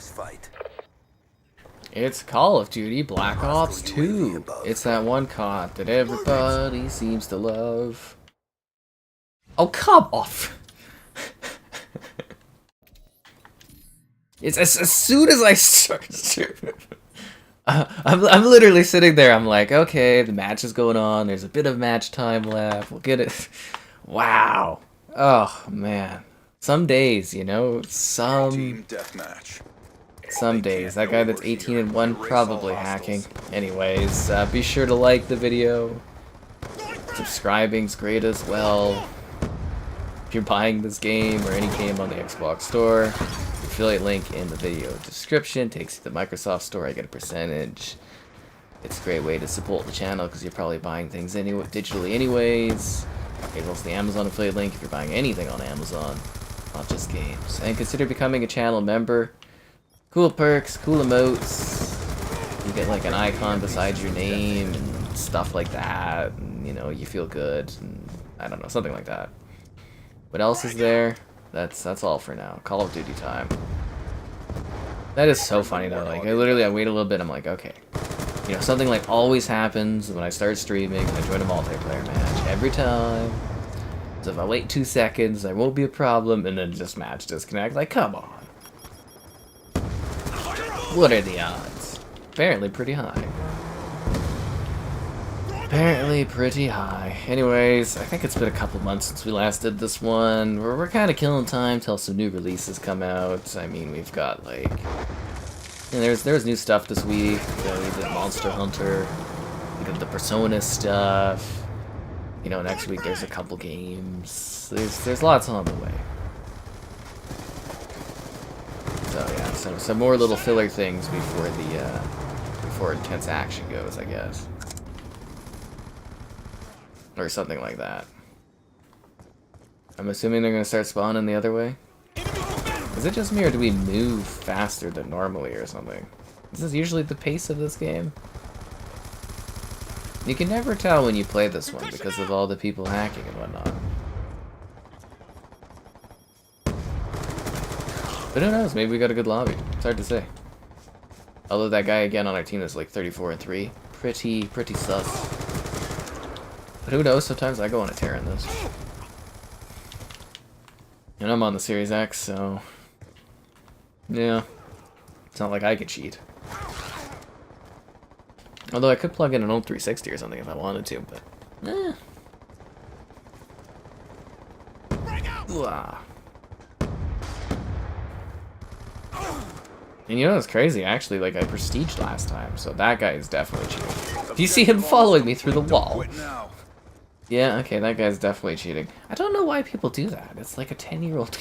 this fight. It's Call of Duty Black Ops 2. It's that one COD that everybody seems to love. Oh, come off! It's as soon as I start. I'm literally sitting there. I'm like, okay, the match is going on. There's a bit of match time left. We'll get it. Wow. Oh man. Some days, you know, some days. That guy that's 18 and 1 probably hacking. Anyways, be sure to like the video. Subscribing's great as well. If you're buying this game or any game on the Xbox Store, affiliate link in the video description takes you to the Microsoft Store. I get a percentage. It's a great way to support the channel because you're probably buying things anyway, digitally anyways. There's also the Amazon affiliate link if you're buying anything on Amazon, not just games. And consider becoming a channel member. Cool perks, cool emotes. You get like an icon beside your name and stuff like that. And, you know, you feel good. And, I don't know, something like that. What else is there? That's all for now. Call of Duty time. That is so funny though. Like I wait a little bit. I'm like, okay, you know, something like always happens when I start streaming and I join a multiplayer match every time. So if I wait 2 seconds, there won't be a problem, and then just match disconnect. Like, come on. What are the odds? Apparently pretty high. Apparently pretty high. Anyways, I think it's been a couple months since we last did this one. We're kind of killing time till some new releases come out. I mean, we've got like... And there's new stuff this week. You know, we did Monster Hunter. We did the Persona stuff. You know, next week there's a couple games. There's lots on the way. So yeah, some more little filler things before intense action goes, I guess. Or something like that. I'm assuming they're gonna start spawning the other way. Is it just me, or do we move faster than normally or something? Is this usually the pace of this game? You can never tell when you play this one because of all the people hacking and whatnot. But who knows, maybe we got a good lobby. It's hard to say. Although that guy again on our team is like 34 and 3. Pretty sus. But who knows, sometimes I go on a tear in this. And I'm on the Series X, so... yeah. It's not like I could cheat. Although I could plug in an old 360 or something if I wanted to, but... eh. Ooh-ah. And you know what's crazy? Actually, like, I prestiged last time, so that guy is definitely cheating. Do you see him following me through the wall? Yeah, okay, that guy's definitely cheating. I don't know why people do that. It's like a 10-year-old.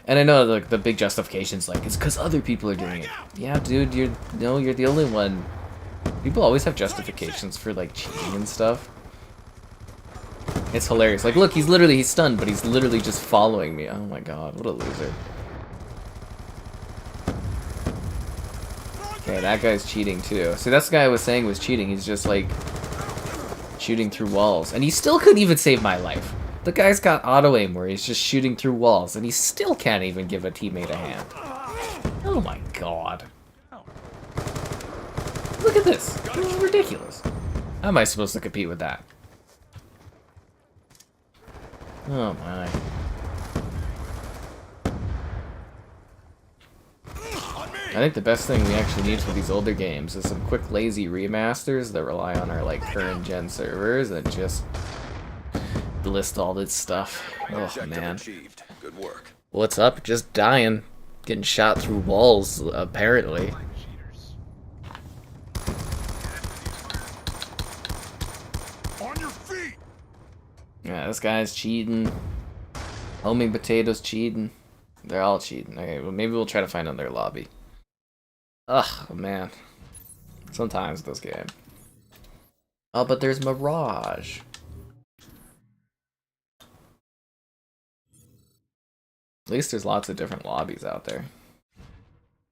And I know like the big justification's like, it's because other people are doing it. Yeah, dude, you're the only one. People always have justifications for like cheating and stuff. It's hilarious. Like, look, he's stunned, but he's literally just following me. Oh my god, what a loser. Okay, that guy's cheating too. See, that's the guy I was saying was cheating. He's just like shooting through walls, and he still couldn't even save my life. The guy's got auto aim where he's just shooting through walls, and he still can't even give a teammate a hand. Oh my god. Look at this. This is ridiculous. How am I supposed to compete with that? Oh my. I think the best thing we actually need for these older games is some quick, lazy remasters that rely on our like current gen servers that just list all this stuff. Oh man. Good work. What's up? Just dying, getting shot through walls apparently. On your feet. Yeah, this guy's cheating. Homing Potato's cheating. They're all cheating. Okay, well maybe we'll try to find another lobby. Ugh, man. Sometimes this game. Oh, but there's Mirage. At least there's lots of different lobbies out there.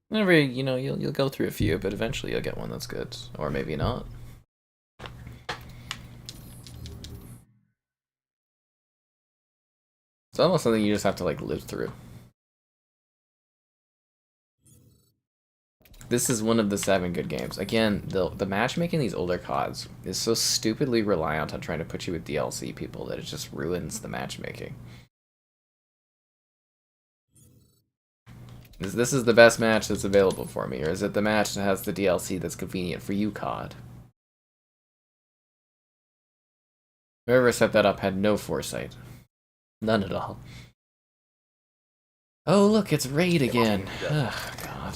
Whenever, you know, you'll go through a few, but eventually you'll get one that's good. Or maybe not. It's almost something you just have to, like, live through. This is one of the 7 good games. Again, the matchmaking in these older CODs is so stupidly reliant on trying to put you with DLC people that it just ruins the matchmaking. This is the best match that's available for me, or is it the match that has the DLC that's convenient for you, COD? Whoever set that up had no foresight. None at all. Oh, look, it's Raid again. Oh, God.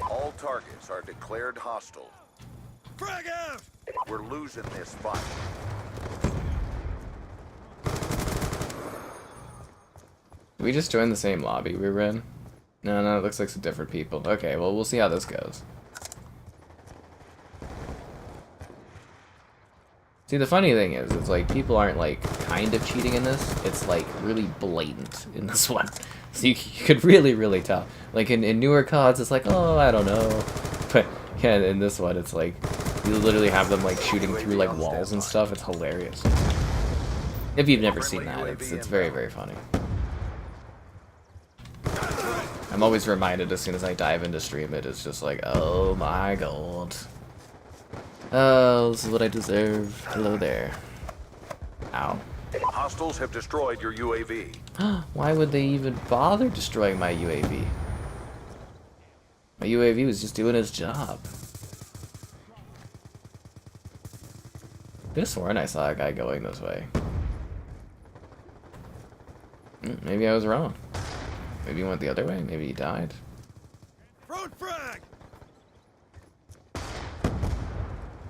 All targets are declared hostile. Frag out! We're losing this fight. Did we just join the same lobby we were in? No, it looks like some different people. Okay, well, we'll see how this goes. See, the funny thing is, it's like, people aren't, like, kind of cheating in this. It's, like, really blatant in this one. So you could really, really tell. Like, in newer CODs, it's like, oh, I don't know. But, yeah, in this one, it's like, you literally have them, like, shooting through, like, walls and stuff. It's hilarious. If you've never seen that, it's very, very funny. I'm always reminded as soon as I dive into stream it, it's just like, oh my god. Oh, this is what I deserve. Hello there. Ow. Hostiles have destroyed your UAV. Why would they even bother destroying my UAV? My UAV was just doing its job. I could have sworn I saw a guy going this way. Maybe I was wrong. Maybe he went the other way. Maybe he died. Front frag!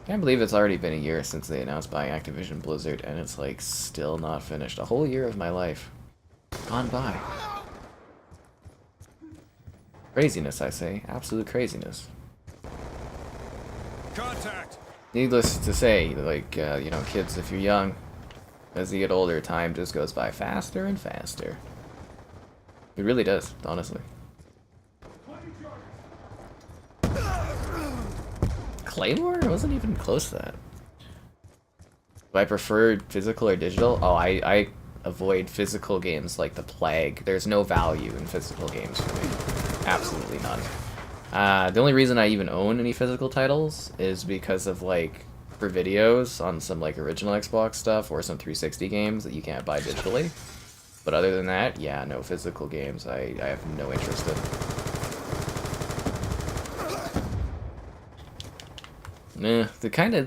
Can't believe it's already been a year since they announced buying Activision Blizzard, and it's like still not finished. A whole year of my life gone by. Craziness, I say. Absolute craziness. Contact! Needless to say, like, you know, kids, if you're young, as you get older, time just goes by faster and faster. It really does, honestly. Claymore? I wasn't even close to that. Do I prefer physical or digital? Oh, I avoid physical games like the plague. There's no value in physical games for me. Absolutely none. The only reason I even own any physical titles is because of, like, for videos on some, like, original Xbox stuff or some 360 games that you can't buy digitally. But other than that, yeah, no physical games. I have no interest in.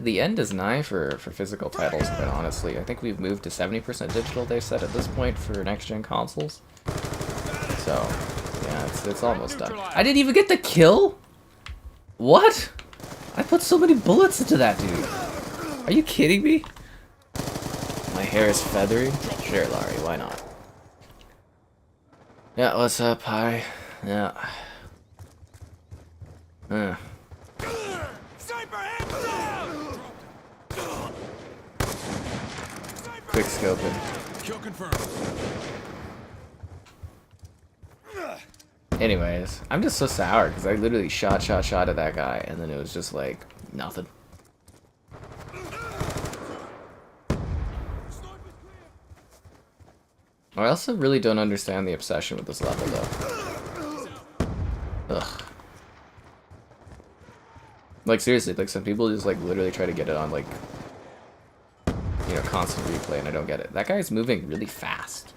The end is nigh for physical titles, but honestly, I think we've moved to 70% digital, they said, at this point for next-gen consoles. So, yeah, it's almost done. I didn't even get the kill? What? I put so many bullets into that dude. Are you kidding me? My hair is feathery? Sure, Laurie, why not? Yeah, what's up? Hi. Yeah. Sniper, hands down! Quick scoping. Kill confirmed. Anyways, I'm just so sour because I literally shot at that guy and then it was just like nothing. I also really don't understand the obsession with this level though. Ugh. Like seriously, like some people just like literally try to get it on like, you know, constant replay and I don't get it. That guy's moving really fast.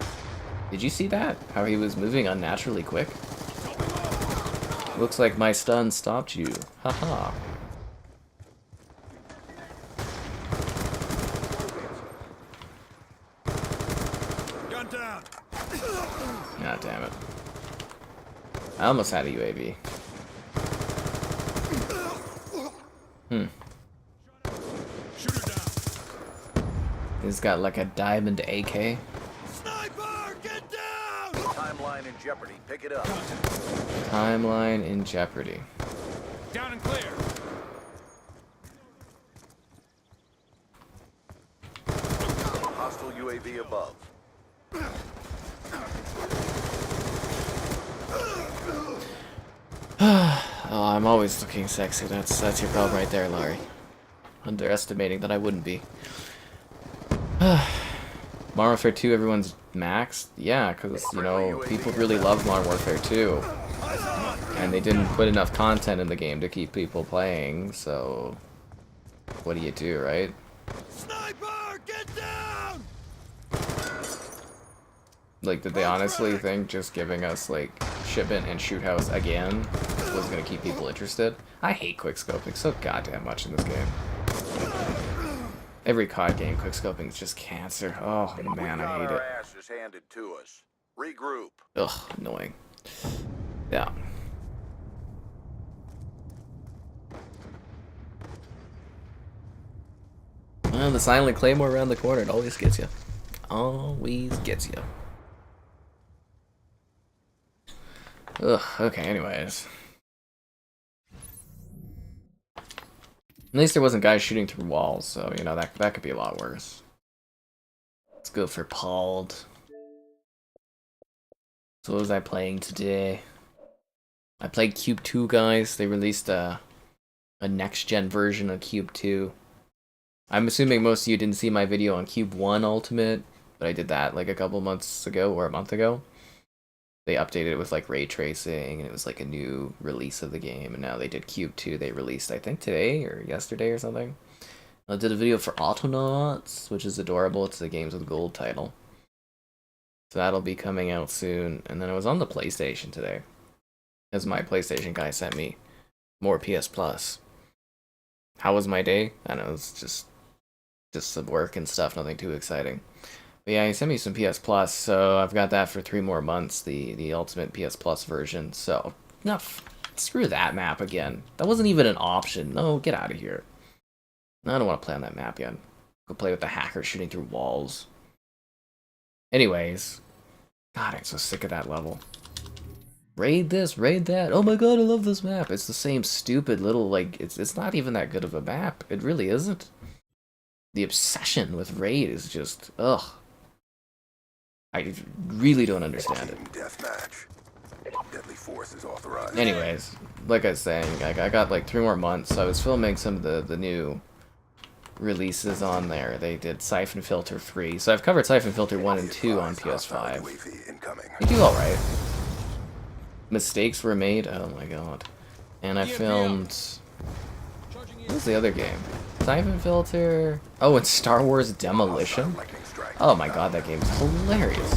Did you see that? How he was moving unnaturally quick? Looks like my stun stopped you. Haha. Gun down. God damn it. I almost had a UAV. Shooter down. He's got like a diamond AK. Sniper, get down! Timeline in jeopardy. Pick it up. Timeline in jeopardy. Down and clear. Hostile UAV above. Oh, I'm always looking sexy. That's your problem right there, Laurie. Underestimating that I wouldn't be. Modern Warfare 2, everyone's maxed? Yeah, because, you know, people really love Modern Warfare 2. And they didn't put enough content in the game to keep people playing, so what do, right? Sniper, get down! Like, did they honestly think just giving us, like, shipment and shoot house again was gonna keep people interested? I hate quickscoping so goddamn much in this game. Every COD game, quickscoping is just cancer. Oh man, I hate it. Our asses handed to us. Regroup. Ugh, annoying. Yeah. Well, the silent claymore around the corner, it always gets you. Always gets you. Ugh, okay, anyways. At least there wasn't guys shooting through walls, so, you know, that could be a lot worse. Let's go for Palled. So what was I playing today? I played Cube 2, guys. They released a next-gen version of Cube 2. I'm assuming most of you didn't see my video on Cube 1 Ultimate, but I did that like a couple months ago, or a month ago. They updated it with like ray tracing, and it was like a new release of the game, and now they did Cube 2. They released, I think, today or yesterday or something. I did a video for Autonauts, which is adorable. It's the Games with Gold title. So that'll be coming out soon. And then I was on the PlayStation today, as my PlayStation guy sent me more PS Plus. How was my day? I don't know, it was just some work and stuff, nothing too exciting. But yeah, he sent me some PS Plus, so I've got that for 3 more months, the ultimate PS Plus version. So, no, screw that map again. That wasn't even an option. No, get out of here. No, I don't want to play on that map yet. Go play with the hacker shooting through walls. Anyways, God, I'm so sick of that level. Raid this, raid that. Oh my god, I love this map. It's the same stupid little, like, it's not even that good of a map. It really isn't. The obsession with raid is just, ugh. I really don't understand it. Deathmatch. Deadly force is authorized. Anyways, like I was saying, I got like 3 more months. So I was filming some of the new releases on there. They did Siphon Filter 3. So I've covered Siphon Filter 1 and 2 on PS5. They do alright. Mistakes were made. Oh my god. And I filmed... What was the other game? Siphon Filter... Oh, and Star Wars Demolition? Oh my god, that game's hilarious.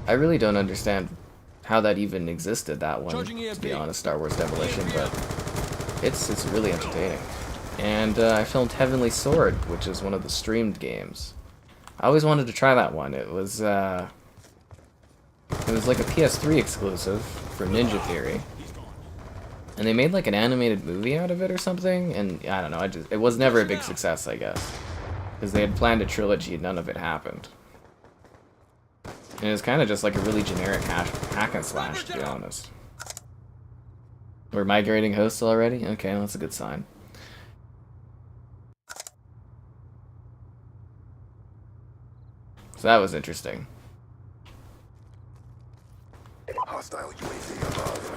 I really don't understand how that even existed, that one, to be honest, Star Wars Demolition, but it's really entertaining. And I filmed Heavenly Sword, which is one of the streamed games. I always wanted to try that one. It was like a PS3 exclusive for Ninja Theory. And they made like an animated movie out of it or something, and I don't know, it was never a big success, I guess. Because they had planned a trilogy and none of it happened. And it was kind of just like a really generic hack and slash, to be honest. We're migrating hosts already? Okay, well, that's a good sign. So that was interesting. Hostile UAV above.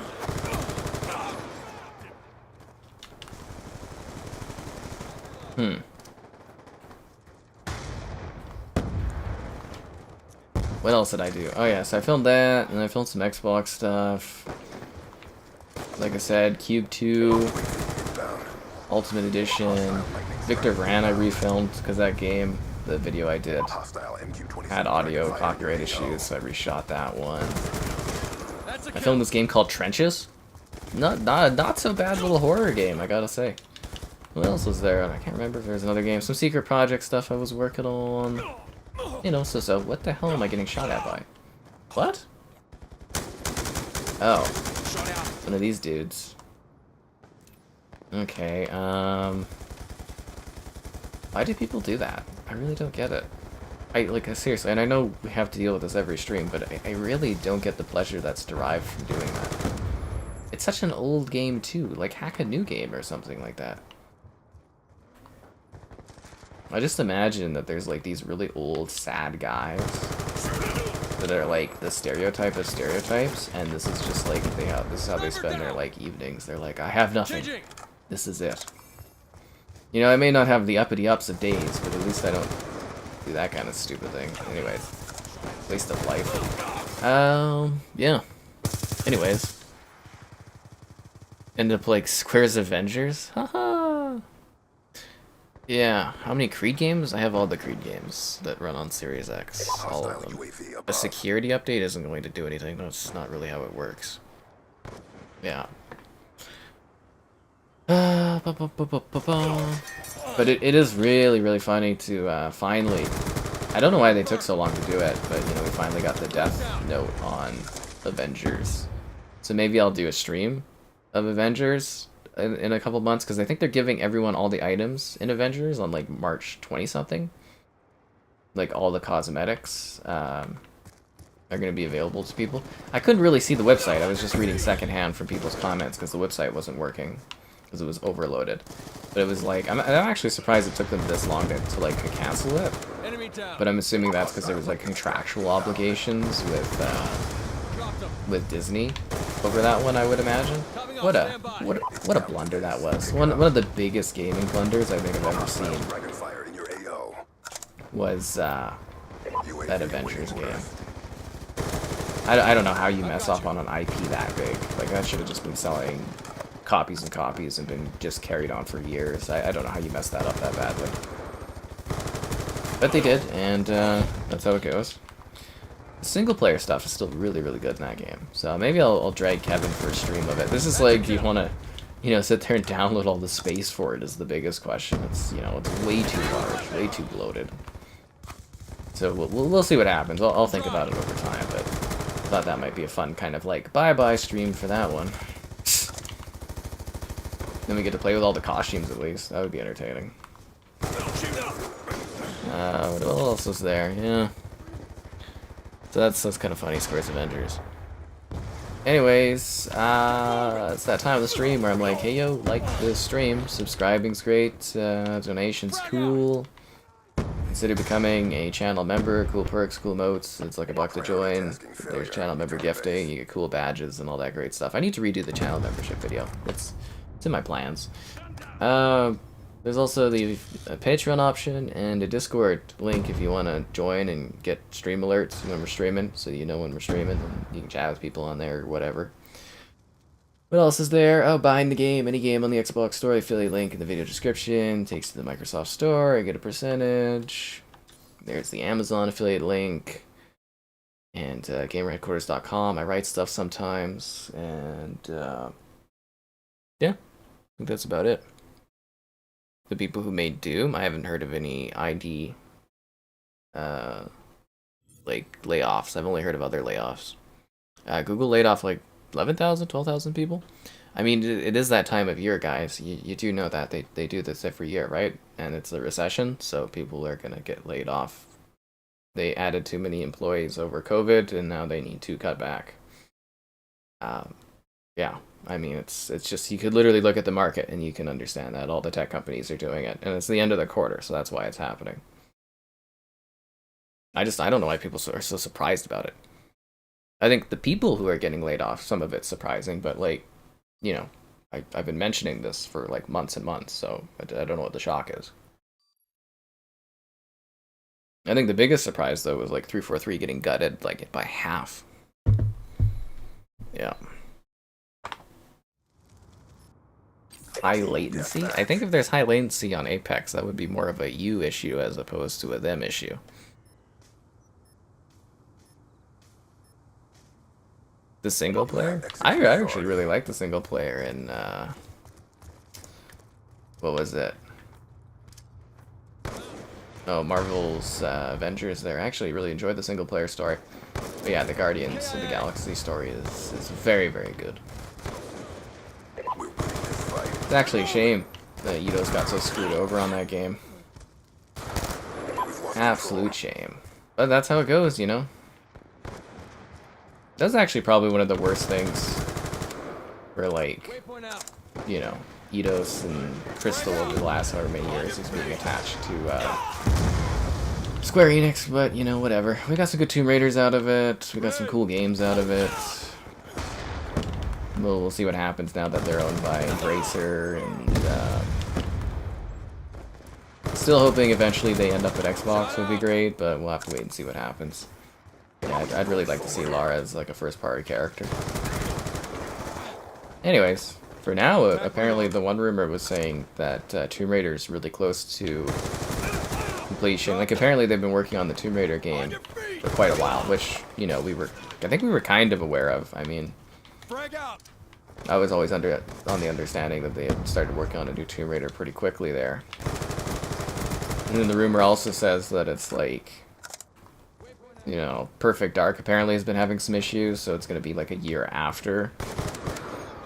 What else did I do? Oh yeah, so I filmed that, and I filmed some Xbox stuff. Like I said, Cube 2, Ultimate Edition. Victor Ran I refilmed, because that game, the video I did, had audio copyright issues, so I reshot that one. I filmed this game called Trenches. Not so bad little horror game, I gotta say. What else was there? I can't remember if there was another game. Some secret project stuff I was working on. You know, so what the hell am I getting shot at by? What? Oh. One of these dudes. Okay, why do people do that? I really don't get it. Seriously, and I know we have to deal with this every stream, but I really don't get the pleasure that's derived from doing that. It's such an old game, too. Like, hack a new game or something like that. I just imagine that there's like these really old, sad guys that are like the stereotype of stereotypes, and this is just like this is how they spend their like evenings. They're like, I have nothing. This is it. You know, I may not have the uppity ups of days, but at least I don't do that kind of stupid thing. Anyways, waste of life. Yeah. Anyways. End up like Square's Avengers? Haha! Yeah, how many Creed games? I have all the Creed games that run on Series X. All of them. A security update isn't going to do anything. That's not really how it works. Yeah. But it is really, really funny to finally... I don't know why they took so long to do it, but you know, we finally got the death note on Avengers. So maybe I'll do a stream of Avengers in a couple months, because I think they're giving everyone all the items in Avengers on like March 20-something. Like all the cosmetics are going to be available to people. I couldn't really see the website. I was just reading secondhand from people's comments because the website wasn't working because it was overloaded. But it was like, I'm actually surprised it took them this long to like cancel it. But I'm assuming that's because there was like contractual obligations with Disney over that one, I would imagine. What a blunder that was. One of the biggest gaming blunders I think I've ever seen was that Avengers game. I don't know how you mess up on an IP that big. Like, that should have just been selling copies and copies and been just carried on for years. I don't know how you messed that up that badly. But they did, and that's how it goes. The single-player stuff is still really, really good in that game. So maybe I'll drag Kevin for a stream of it. This is like, do you want to, you know, sit there and download all the space for it is the biggest question. It's, you know, it's way too large, way too bloated. So we'll see what happens. I'll think about it over time, but I thought that might be a fun kind of like bye-bye stream for that one. Then we get to play with all the costumes at least. That would be entertaining. What else is there? Yeah. So that's kind of funny, Square's Avengers. Anyways, it's that time of the stream where I'm like, hey yo, like this stream, subscribing's great, donations cool. Consider becoming a channel member, cool perks, cool motes, it's like $1 to join. There's channel member gifting, you get cool badges and all that great stuff. I need to redo the channel membership video. It's in my plans. There's also the Patreon option and a Discord link if you want to join and get stream alerts when we're streaming, so you know when we're streaming, and you can chat with people on there or whatever. What else is there? Oh, buying the game, any game on the Xbox Store, affiliate link in the video description, takes to the Microsoft Store, I get a percentage. There's the Amazon affiliate link, and gamerheadquarters.com, I write stuff sometimes, and yeah, I think that's about it. The people who made Doom, I haven't heard of any ID like layoffs. I've only heard of other layoffs. Google laid off like 11,000, 12,000 people. I mean, it is that time of year, guys. You do know that they do this every year, right? And it's a recession, so people are gonna get laid off. They added too many employees over COVID, and now they need to cut back. Yeah. I mean, it's just, you could literally look at the market and you can understand that all the tech companies are doing it, and it's the end of the quarter, so that's why it's happening. I don't know why people are so surprised about it. I think the people who are getting laid off, some of it's surprising, but like, you know, I've been mentioning this for like months and months, so I don't know what the shock is. I think the biggest surprise though was like 343 getting gutted like by half. Yeah. High latency? I think if there's high latency on Apex, that would be more of a you issue as opposed to a them issue. The single player? I actually really like the single player in, what was it? Oh, Marvel's Avengers there. I actually really enjoyed the single player story. But yeah, the Guardians of the Galaxy story is very, very good. It's actually a shame that Eidos got so screwed over on that game. Absolute shame. But that's how it goes, you know? That's actually probably one of the worst things for, like, you know, Eidos and Crystal over the last however many years is being attached to Square Enix, but, you know, whatever. We got some good Tomb Raiders out of it. We got some cool games out of it. We'll see what happens now that they're owned by Embracer, and still hoping eventually they end up at Xbox would be great, but we'll have to wait and see what happens. Yeah, I'd really like to see Lara as like a first-party character. Anyways, for now, apparently the one rumor was saying that Tomb Raider is really close to completion. Like, apparently they've been working on the Tomb Raider game for quite a while, which, you know, I think we were kind of aware of. I mean, I was always on the understanding that they had started working on a new Tomb Raider pretty quickly there. And then the rumor also says that it's like, you know, Perfect Dark apparently has been having some issues, so it's going to be like a year after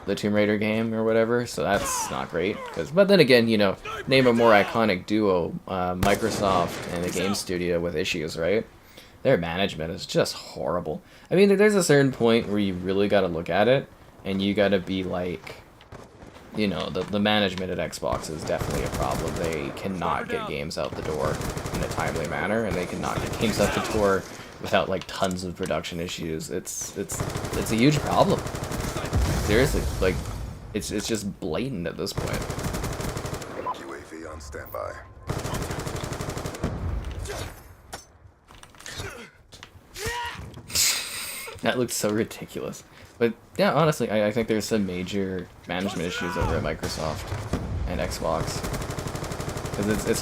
the Tomb Raider game or whatever, so that's not great. But then again, you know, name a more iconic duo, Microsoft and a game studio with issues, right? Their management is just horrible. I mean, there's a certain point where you really got to look at it, and you got to be like, you know, the management at Xbox is definitely a problem. They cannot get games out the door in a timely manner, and they cannot get games out the door without like tons of production issues. It's a huge problem. Seriously, like, it's just blatant at this point. UAV on standby. That looked so ridiculous. But yeah, honestly, I think there's some major management issues over at Microsoft and Xbox. Because it's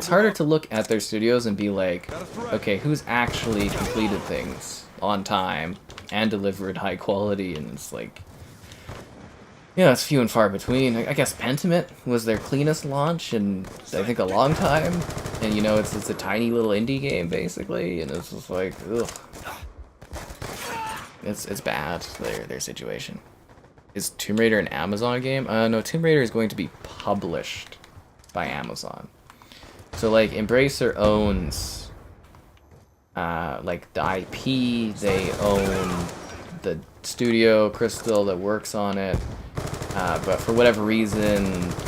harder to look at their studios and be like, okay, who's actually completed things on time and delivered high quality, and it's like, yeah, it's few and far between. I guess Pentiment was their cleanest launch in, I think, a long time. And, you know, it's a tiny little indie game, basically, and it's just like, ugh. It's bad, their situation. Is Tomb Raider an Amazon game? No, Tomb Raider is going to be published by Amazon. So, like, Embracer owns, like, the IP, they own the studio, Crystal, that works on it. But for whatever reason,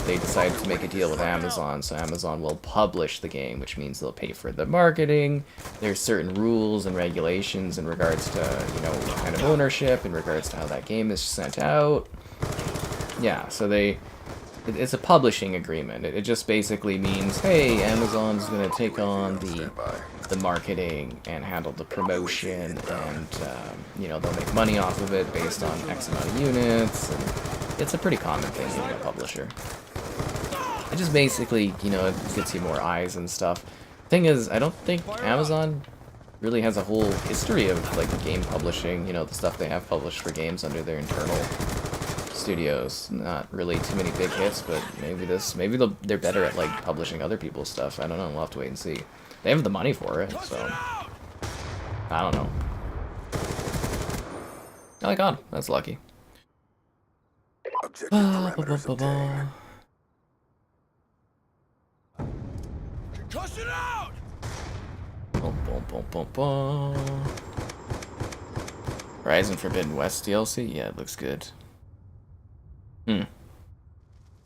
they decided to make a deal with Amazon, so Amazon will publish the game, which means they'll pay for the marketing. There's certain rules and regulations in regards to, you know, what kind of ownership, in regards to how that game is sent out. Yeah, so it's a publishing agreement. It just basically means, hey, Amazon's going to take on the marketing and handle the promotion, and, you know, they'll make money off of it based on X amount of units, and it's a pretty common thing in a publisher. It just basically, you know, it gets you more eyes and stuff. Thing is, I don't think Amazon really has a whole history of, like, game publishing, you know, the stuff they have published for games under their internal studios. Not really too many big hits, but maybe they're better at, like, publishing other people's stuff. I don't know, we'll have to wait and see. They have the money for it, so I don't know. Oh my god, that's lucky. Objective parameters obtained. Concussion out! Boom, boom, boom, boom, boom. Horizon Forbidden West DLC? Yeah, it looks good.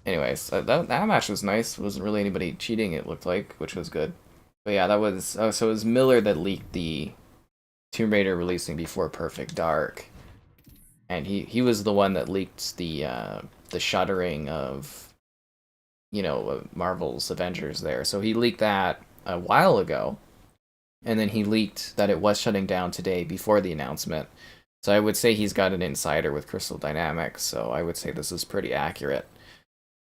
Anyways, that match was nice. Wasn't really anybody cheating, it looked like, which was good. But yeah, that was... so it was Miller that leaked the Tomb Raider releasing before Perfect Dark. And he was the one that leaked the shuttering of, you know, Marvel's Avengers there. So he leaked that a while ago, and then he leaked that it was shutting down today before the announcement. So I would say he's got an insider with Crystal Dynamics, so I would say this is pretty accurate.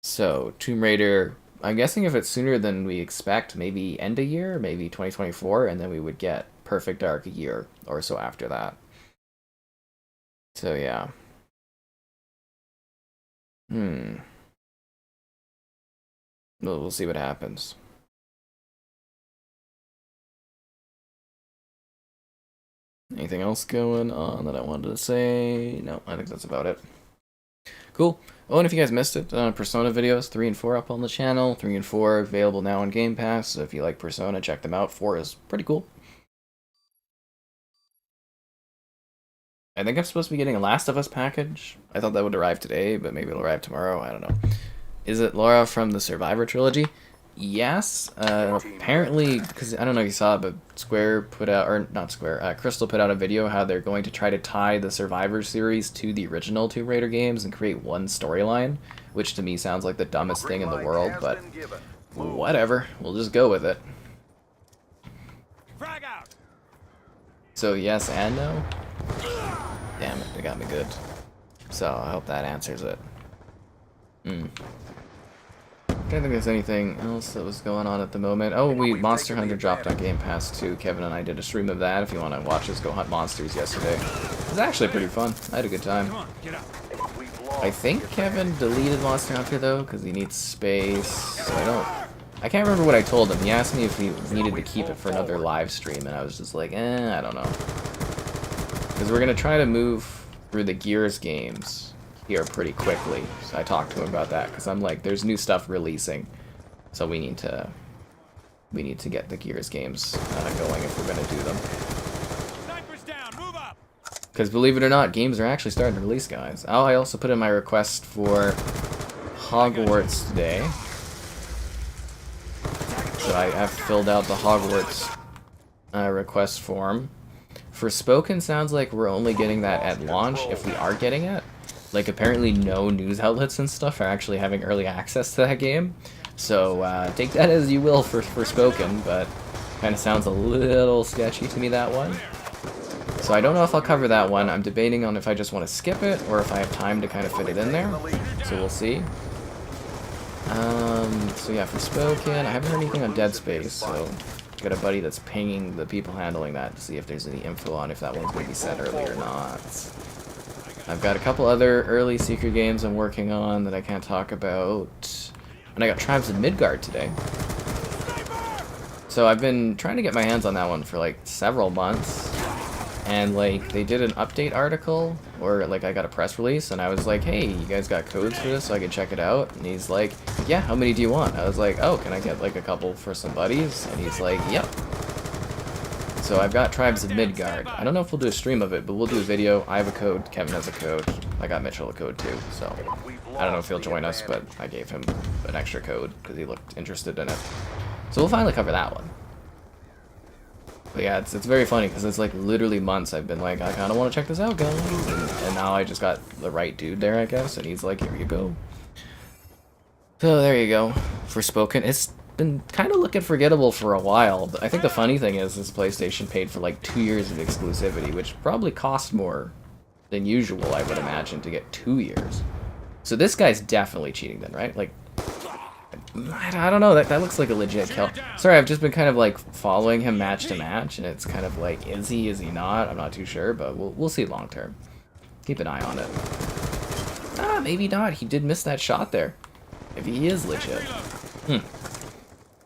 So Tomb Raider, I'm guessing if it's sooner than we expect, maybe end of year, maybe 2024, and then we would get Perfect Dark a year or so after that. So yeah. We'll see what happens. Anything else going on that I wanted to say? No, I think that's about it. Cool. Oh, and if you guys missed it, Persona videos 3 and 4 up on the channel. 3 and 4 available now on Game Pass, so if you like Persona, check them out. 4 is pretty cool. I think I'm supposed to be getting a Last of Us package. I thought that would arrive today, but maybe it'll arrive tomorrow. I don't know. Is it Laura from the Survivor trilogy? Yes. Apparently, because I don't know if you saw it, but Square put out, or not Square, Crystal put out a video how they're going to try to tie the Survivor series to the original Tomb Raider games and create one storyline, which to me sounds like the dumbest thing in the world, but whatever. We'll just go with it. Frag out! So yes and no? Damn it, they got me good. So I hope that answers it. I don't think there's anything else that was going on at the moment. Oh, Monster Hunter dropped on Game Pass too. Kevin and I did a stream of that. If you want to watch us go hunt monsters yesterday, it was actually pretty fun. I had a good time. I think Kevin deleted Monster Hunter though, because he needs space. So I can't remember what I told him. He asked me if he needed to keep it for another live stream, and I was just like, I don't know. Because we're gonna try to move through the Gears games here pretty quickly. So I talked to him about that because I'm like, there's new stuff releasing, so we need to get the Gears games going if we're gonna do them. Snipers down, move up. Because believe it or not, games are actually starting to release, guys. Oh, I also put in my request for Hogwarts today. So I have filled out the Hogwarts request form. Forspoken sounds like we're only getting that at launch, if we are getting it. Like, apparently no news outlets and stuff are actually having early access to that game. So, take that as you will for Forspoken, but kind of sounds a little sketchy to me, that one. So I don't know if I'll cover that one. I'm debating on if I just want to skip it, or if I have time to kind of fit it in there. So we'll see. So yeah, Forspoken. I haven't heard anything on Dead Space, so I've got a buddy that's pinging the people handling that to see if there's any info on if that one's going to be set early or not. I've got a couple other early secret games I'm working on that I can't talk about. And I got Tribes of Midgard today. So I've been trying to get my hands on that one for like several months. And like they did an update article, or like I got a press release, and I was like, hey, you guys got codes for this so I can check it out? And he's like, yeah, how many do you want? I was like, oh, can I get like a couple for some buddies? And he's like, yep. So I've got Tribes of Midgard. I don't know if we'll do a stream of it, but we'll do a video. I have a code, Kevin has a code, I got Mitchell a code too, so I don't know if he'll join us, but I gave him an extra code because he looked interested in it. So we'll finally cover that one. But yeah, it's very funny because it's like literally months I've been like, I kind of want to check this out, guys, and now I just got the right dude there, I guess, and he's like, here you go. So there you go. Forspoken. It's been kind of looking forgettable for a while, but I think the funny thing is this PlayStation paid for like 2 years of exclusivity, which probably cost more than usual, I would imagine, to get 2 years. So this guy's definitely cheating then, right? Like, I don't know, that looks like a legit kill. Sorry, I've just been kind of like following him match to match, and it's kind of like, is he not? I'm not too sure, but we'll see long term. Keep an eye on it. Ah, maybe not. He did miss that shot there. Maybe he is legit.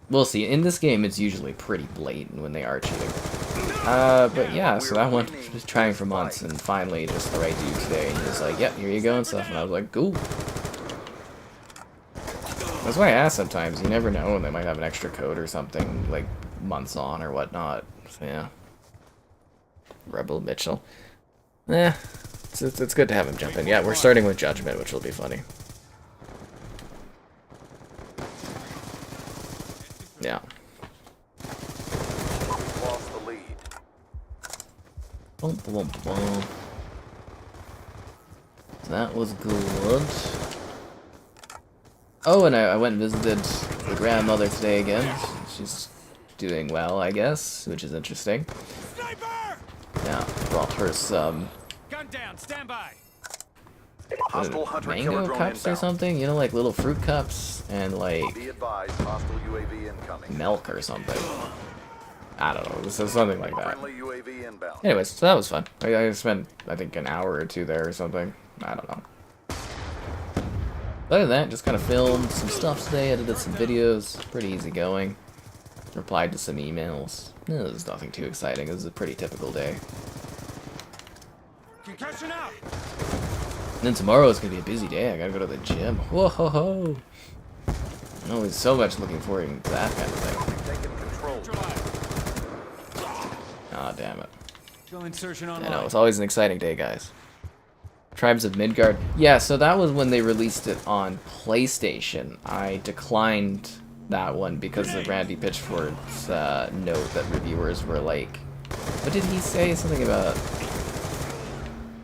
We'll see. In this game, it's usually pretty blatant when they are cheating. But yeah, so that one was trying for months, and finally just the right dude today, and he was like, yep, here you go and stuff, and I was like, cool. That's why I ask sometimes. You never know, and they might have an extra code or something, like, months on or whatnot. So, yeah. Rebel Mitchell. It's good to have him jump in. Yeah, we're starting with Judgment, which will be funny. Yeah. Lost the lead. Boom, boom, boom. That was good. Oh, and I went and visited the grandmother today again. She's doing well, I guess, which is interesting. Sniper! Yeah, brought her some Gun down, stand by. Hostile hunter-killer mango drone cups or inbound. something, you know, like little fruit cups and like Be advised, hostile UAV incoming. milk or something. I don't know, so something like that. Friendly UAV inbound. Anyways, so that was fun. I spent, I think, an hour or two there or something. I don't know. Other than that, just kind of filmed some stuff today, edited some videos, pretty easy going. Replied to some emails. It was nothing too exciting, it was a pretty typical day. Concussion out. And then tomorrow is going to be a busy day, I gotta go to the gym. Whoa ho ho! I'm always so much looking forward to that kind of thing. Taking control. Aw, damn it. Go insertion I online. know, it's always an exciting day, guys. Tribes of Midgard. Yeah, so that was when they released it on PlayStation. I declined that one because of Randy Pitchford's note that reviewers were like... What did he say? Something about...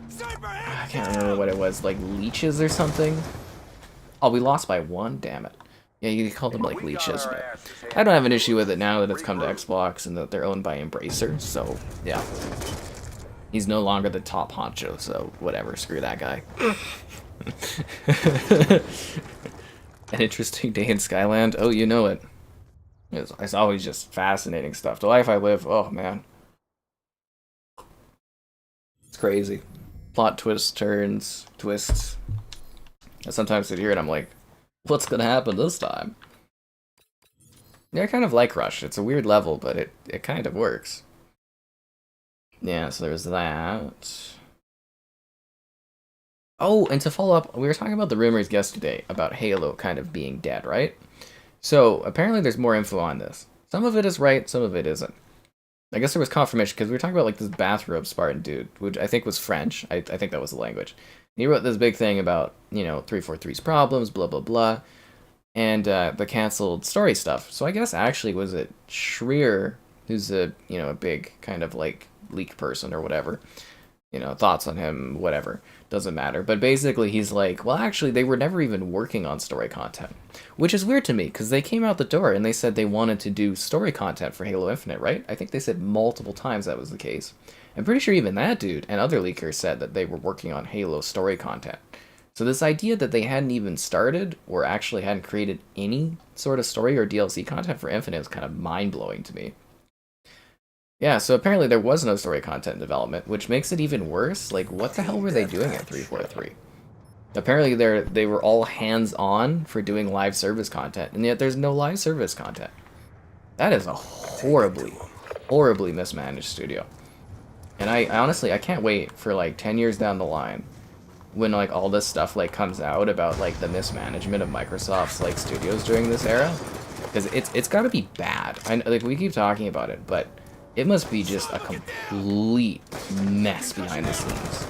Sniper, I can't remember what it was. Like leeches or something? Oh, we lost by 1? Damn it. Yeah, you called them like leeches, but I don't have an issue with it now that it's come to Xbox and that they're owned by Embracer, so yeah. He's no longer the top honcho, so whatever, screw that guy. An interesting day in Skyland. Oh, you know it. It's always just fascinating stuff. The life I live, oh man. It's crazy. Plot twists, turns, twists. I sometimes sit here and I'm like, what's gonna happen this time? Yeah, I kind of like Rush. It's a weird level, but it kind of works. Yeah, so there's that. Oh, and to follow up, we were talking about the rumors yesterday about Halo kind of being dead, right? So, apparently there's more info on this. Some of it is right, some of it isn't. I guess there was confirmation, because we were talking about, like, this bathrobe Spartan dude, which I think was French. I think that was the language. He wrote this big thing about, you know, 343's problems, blah, blah, blah, and the canceled story stuff. So I guess actually was it Schreier, who's a, you know, a big kind of, like, leak person or whatever. You know, thoughts on him, whatever. Doesn't matter. But basically, he's like, well, actually, they were never even working on story content. Which is weird to me, because they came out the door and they said they wanted to do story content for Halo Infinite, right? I think they said multiple times that was the case. I'm pretty sure even that dude and other leakers said that they were working on Halo story content. So this idea that they hadn't even started, or actually hadn't created any sort of story or DLC content for Infinite is kind of mind-blowing to me. Yeah, so apparently there was no story content development, which makes it even worse. Like, what the hell were they doing at 343? Apparently they were all hands-on for doing live service content, and yet there's no live service content. That is a horribly, horribly mismanaged studio. And I honestly, I can't wait for like 10 years down the line when like all this stuff like comes out about like the mismanagement of Microsoft's like studios during this era, because it's got to be bad. Like we keep talking about it, but it must be just a complete mess behind the scenes.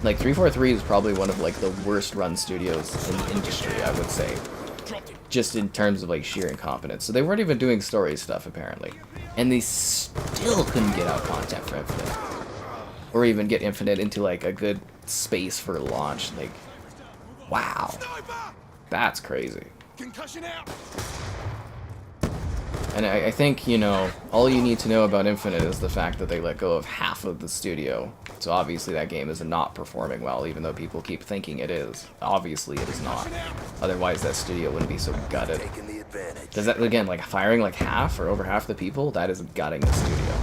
Like 343 is probably one of like the worst run studios in the industry, I would say, just in terms of like sheer incompetence. So they weren't even doing story stuff apparently, and they still couldn't get out content for Infinite, or even get Infinite into like a good space for launch. Like, wow, that's crazy. Concussion out. And I think, you know, all you need to know about Infinite is the fact that they let go of half of the studio. So obviously that game is not performing well, even though people keep thinking it is. Obviously it is not. Otherwise that studio wouldn't be so gutted. Does that, again, like firing like half or over half the people, that is gutting the studio.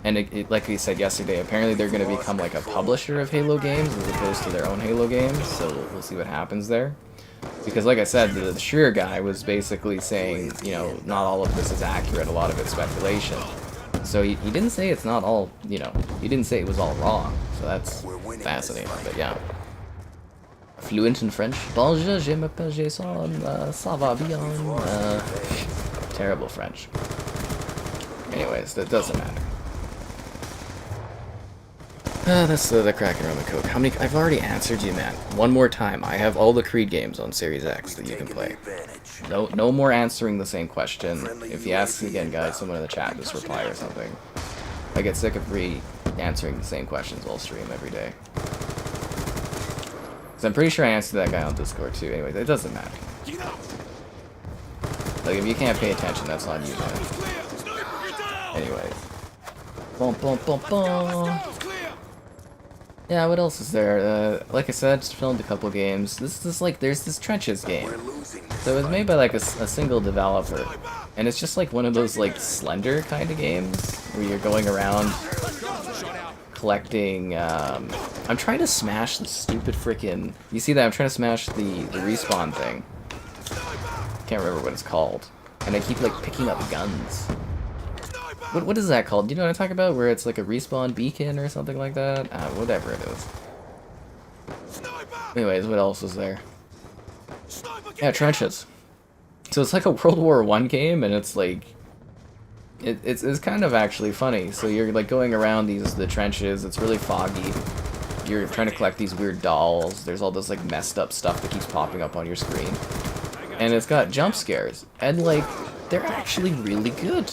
And like we said yesterday, apparently they're going to become like a publisher of Halo games as opposed to their own Halo games, so we'll see what happens there. Because like I said, the Schreier guy was basically saying, you know, not all of this is accurate, a lot of it's speculation. So he didn't say it's not all, you know, he didn't say it was all wrong. So that's fascinating, but yeah. Fluent in French. Bonjour, je m'appelle Jason, ça va bien. Terrible French. Anyways, that doesn't matter. That's the cracking around the coke. How many? I've already answered you, man. One more time. I have all the Creed games on Series X that you can play. No more answering the same question. If he asks again, guys, someone in the chat just reply or something. I get sick of answering the same questions all stream every day. Because I'm pretty sure I answered that guy on Discord too. Anyways, it doesn't matter. Like, if you can't pay attention, that's on you, man. Anyways. Bum, bum, bum, bum. Yeah, what else is there? Like I said, just filmed a couple games. This is like, there's this Trenches game. So it was made by like a single developer. And it's just like one of those like Slender kind of games where you're going around collecting, I'm trying to smash the stupid frickin', you see that? I'm trying to smash the respawn thing. Can't remember what it's called. And I keep like picking up guns. What is that called? Do you know what I'm talking about? Where it's like a respawn beacon or something like that? Whatever it is. Anyways, what else is there? Yeah, Trenches. So it's like a World War I game, and it's like... It's kind of actually funny. So you're like going around the trenches, it's really foggy. You're trying to collect these weird dolls. There's all this like messed up stuff that keeps popping up on your screen. And it's got jump scares. And like, they're actually really good.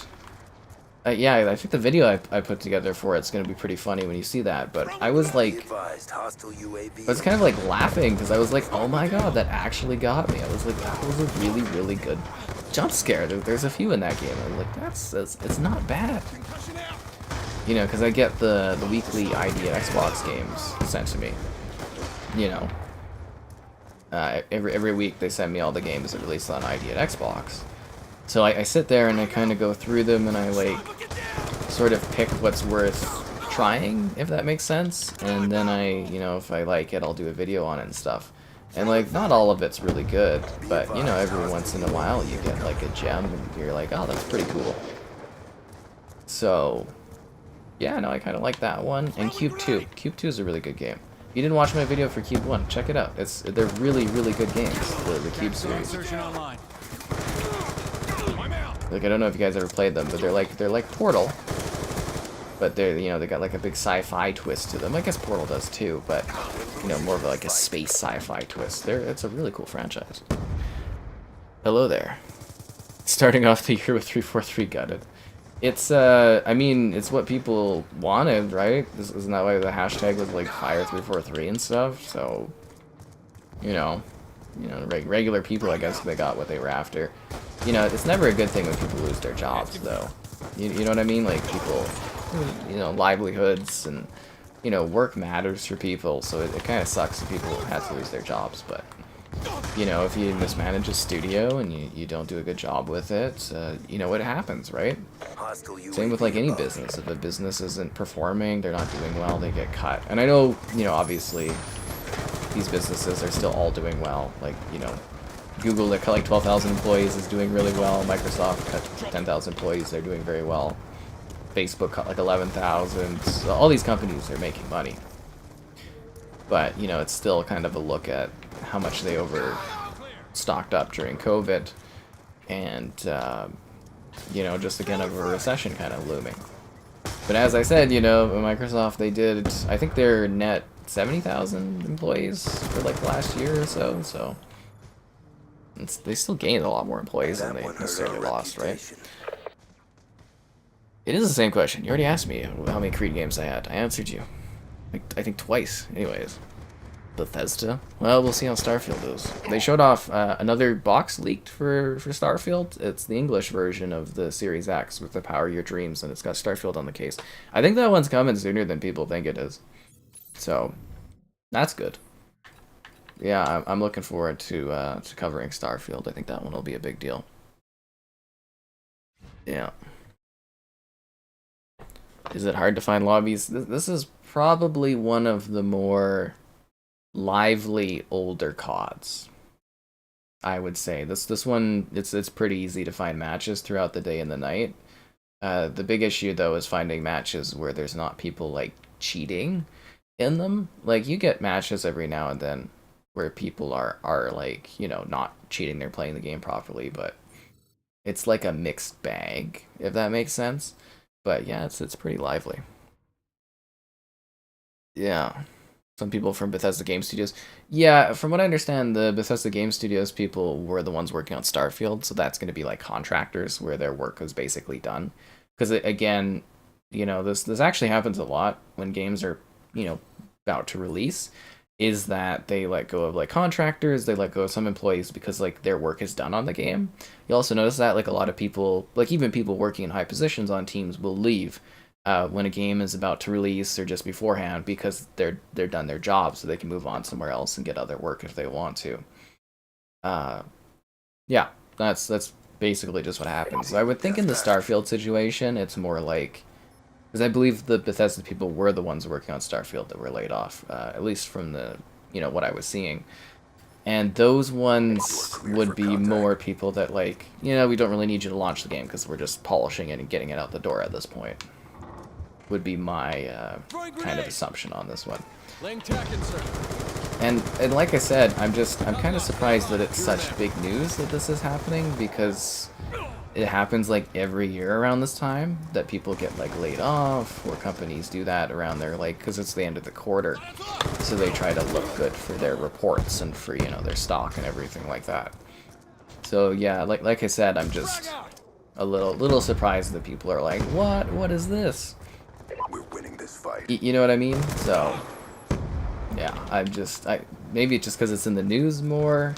Yeah, I think the video I put together for it's gonna be pretty funny when you see that, but I was like, I was kind of like laughing because I was like, oh my god, that actually got me. I was like, that was a really, really good jump scare. There's a few in that game. I'm like, it's not bad. you know, because I get the weekly ID at Xbox games sent to me. You know, every week they send me all the games that release on ID at Xbox. So I sit there and I kind of go through them and I like sort of pick what's worth trying, if that makes sense. And then I, you know, if I like it, I'll do a video on it and stuff. And like, not all of it's really good, but you know, every once in a while you get like a gem and you're like, oh, that's pretty cool. So yeah, no, I kind of like that one. And Cube 2. Cube 2 is a really good game. If you didn't watch my video for Cube 1, check it out. They're really, really good games, the Cube series. Insertion online. Like, I don't know if you guys ever played them, but they're like Portal. But they're, you know, they got like a big sci-fi twist to them. I guess Portal does too, but you know, more of like a space sci-fi twist. It's a really cool franchise. Hello there. Starting off the year with 343 gutted. It's I mean, it's what people wanted, right? Isn't that why the hashtag was like Fire343 and stuff? So, you know, regular people, I guess they got what they were after. You know, it's never a good thing when people lose their jobs, though. You know what I mean? Like, people, you know, livelihoods and, you know, work matters for people, so it kind of sucks if people have to lose their jobs, but, you know, if you mismanage a studio and you don't do a good job with it, you know what happens, right? Same with, like, any business. If a business isn't performing, they're not doing well, they get cut. And I know, you know, obviously, these businesses are still all doing well. Like, you know, Google that cut like 12,000 employees is doing really well. Microsoft cut 10,000 employees, they're doing very well. Facebook cut like 11,000. So all these companies are making money. But, you know, it's still kind of a look at how much they overstocked up during COVID. And, you know, just again of a recession kind of looming. But as I said, you know, Microsoft, they did, I think they're net 70,000 employees for like the last year or so, so they still gained a lot more employees than they necessarily lost, right? It is the same question. You already asked me how many Creed games I had. I answered you. Like, I think twice. Anyways. Bethesda? Well, we'll see how Starfield is. They showed off another box leaked for Starfield. It's the English version of the Series X with the Power Your Dreams, and it's got Starfield on the case. I think that one's coming sooner than people think it is. So, that's good. Yeah, I'm looking forward to covering Starfield. I think that one will be a big deal. Yeah. Is it hard to find lobbies? This is probably one of the more lively older CODs. I would say this one it's pretty easy to find matches throughout the day and the night. The big issue though is finding matches where there's not people like cheating in them. Like, you get matches every now and then where people are like, you know, not cheating, they're playing the game properly, but it's like a mixed bag, if that makes sense. But yeah, it's pretty lively. Yeah. Some people from Bethesda Game Studios. Yeah, from what I understand, the Bethesda Game Studios people were the ones working on Starfield, so that's going to be like contractors where their work is basically done. Because again, you know, this actually happens a lot when games are, you know, about to release, is that they let go of like contractors, they let go of some employees because like their work is done on the game. You also notice that like a lot of people, like even people working in high positions on teams, will leave when a game is about to release or just beforehand because they're done their job, so they can move on somewhere else and get other work if they want to. Yeah, that's basically just what happens. So I would think in the Starfield situation, it's more like, because I believe the Bethesda people were the ones working on Starfield that were laid off, at least from the, you know, what I was seeing. And those ones would be more people that like, you know, we don't really need you to launch the game because we're just polishing it and getting it out the door at this point. Would be my kind of assumption on this one. And like I said, I'm kind of surprised that it's such big news that this is happening, because it happens like every year around this time that people get like laid off, or companies do that around their, like, because it's the end of the quarter, so they try to look good for their reports and for, you know, their stock and everything like that. So yeah, like I said, I'm just a little surprised that people are like, what is this? We're winning this fight. You know what I mean? So yeah, maybe it's just because it's in the news more.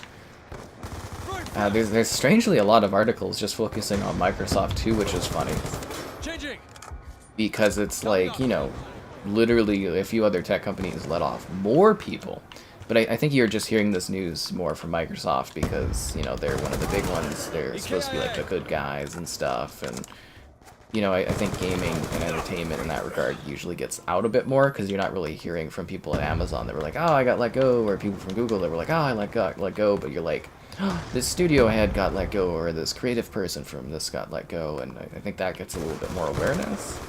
There's strangely a lot of articles just focusing on Microsoft too, which is funny. Changing. because it's like, you know, literally a few other tech companies let off more people. But I think you're just hearing this news more from Microsoft because, you know, they're one of the big ones. They're supposed to be like the good guys and stuff. And, you know, I think gaming and entertainment in that regard usually gets out a bit more because you're not really hearing from people at Amazon that were like, oh, I got let go, or people from Google that were like, oh, I got let go. But you're like, oh, this studio head got let go, or this creative person from this got let go. And I think that gets a little bit more awareness.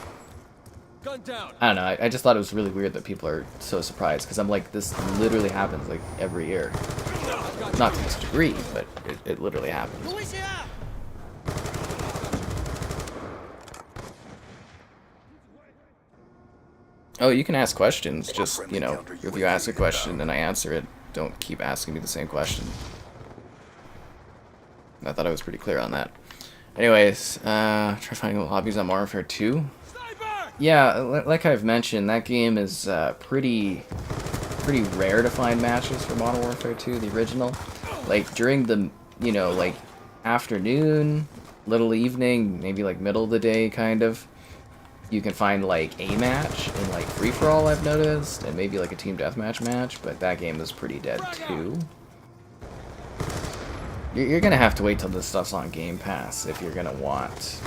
Gun down. I don't know, I just thought it was really weird that people are so surprised, because I'm like, this literally happens, like, every year. Not to this degree, but it literally happens. Oh, you can ask questions, just, you know, if you ask a question and I answer it, don't keep asking me the same question. I thought I was pretty clear on that. Anyways, try finding lobbies on Modern Warfare 2. Yeah, like I've mentioned, that game is pretty rare to find matches for Modern Warfare 2, the original. Like, during the, you know, like, afternoon, little evening, maybe like middle of the day, kind of, you can find, like, a match in, like, free-for-all, I've noticed, and maybe, like, a team deathmatch match, but that game is pretty dead, too. You're gonna have to wait till this stuff's on Game Pass if you're gonna want,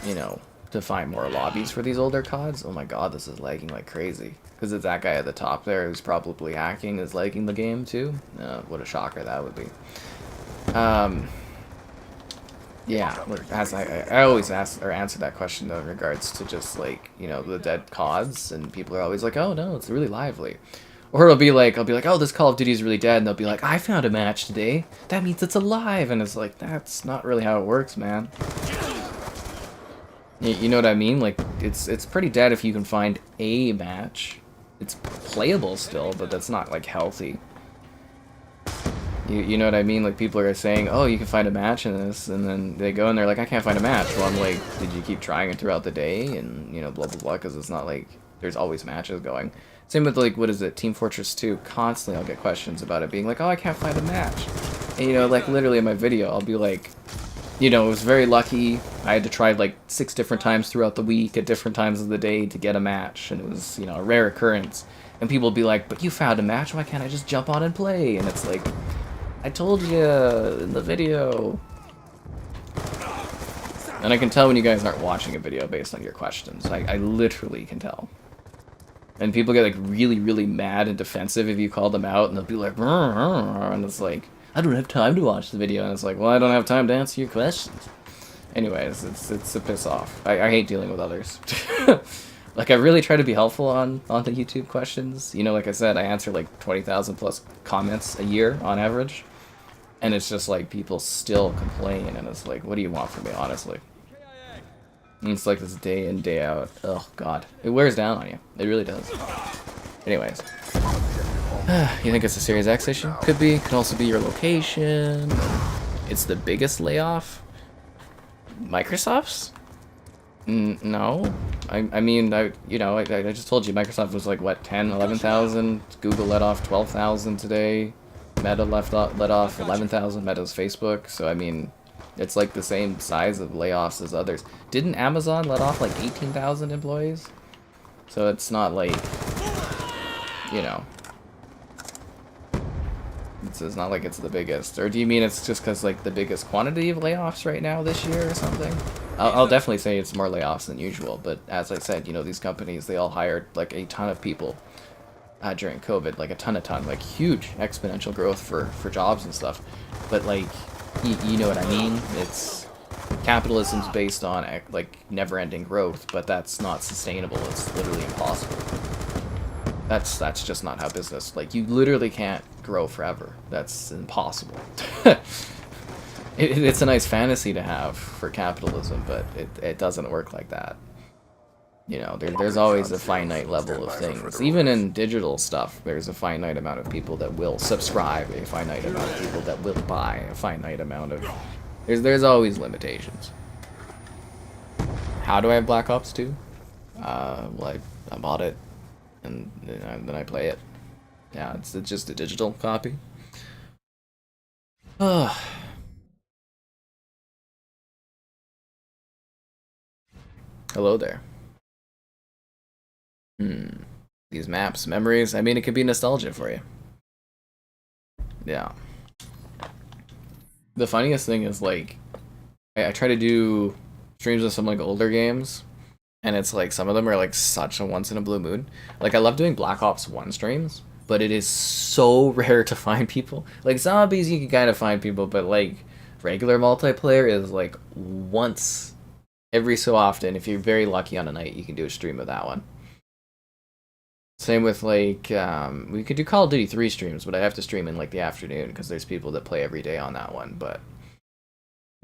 you know, to find more lobbies for these older CODs. Oh my god, this is lagging like crazy. Because it's that guy at the top there who's probably hacking is lagging the game too. What a shocker that would be. Yeah, as I always ask or answer that question though in regards to just like, you know, the dead CODs, and people are always like, oh no, it's really lively. Or it'll be like, I'll be like, oh, this Call of Duty is really dead, and they'll be like, I found a match today. That means it's alive, and it's like, that's not really how it works, man. You know what I mean? Like, it's pretty dead if you can find a match. It's playable still, but that's not, like, healthy. You know what I mean? Like, people are saying, oh, you can find a match in this, and then they go and they're like, I can't find a match. Well, I'm like, did you keep trying it throughout the day? And, you know, blah, blah, blah, because it's not like there's always matches going. Same with, like, what is it, Team Fortress 2. Constantly I'll get questions about it being like, oh, I can't find a match. And, you know, like, literally in my video, I'll be like, you know, I was very lucky. I had to try like 6 different times throughout the week at different times of the day to get a match, and it was, you know, a rare occurrence. And people would be like, but you found a match, why can't I just jump on and play? And it's like, I told you in the video. And I can tell when you guys aren't watching a video based on your questions. I literally can tell. And people get like really mad and defensive if you call them out, and they'll be like, and it's like, I don't have time to watch the video, and it's like, well, I don't have time to answer your questions. Anyways, it's a piss off. I hate dealing with others. Like, I really try to be helpful on the YouTube questions. You know, like I said, I answer like 20,000 plus comments a year on average, and it's just like people still complain, and it's like, what do you want from me, honestly? And it's like this day in, day out. Oh god, it wears down on you. It really does. Anyways. You think it's a Series X issue? Could be. Could also be your location. It's the biggest layoff. Microsoft's? No. I mean, I just told you Microsoft was like, what, 10, 11,000? Google let off 12,000 today. Meta let off 11,000. Meta's Facebook. So, I mean, it's like the same size of layoffs as others. Didn't Amazon let off like 18,000 employees? So it's not like, you know. It's not like it's the biggest. Or do you mean it's just because, like, the biggest quantity of layoffs right now this year or something? I'll definitely say it's more layoffs than usual, but as I said, you know, these companies, they all hired, like, a ton of people during COVID, like, a ton, like, huge exponential growth for jobs and stuff. But, like, you know what I mean? It's... Capitalism's based on, like, never-ending growth, but that's not sustainable. It's literally impossible. That's just not how business, like, you literally can't grow forever. That's impossible. It's a nice fantasy to have for capitalism, but it doesn't work like that. You know, there's always a finite level of things. Even in digital stuff, there's a finite amount of people that will subscribe, a finite amount of people that will buy, a finite amount of... There's always limitations. How do I have Black Ops 2? Well, I bought it. And then I play it. Yeah, it's just a digital copy. Hello there. These maps, memories. I mean, it could be nostalgia for you. Yeah. The funniest thing is, like, I try to do streams of some, like, older games, and it's, like, some of them are, like, such a once-in-a-blue moon. Like, I love doing Black Ops 1 streams, but it is so rare to find people. Like, zombies, you can kind of find people, but, like, regular multiplayer is, like, once every so often. If you're very lucky on a night, you can do a stream of that one. Same with, like, we could do Call of Duty 3 streams, but I have to stream in, like, the afternoon, because there's people that play every day on that one, but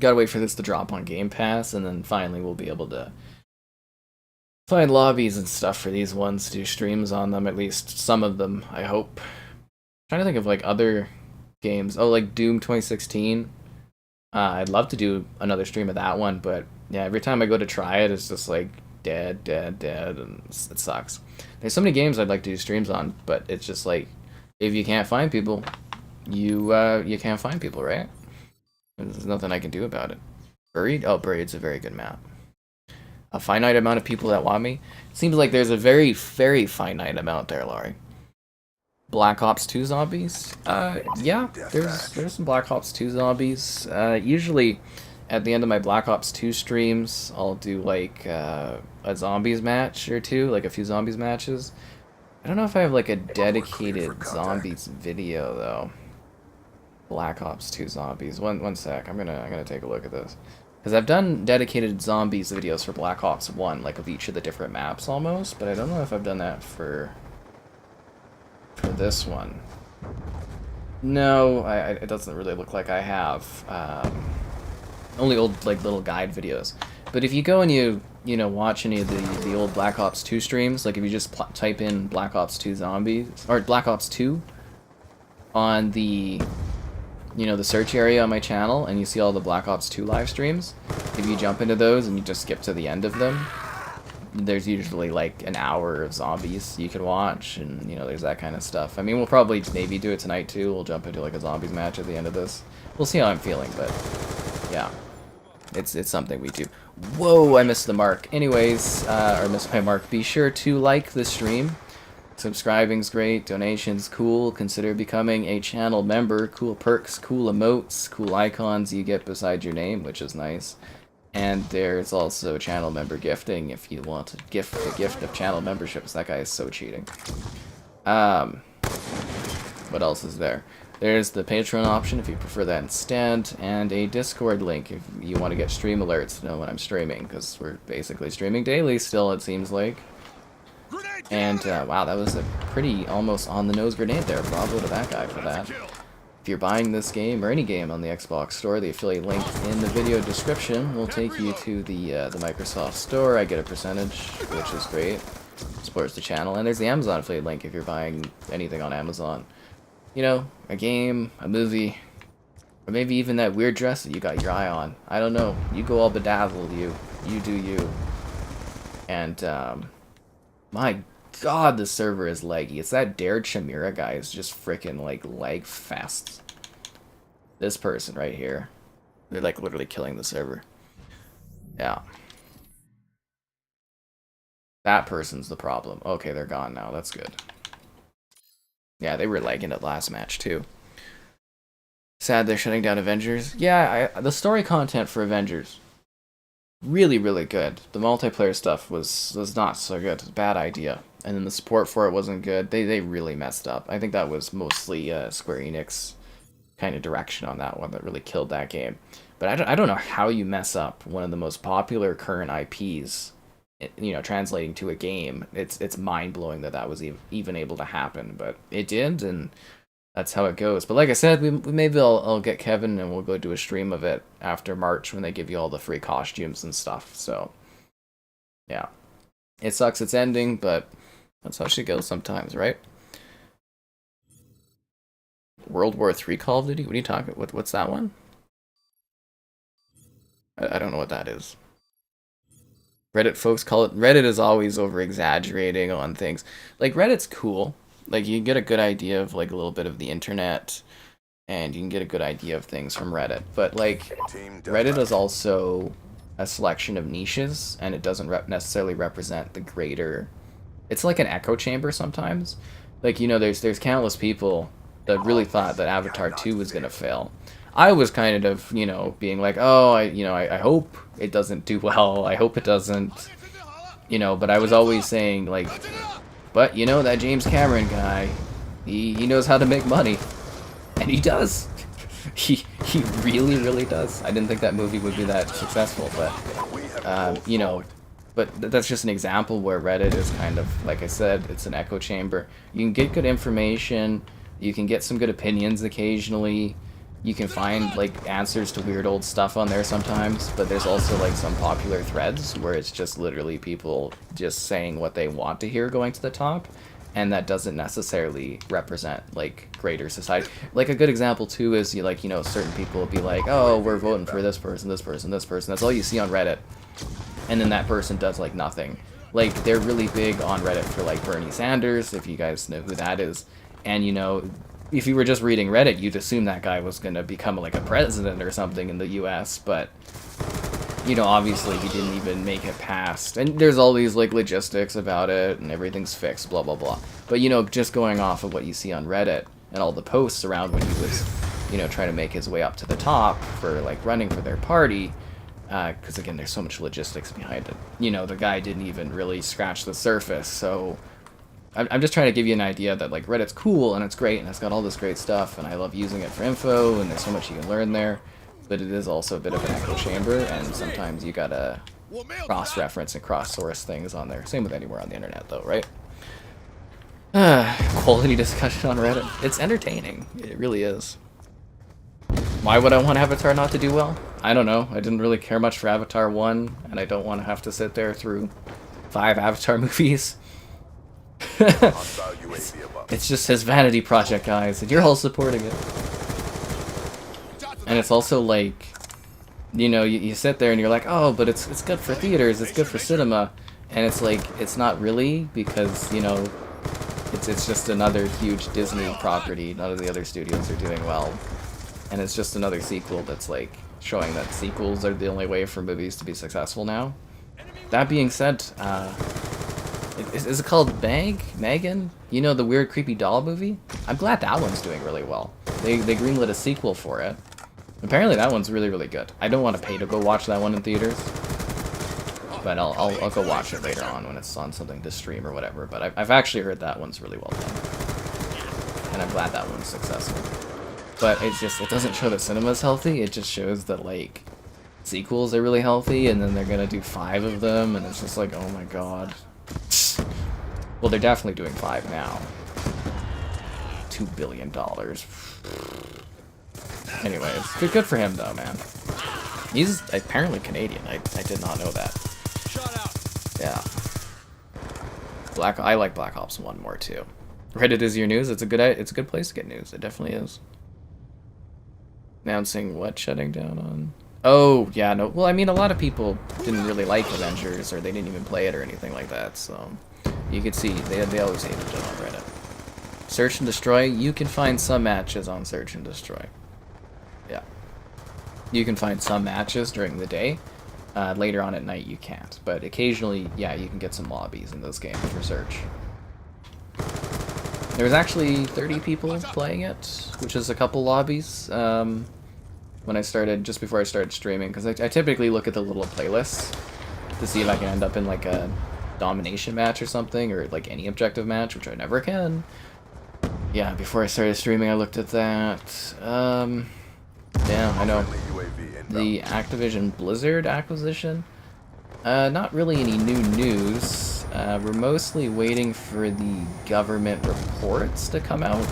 gotta wait for this to drop on Game Pass, and then finally we'll be able to find lobbies and stuff for these ones, do streams on them, at least some of them, I hope. I'm trying to think of, like, other games. Oh, like, Doom 2016. I'd love to do another stream of that one, but, yeah, every time I go to try it, it's just, like, dead, and it sucks. There's so many games I'd like to do streams on, but it's just like, if you can't find people, you can't find people, right? There's nothing I can do about it. Buried? Oh, Buried's a very good map. A finite amount of people that want me? It seems like there's a very, very finite amount there, Laurie. Black Ops 2 zombies? Yeah, there's some Black Ops 2 zombies. Usually, at the end of my Black Ops 2 streams, I'll do, like, a zombies match or two, like a few zombies matches. I don't know if I have, like, a dedicated zombies video, though. Black Ops 2 zombies. One sec, I'm gonna take a look at this. Because I've done dedicated zombies videos for Black Ops 1, like, of each of the different maps, almost, but I don't know if I've done that for this one. No, it doesn't really look like I have. Only old, like, little guide videos. But if you go and you know, watch any of the old Black Ops 2 streams, like if you just type in Black Ops 2 zombies, or Black Ops 2 on the, you know, the search area on my channel, and you see all the Black Ops 2 live streams, if you jump into those and you just skip to the end of them, there's usually like an hour of zombies you can watch, and, you know, there's that kind of stuff. I mean, we'll probably maybe do it tonight too. We'll jump into like a zombies match at the end of this. We'll see how I'm feeling, but yeah, it's something we do. Whoa, I missed the mark. Anyways, or missed my mark. Be sure to like the stream. Subscribing's great, donations cool, consider becoming a channel member, cool perks, cool emotes, cool icons you get beside your name, which is nice. And there's also channel member gifting if you want to gift the gift of channel memberships. That guy is so cheating. What else is there? There's the Patreon option if you prefer that instead, and a Discord link if you want to get stream alerts to know when I'm streaming, because we're basically streaming daily still, it seems like. And, wow, that was a pretty almost on-the-nose grenade there. Bravo to that guy for that. If you're buying this game, or any game on the Xbox Store, the affiliate link in the video description will take you to the Microsoft Store. I get a percentage, which is great. Supports the channel. And there's the Amazon affiliate link if you're buying anything on Amazon. You know, a game, a movie, or maybe even that weird dress that you got your eye on. I don't know. You go all bedazzled, you. You do you. And, my god, the server is laggy. It's that Dared Chimera guy is just freaking, like, lag fast. This person right here. They're, like, literally killing the server. Yeah. That person's the problem. Okay, they're gone now. That's good. Yeah, they were lagging it last match, too. Sad they're shutting down Avengers. Yeah, the story content for Avengers, really, really good. The multiplayer stuff was not so good. It was a bad idea. And then the support for it wasn't good. They really messed up. I think that was mostly Square Enix kind of direction on that one that really killed that game. But I don't know how you mess up one of the most popular current IPs, you know, translating to a game. It's mind-blowing that was even able to happen. But it did, and that's how it goes. But like I said, maybe I'll get Kevin and we'll go do a stream of it after March when they give you all the free costumes and stuff. So, yeah. It sucks it's ending, but that's how she goes sometimes, right? World War III Call of Duty? What are you talking about? What's that one? I don't know what that is. Reddit folks call it... Reddit is always over-exaggerating on things. Like, Reddit's cool. Like, you can get a good idea of, like, a little bit of the internet, and you can get a good idea of things from Reddit. But, like, Reddit is also a selection of niches, and it doesn't necessarily represent the greater. It's like an echo chamber sometimes. Like, you know, there's countless people that really thought that Avatar 2 was gonna fail. I was kind of, you know, being like, oh, I hope it doesn't do well. I hope it doesn't, you know. But I was always saying, like, but you know, that James Cameron guy, he knows how to make money, and he does. He really does. I didn't think that movie would be that successful, but you know, but that's just an example where Reddit is kind of, like I said, it's an echo chamber. You can get good information, you can get some good opinions occasionally, you can find like answers to weird old stuff on there sometimes, but there's also like some popular threads where it's just literally people just saying what they want to hear going to the top, and that doesn't necessarily represent like greater society. Like a good example too is you know, certain people will be like, oh, we're voting for this person, this person, this person. That's all you see on Reddit. And then that person does like nothing. Like they're really big on Reddit for like Bernie Sanders, if you guys know who that is. And you know, if you were just reading Reddit, you'd assume that guy was gonna become like a president or something in the US, but you know, obviously he didn't even make it past. And there's all these like logistics about it and everything's fixed, blah blah blah. But you know, just going off of what you see on Reddit and all the posts around when he was, you know, trying to make his way up to the top for like running for their party, because again, there's so much logistics behind it. You know, the guy didn't even really scratch the surface. So I'm just trying to give you an idea that like Reddit's cool and it's great and it's got all this great stuff and I love using it for info and there's so much you can learn there. But it is also a bit of an echo chamber, and sometimes you gotta cross-reference and cross-source things on there. Same with anywhere on the internet, though, right? Quality discussion on Reddit. It's entertaining. It really is. Why would I want Avatar not to do well? I don't know. I didn't really care much for Avatar 1, and I don't want to have to sit there through 5 Avatar movies. It's just his vanity project, guys, and you're all supporting it. And it's also like, you know, you sit there and you're like, oh, but it's good for theaters, it's good for cinema. And it's like, it's not really, because, you know, it's just another huge Disney property. None of the other studios are doing well. And it's just another sequel that's like showing that sequels are the only way for movies to be successful now. That being said, is it called Megan? You know, the weird creepy doll movie? I'm glad that one's doing really well. They greenlit a sequel for it. Apparently that one's really good. I don't want to pay to go watch that one in theaters, but I'll go watch it later on when it's on something to stream or whatever. But I've actually heard that one's really well done, and I'm glad that one's successful. But it doesn't show that cinema's healthy. It just shows that like sequels are really healthy, and then they're gonna do 5 of them, and it's just like, oh my god. Well, they're definitely doing 5 now. $2 billion. Anyways, good for him though, man. He's apparently Canadian. I did not know that. Yeah. I like Black Ops 1 more too. Reddit is your news. It's a good place to get news. It definitely is. Announcing what shutting down on? Oh yeah, no. Well, I mean, a lot of people didn't really like Avengers, or they didn't even play it or anything like that. So you could see they always hated it on Reddit. Search and Destroy. You can find some matches on Search and Destroy. Yeah. You can find some matches during the day. Later on at night you can't. But occasionally, yeah, you can get some lobbies in those games for Search. There was actually 30 people playing it, which is a couple lobbies, when I started, just before I started streaming, because I typically look at the little playlists to see if I can end up in like a domination match or something, or like any objective match, which I never can. Yeah, before I started streaming I looked at that. Yeah, I know. The Activision Blizzard acquisition. Not really any new news. We're mostly waiting for the government reports to come out.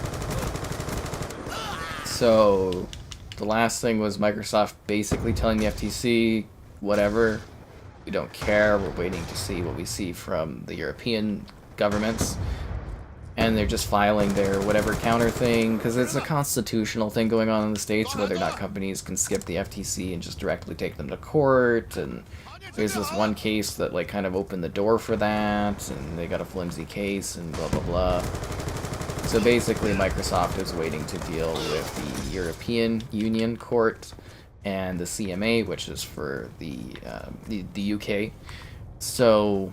So, the last thing was Microsoft basically telling the FTC, whatever, we don't care, we're waiting to see what we see from the European governments. And they're just filing their whatever counter thing, because it's a constitutional thing going on in the States, whether or not companies can skip the FTC and just directly take them to court, and there's this one case that like kind of opened the door for that, and they got a flimsy case, and blah blah blah. So basically Microsoft is waiting to deal with the European Union court, and the CMA, which is for the UK. So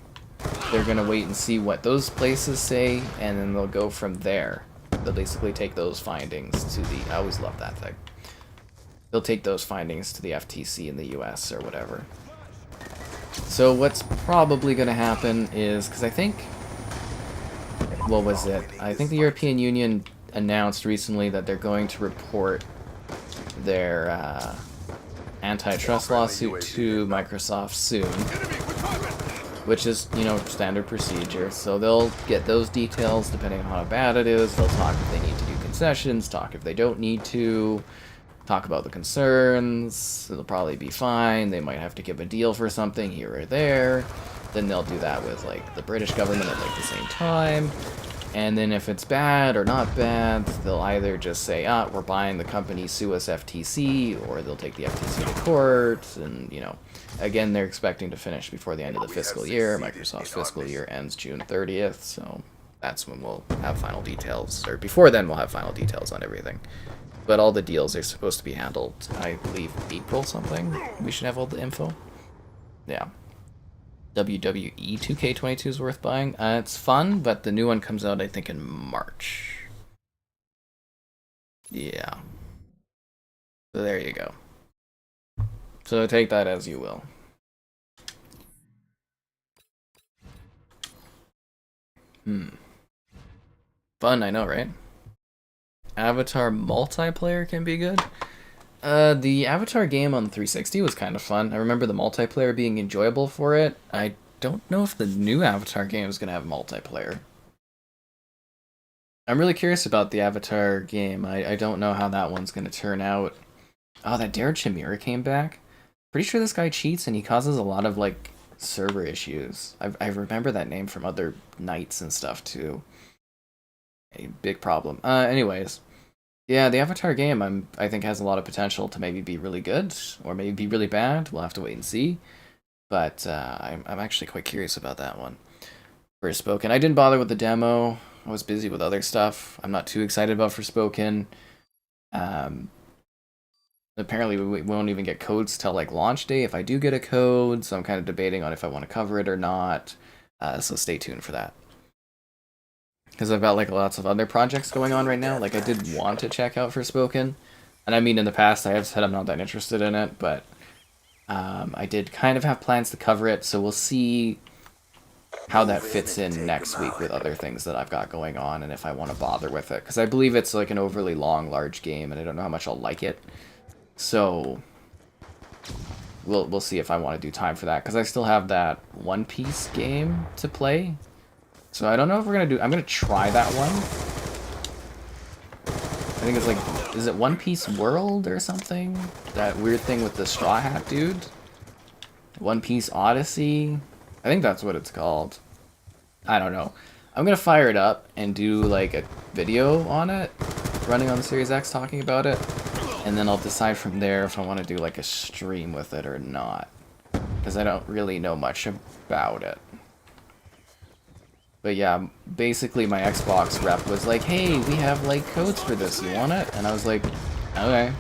they're gonna wait and see what those places say, and then they'll go from there. They'll basically take those findings to the. I always love that thing. They'll take those findings to the FTC in the US or whatever. So what's probably gonna happen is, because I think, what was it? I think the European Union announced recently that they're going to report their antitrust lawsuit to Microsoft soon, which is, you know, standard procedure. So they'll get those details depending on how bad it is. They'll talk if they need to do concessions, talk if they don't need to, talk about the concerns. It'll probably be fine. They might have to give a deal for something here or there. Then they'll do that with, like, the British government at, like, the same time. And then if it's bad or not bad, they'll either just say, we're buying the company, sue us FTC, or they'll take the FTC to court, and, you know, again, they're expecting to finish before the end of the fiscal year. Microsoft's fiscal year ends June 30th, so that's when we'll have final details, or before then we'll have final details on everything. But all the deals are supposed to be handled, I believe, April something. We should have all the info. Yeah. WWE 2K22 is worth buying. It's fun, but the new one comes out, I think, in March. Yeah. So there you go. So take that as you will. Fun, I know, right? Avatar multiplayer can be good. The Avatar game on 360 was kind of fun. I remember the multiplayer being enjoyable for it. I don't know if the new Avatar game is going to have multiplayer. I'm really curious about the Avatar game. I don't know how that one's going to turn out. Oh, that Dare Chimera came back? Pretty sure this guy cheats and he causes a lot of, like, server issues. I remember that name from other nights and stuff, too. A big problem. Anyways. Yeah, the Avatar game I think has a lot of potential to maybe be really good, or maybe be really bad. We'll have to wait and see. But I'm actually quite curious about that one. Forspoken. I didn't bother with the demo. I was busy with other stuff. I'm not too excited about Forspoken. Apparently we won't even get codes till like launch day if I do get a code, so I'm kind of debating on if I want to cover it or not. So stay tuned for that. Because I've got like lots of other projects going on right now. Like I did want to check out Forspoken, and I mean in the past I have said I'm not that interested in it, but I did kind of have plans to cover it, so we'll see how that fits in next week with other things that I've got going on, and if I want to bother with it, because I believe it's like an overly long, large game, and I don't know how much I'll like it. So we'll see if I want to do time for that, because I still have that One Piece game to play. So I don't know if we're gonna do. I'm gonna try that one. I think it's like, is it One Piece World or something? That weird thing with the Straw Hat dude. One Piece Odyssey. I think that's what it's called. I don't know. I'm gonna fire it up and do like a video on it, running on the Series X, talking about it, and then I'll decide from there if I want to do like a stream with it or not, because I don't really know much about it. But yeah, basically my Xbox rep was like, hey, we have like codes for this, you want it? And I was like, okay.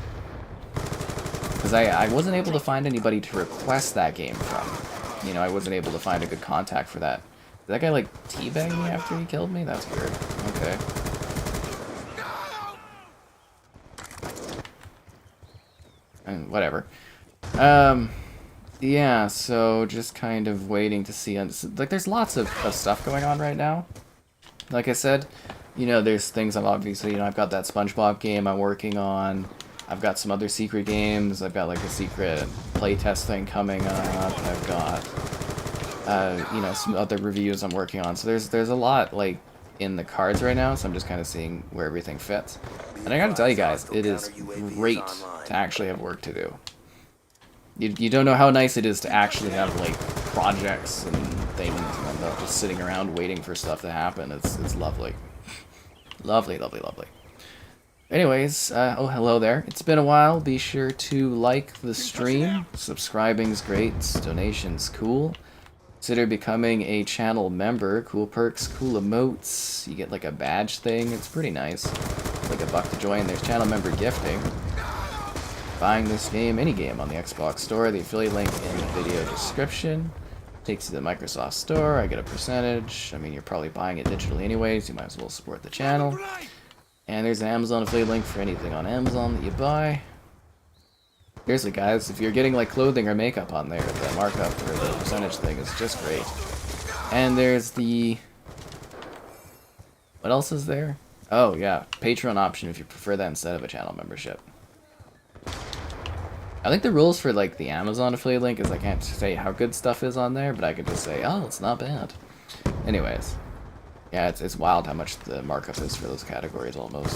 Because I wasn't able to find anybody to request that game from. You know, I wasn't able to find a good contact for that. Did that guy like teabag me after he killed me? That's weird. Okay. And whatever. Yeah, so just kind of waiting to see. Like, there's lots of stuff going on right now. Like I said, you know, there's things obviously, you know, I've got that SpongeBob game I'm working on. I've got some other secret games. I've got like a secret playtest thing coming up. I've got, you know, some other reviews I'm working on. So there's a lot like in the cards right now. So I'm just kind of seeing where everything fits. And I gotta tell you guys, it is great to actually have work to do. You don't know how nice it is to actually have like projects and things, and not just sitting around waiting for stuff to happen. It's lovely, lovely, lovely, lovely. Anyways, oh hello there. It's been a while. Be sure to like the stream. Subscribing's great. Donations cool. Consider becoming a channel member. Cool perks, cool emotes. You get like a badge thing. It's pretty nice. Like $1 to join. There's channel member gifting. buying this game, any game on the Xbox Store. The affiliate link in the video description takes you to the Microsoft Store. I get a percentage. I mean, you're probably buying it digitally anyways. You might as well support the channel. And there's an Amazon affiliate link for anything on Amazon that you buy. Seriously, guys, if you're getting like clothing or makeup on there, the markup or the percentage thing is just great. And there's the... What else is there? Oh, yeah, Patreon option if you prefer that instead of a channel membership. I think the rules for like the Amazon affiliate link is I can't say how good stuff is on there, but I could just say, oh, it's not bad. Anyways, yeah, it's wild how much the markup is for those categories almost.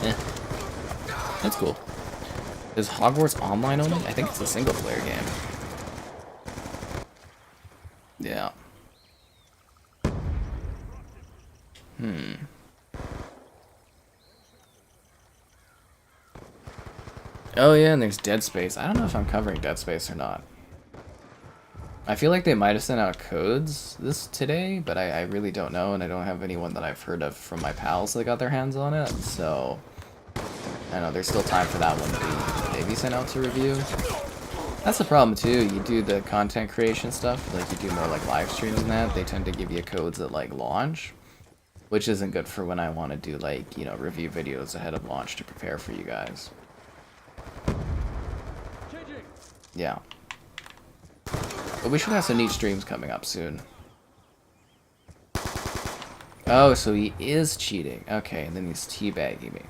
Eh. That's cool. Is Hogwarts online only? I think it's a single player game. Yeah. Oh yeah, and there's Dead Space. I don't know if I'm covering Dead Space or not. I feel like they might have sent out codes today, but I really don't know, and I don't have anyone that I've heard of from my pals that got their hands on it, so... I know, there's still time for that one to maybe sent out to review. That's the problem too, you do the content creation stuff, like you do more like live streams and that, they tend to give you codes at like launch, which isn't good for when I want to do like, you know, review videos ahead of launch to prepare for you guys. Yeah. But we should have some neat streams coming up soon. Oh, so he is cheating. Okay, and then he's teabagging me.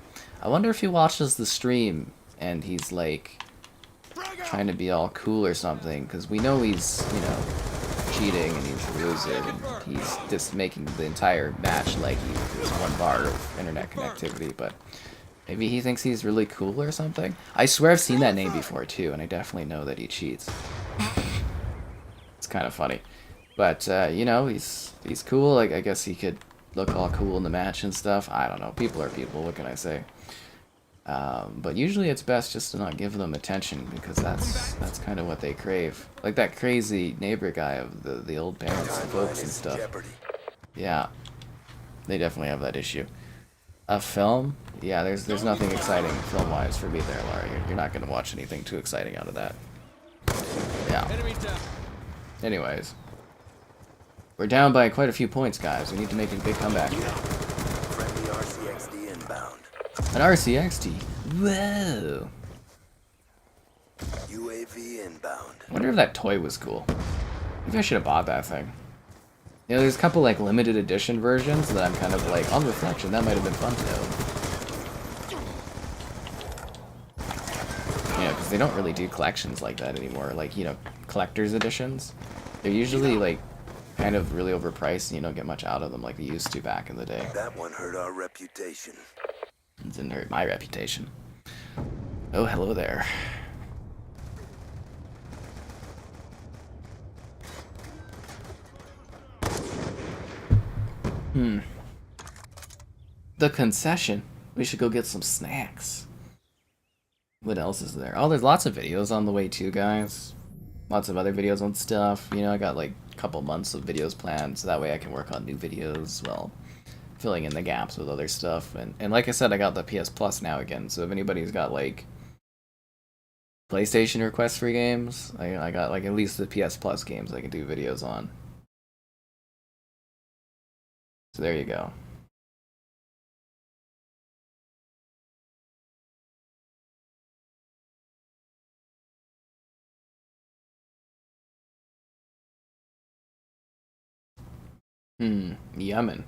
I wonder if he watches the stream and he's like trying to be all cool or something, because we know he's, you know, cheating and he's losing and he's just making the entire match like he's 1 bar of internet connectivity, but maybe he thinks he's really cool or something. I swear I've seen that name before too, and I definitely know that he cheats. It's kind of funny, but you know, he's cool. Like, I guess he could look all cool in the match and stuff. I don't know. People are people. What can I say? But usually it's best just to not give them attention, because that's kind of what they crave. Like that crazy neighbor guy of the old parents and folks and stuff. Yeah, they definitely have that issue. A film? Yeah, there's nothing exciting film-wise for me there, Laura. You're not gonna watch anything too exciting out of that. Yeah. Anyways, we're down by quite a few points, guys. We need to make a big comeback. Friendly RCXD inbound. An RCXD? Whoa! UAV inbound. I wonder if that toy was cool. Maybe I should have bought that thing. You know, there's a couple like limited edition versions that I'm kind of like, on reflection, that might have been fun to know. You know, because they don't really do collections like that anymore. Like, you know, collector's editions. They're usually like kind of really overpriced and you don't get much out of them like they used to back in the day. That one hurt our reputation. It didn't hurt my reputation. Oh, hello there. The concession. We should go get some snacks. What else is there? Oh, there's lots of videos on the way too, guys. Lots of other videos on stuff. You know, I got like a couple months of videos planned, so that way I can work on new videos while filling in the gaps with other stuff. And like I said, I got the PS Plus now again, so if anybody's got like PlayStation requests for games, I got like at least the PS Plus games I can do videos on. So there you go. Yemen.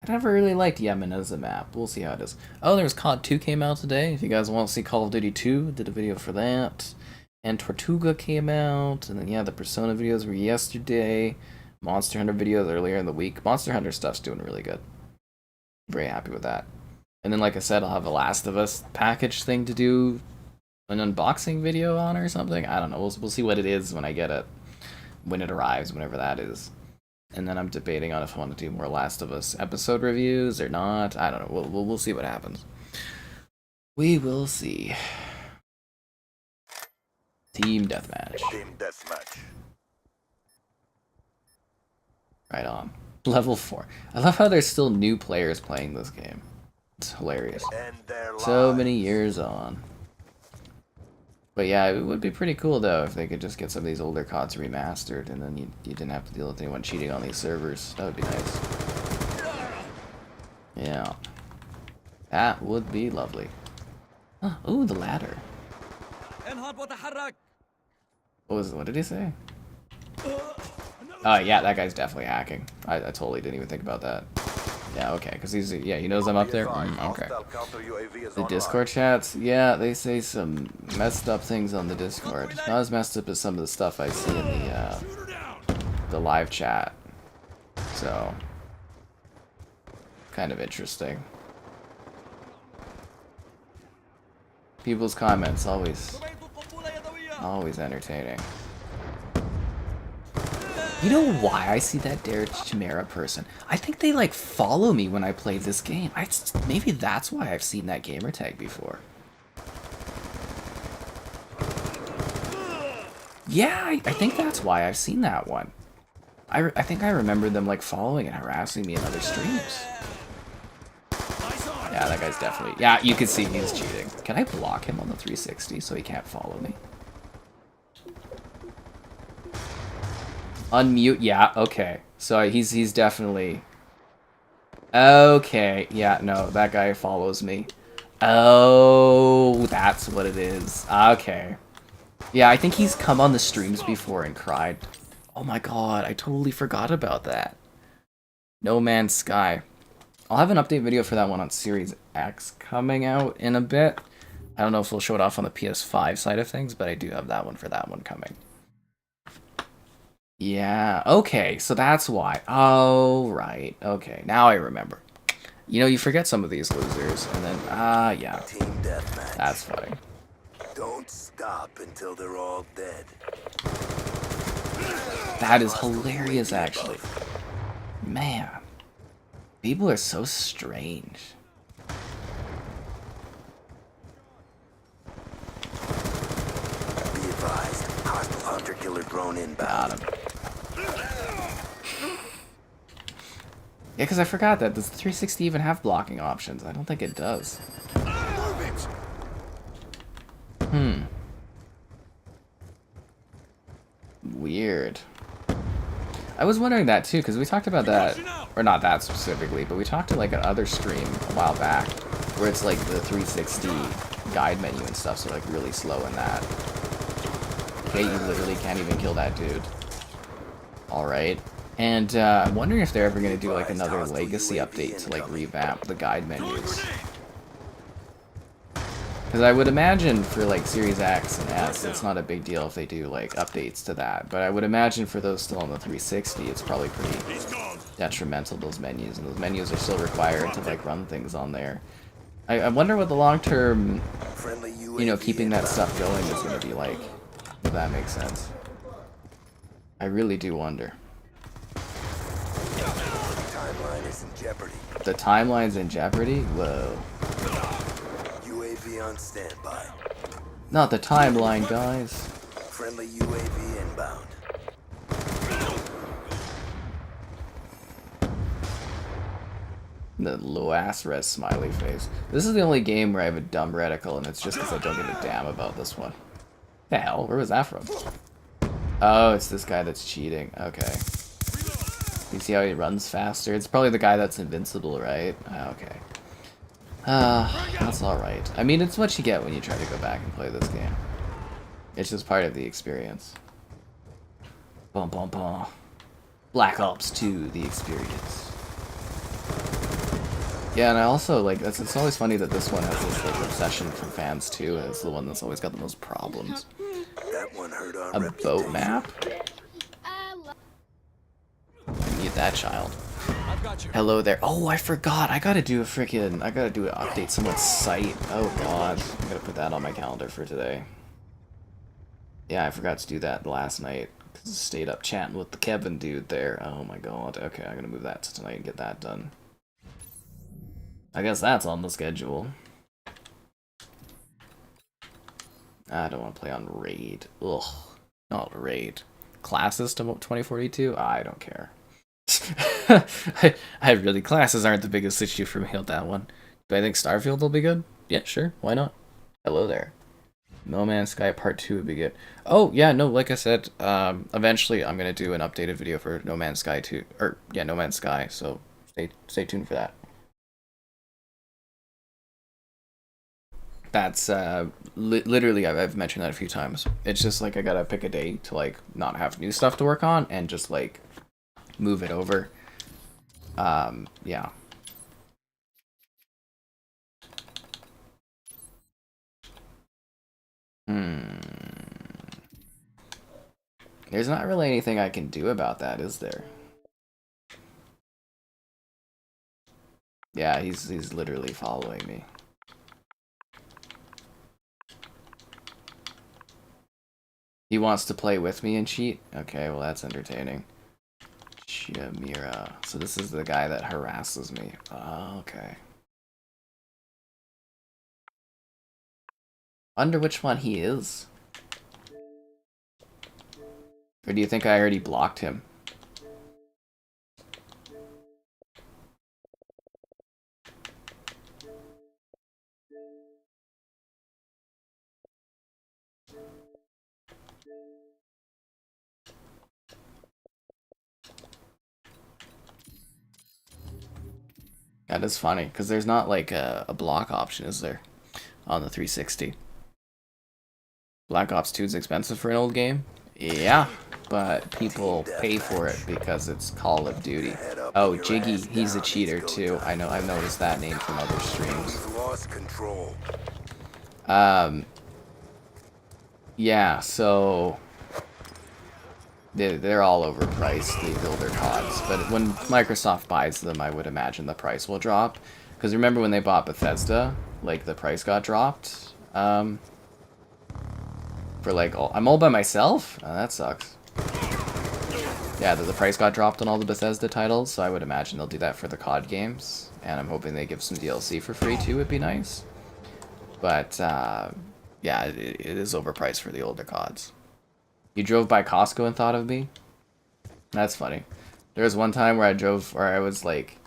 I never really liked Yemen as a map. We'll see how it is. Oh, there's COD 2 came out today. If you guys want to see Call of Duty 2, did a video for that. And Tortuga came out. And then, yeah, the Persona videos were yesterday. Monster Hunter videos earlier in the week. Monster Hunter stuff's doing really good. Very happy with that. And then, like I said, I'll have a Last of Us package thing to do an unboxing video on or something. I don't know. We'll see what it is when I get it. When it arrives, whenever that is. And then I'm debating on if I want to do more Last of Us episode reviews or not. I don't know. We'll see what happens. We will see. Team Deathmatch. Team deathmatch. Right on. Level 4. I love how there's still new players playing this game. It's hilarious. So many years on. But yeah, it would be pretty cool though if they could just get some of these older CODs remastered, and then you didn't have to deal with anyone cheating on these servers. That would be nice. Yeah, that would be lovely. Huh. Ooh, the ladder. What did he say? Oh yeah, that guy's definitely hacking. I totally didn't even think about that. Yeah, okay, because he knows I'm up there. Okay. The Discord chats, yeah, they say some messed up things on the Discord. Not as messed up as some of the stuff I see in the live chat. So, kind of interesting. People's comments always entertaining. You know why I see that Derek Chimera person? I think they like follow me when I play this game. Maybe that's why I've seen that gamer tag before. Yeah, I think that's why I've seen that one. I think I remember them like following and harassing me in other streams. Yeah, that guy's definitely... Yeah, you can see he's cheating. Can I block him on the 360 so he can't follow me? Unmute, yeah, okay. So he's definitely... Okay, yeah, no, that guy follows me. Oh, that's what it is. Okay. Yeah, I think he's come on the streams before and cried. Oh my god, I totally forgot about that. No Man's Sky. I'll have an update video for that one on Series X coming out in a bit. I don't know if we'll show it off on the PS5 side of things, but I do have that one for that one coming. Yeah, okay, so that's why. Oh, right. Okay, now I remember. You know, you forget some of these losers, and then, yeah. Team deathmatch. That's funny. Don't stop until they're all dead. That is hilarious, actually. Man. People are so strange. Be advised, hostile hunter-killer drone inbound. Got him. Yeah, because I forgot that. Does the 360 even have blocking options? I don't think it does. Weird. I was wondering that too, because we talked about that, or not that specifically, but we talked to like another stream a while back, where it's like the 360 guide menu and stuff, so like really slow in that. Okay, you literally can't even kill that dude. Alright. And I'm wondering if they're ever going to do like another legacy update to like revamp the guide menus. Because I would imagine for like Series X and S, it's not a big deal if they do like updates to that. But I would imagine for those still on the 360, it's probably pretty detrimental, those menus. And those menus are still required to like run things on there. I wonder what the long-term, you know, keeping that stuff going is going to be like. If that makes sense. I really do wonder. Timeline is in jeopardy. The timeline's in jeopardy? Whoa. UAV on standby. Not the timeline, guys. Friendly UAV inbound. The low-ass res smiley face. This is the only game where I have a dumb reticle, and it's just because I don't give a damn about this one. The hell? Where was that from? Oh, it's this guy that's cheating. Okay. You see how he runs faster? It's probably the guy that's invincible, right? Okay. That's alright. I mean, it's what you get when you try to go back and play this game. It's just part of the experience. Bum bum bum. Black Ops 2, the experience. Yeah, and I also, like, it's always funny that this one has this, like, obsession from fans, too. It's the one that's always got the most problems. That one hurt our A reputation. boat map? I need that child. Hello there. Oh, I forgot. I gotta do an update someone's site. Oh, God. I gotta put that on my calendar for today. Yeah, I forgot to do that last night. Cause I stayed up chatting with the Kevin dude there. Oh, my God. Okay, I'm gonna move that to tonight and get that done. I guess that's on the schedule. I don't want to play on Raid. Ugh. Not Raid. Classes to 2042? I don't care. Classes aren't the biggest issue for me on that one. Do I think Starfield will be good? Yeah, sure. Why not? Hello there. No Man's Sky Part 2 would be good. Oh, yeah, no, like I said, eventually I'm going to do an updated video for No Man's Sky 2, or, yeah, No Man's Sky, so stay tuned for that. That's, literally, I've mentioned that a few times. It's just, like, I gotta pick a day to, like, not have new stuff to work on, and just, like, move it over. Yeah. There's not really anything I can do about that, is there? Yeah, he's literally following me. He wants to play with me and cheat? Okay, well that's entertaining. Chiamira. So this is the guy that harasses me. Oh, okay. Wonder which one he is. Or do you think I already blocked him? That is funny, because there's not like a block option, is there? On the 360. Black Ops 2 is expensive for an old game? Yeah, but people pay for it because it's Call of Duty. Oh, Jiggy, he's a cheater too. I know, I've noticed that name from other streams. Yeah, so they're all overpriced, the older CODs. But when Microsoft buys them, I would imagine the price will drop. Because remember when they bought Bethesda, like the price got dropped. For like, I'm all by myself? Oh, that sucks. Yeah, the price got dropped on all the Bethesda titles, so I would imagine they'll do that for the COD games. And I'm hoping they give some DLC for free too, would be nice. But, yeah, it is overpriced for the older CODs. You drove by Costco and thought of me? That's funny. There was one time where I was like,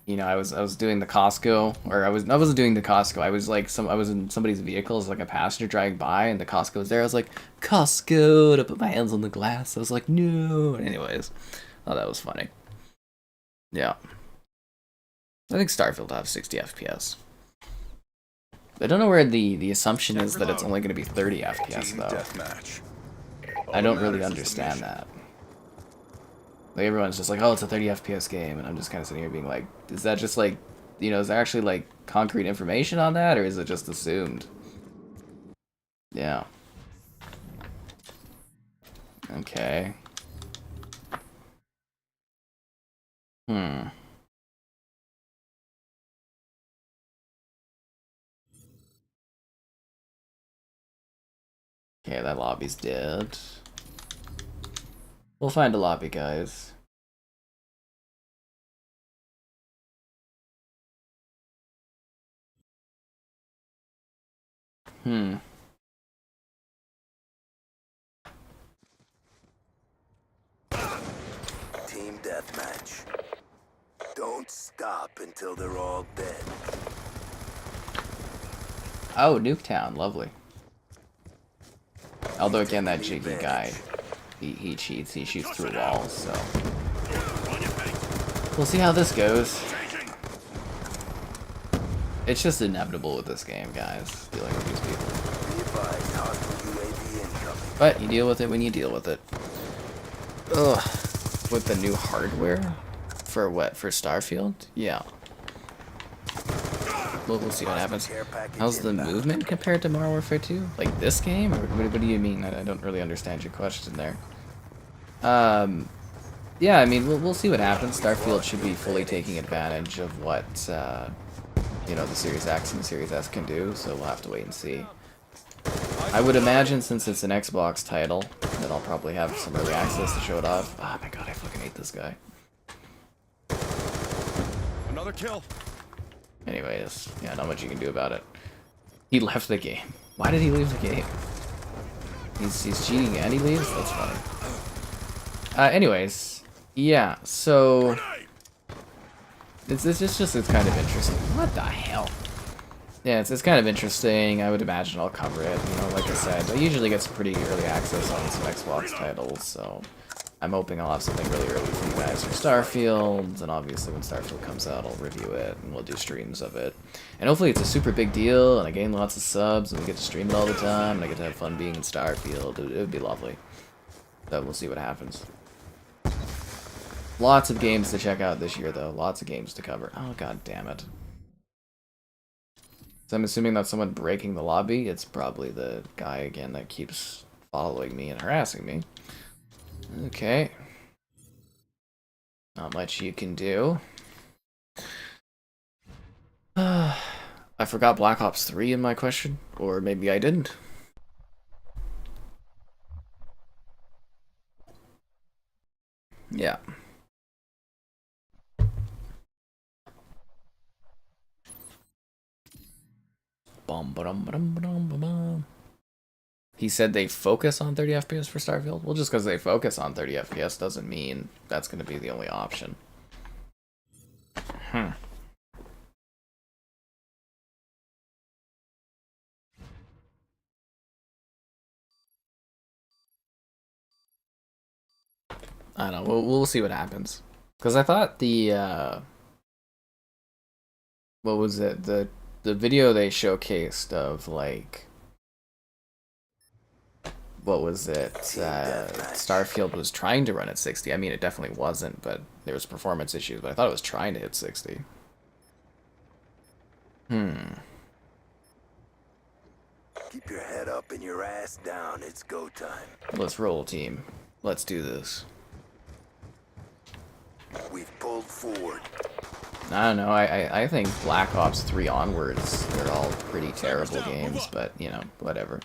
you know, I was doing the Costco, or I wasn't doing the Costco. I was like I was in somebody's vehicle as like a passenger driving by, and the Costco was there. I was like, Costco, to put my hands on the glass. I was like, no. Anyways, oh, that was funny. Yeah, I think Starfield will have 60 FPS. I don't know where the assumption is that it's only going to be 30 FPS though. I don't really understand that. Like, everyone's just like, oh, it's a 30 FPS game, and I'm just kind of sitting here being like, is that just like, you know, is there actually like concrete information on that, or is it just assumed? Yeah. Okay. Okay, that lobby's dead. We'll find a lobby, guys. Team deathmatch. Don't stop until they're all dead. Oh, Nuketown, lovely. Although again, that Jiggy guy, he cheats. He shoots through walls, so we'll see how this goes. It's just inevitable with this game, guys, dealing with these people. But you deal with it when you deal with it. Ugh. With the new hardware? For what? For Starfield? Yeah. We'll see what happens. How's the movement compared to Modern Warfare 2? Like this game? Or what do you mean? I don't really understand your question there. Yeah, I mean, we'll see what happens. Starfield should be fully taking advantage of what, you know, the Series X and the Series S can do, so we'll have to wait and see. I would imagine, since it's an Xbox title, that I'll probably have some early access to show it off. Oh my god, I fucking hate this guy. Another kill. Anyways, yeah, not much you can do about it. He left the game. Why did he leave the game? He's cheating and he leaves? That's funny. Anyways, yeah, so it's kind of interesting. What the hell? Yeah, it's kind of interesting. I would imagine I'll cover it. You know, like I said, I usually get some pretty early access on some Xbox titles, so I'm hoping I'll have something really early for you guys for Starfield, and obviously when Starfield comes out, I'll review it, and we'll do streams of it. And hopefully it's a super big deal, and I gain lots of subs, and we get to stream it all the time, and I get to have fun being in Starfield. It would be lovely. But we'll see what happens. Lots of games to check out this year, though. Lots of games to cover. Oh, god damn it. So I'm assuming that's someone breaking the lobby. It's probably the guy again that keeps following me and harassing me. Okay. Not much you can do. I forgot Black Ops 3 in my question. Or maybe I didn't. Yeah. He said they focus on 30 FPS for Starfield? Well, just because they focus on 30 FPS doesn't mean that's going to be the only option. I don't know. We'll see what happens. Because I thought the... what was it? The video they showcased of, like... What was it? Starfield was trying to run at 60. I mean, it definitely wasn't, but there was performance issues, but I thought it was trying to hit 60. Keep your head up and your ass down. It's go time. Let's roll, team. Let's do this. We've pulled forward. I don't know. I think Black Ops 3 onwards, they're all pretty terrible games, but, you know, whatever.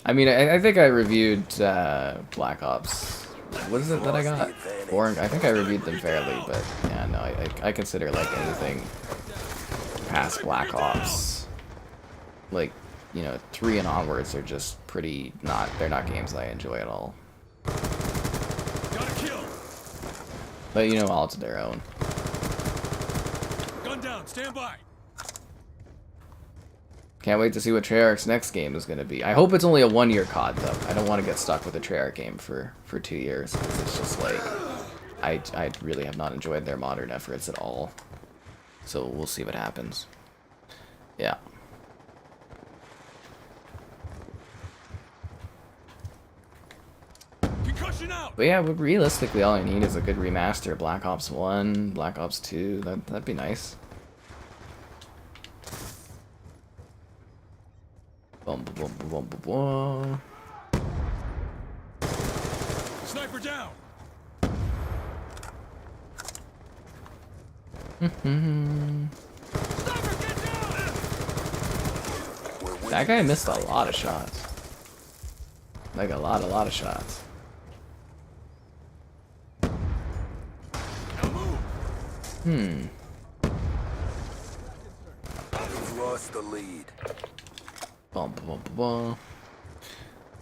I mean, I think I reviewed Black Ops. What is it that I got? 4? I think I reviewed them fairly, but yeah, no, I consider like anything past Black Ops, like, you know, 3 and onwards are just pretty not. They're not games I enjoy at all. But you know, all to their own. Gun down, stand by. Can't wait to see what Treyarch's next game is going to be. I hope it's only a 1-year COD, though. I don't want to get stuck with a Treyarch game for 2 years, because it's just like... I really have not enjoyed their modern efforts at all. So we'll see what happens. Yeah. Concussion out. But yeah, but realistically, all I need is a good remaster. Black Ops 1, Black Ops 2, that'd be nice. Boom, boom, boom, boom, boom, boom. Sniper down. Sniper, get down. That guy missed a lot of shots. Like a lot of shots. Now move. We've lost the lead. Bum, bum, bum, bum.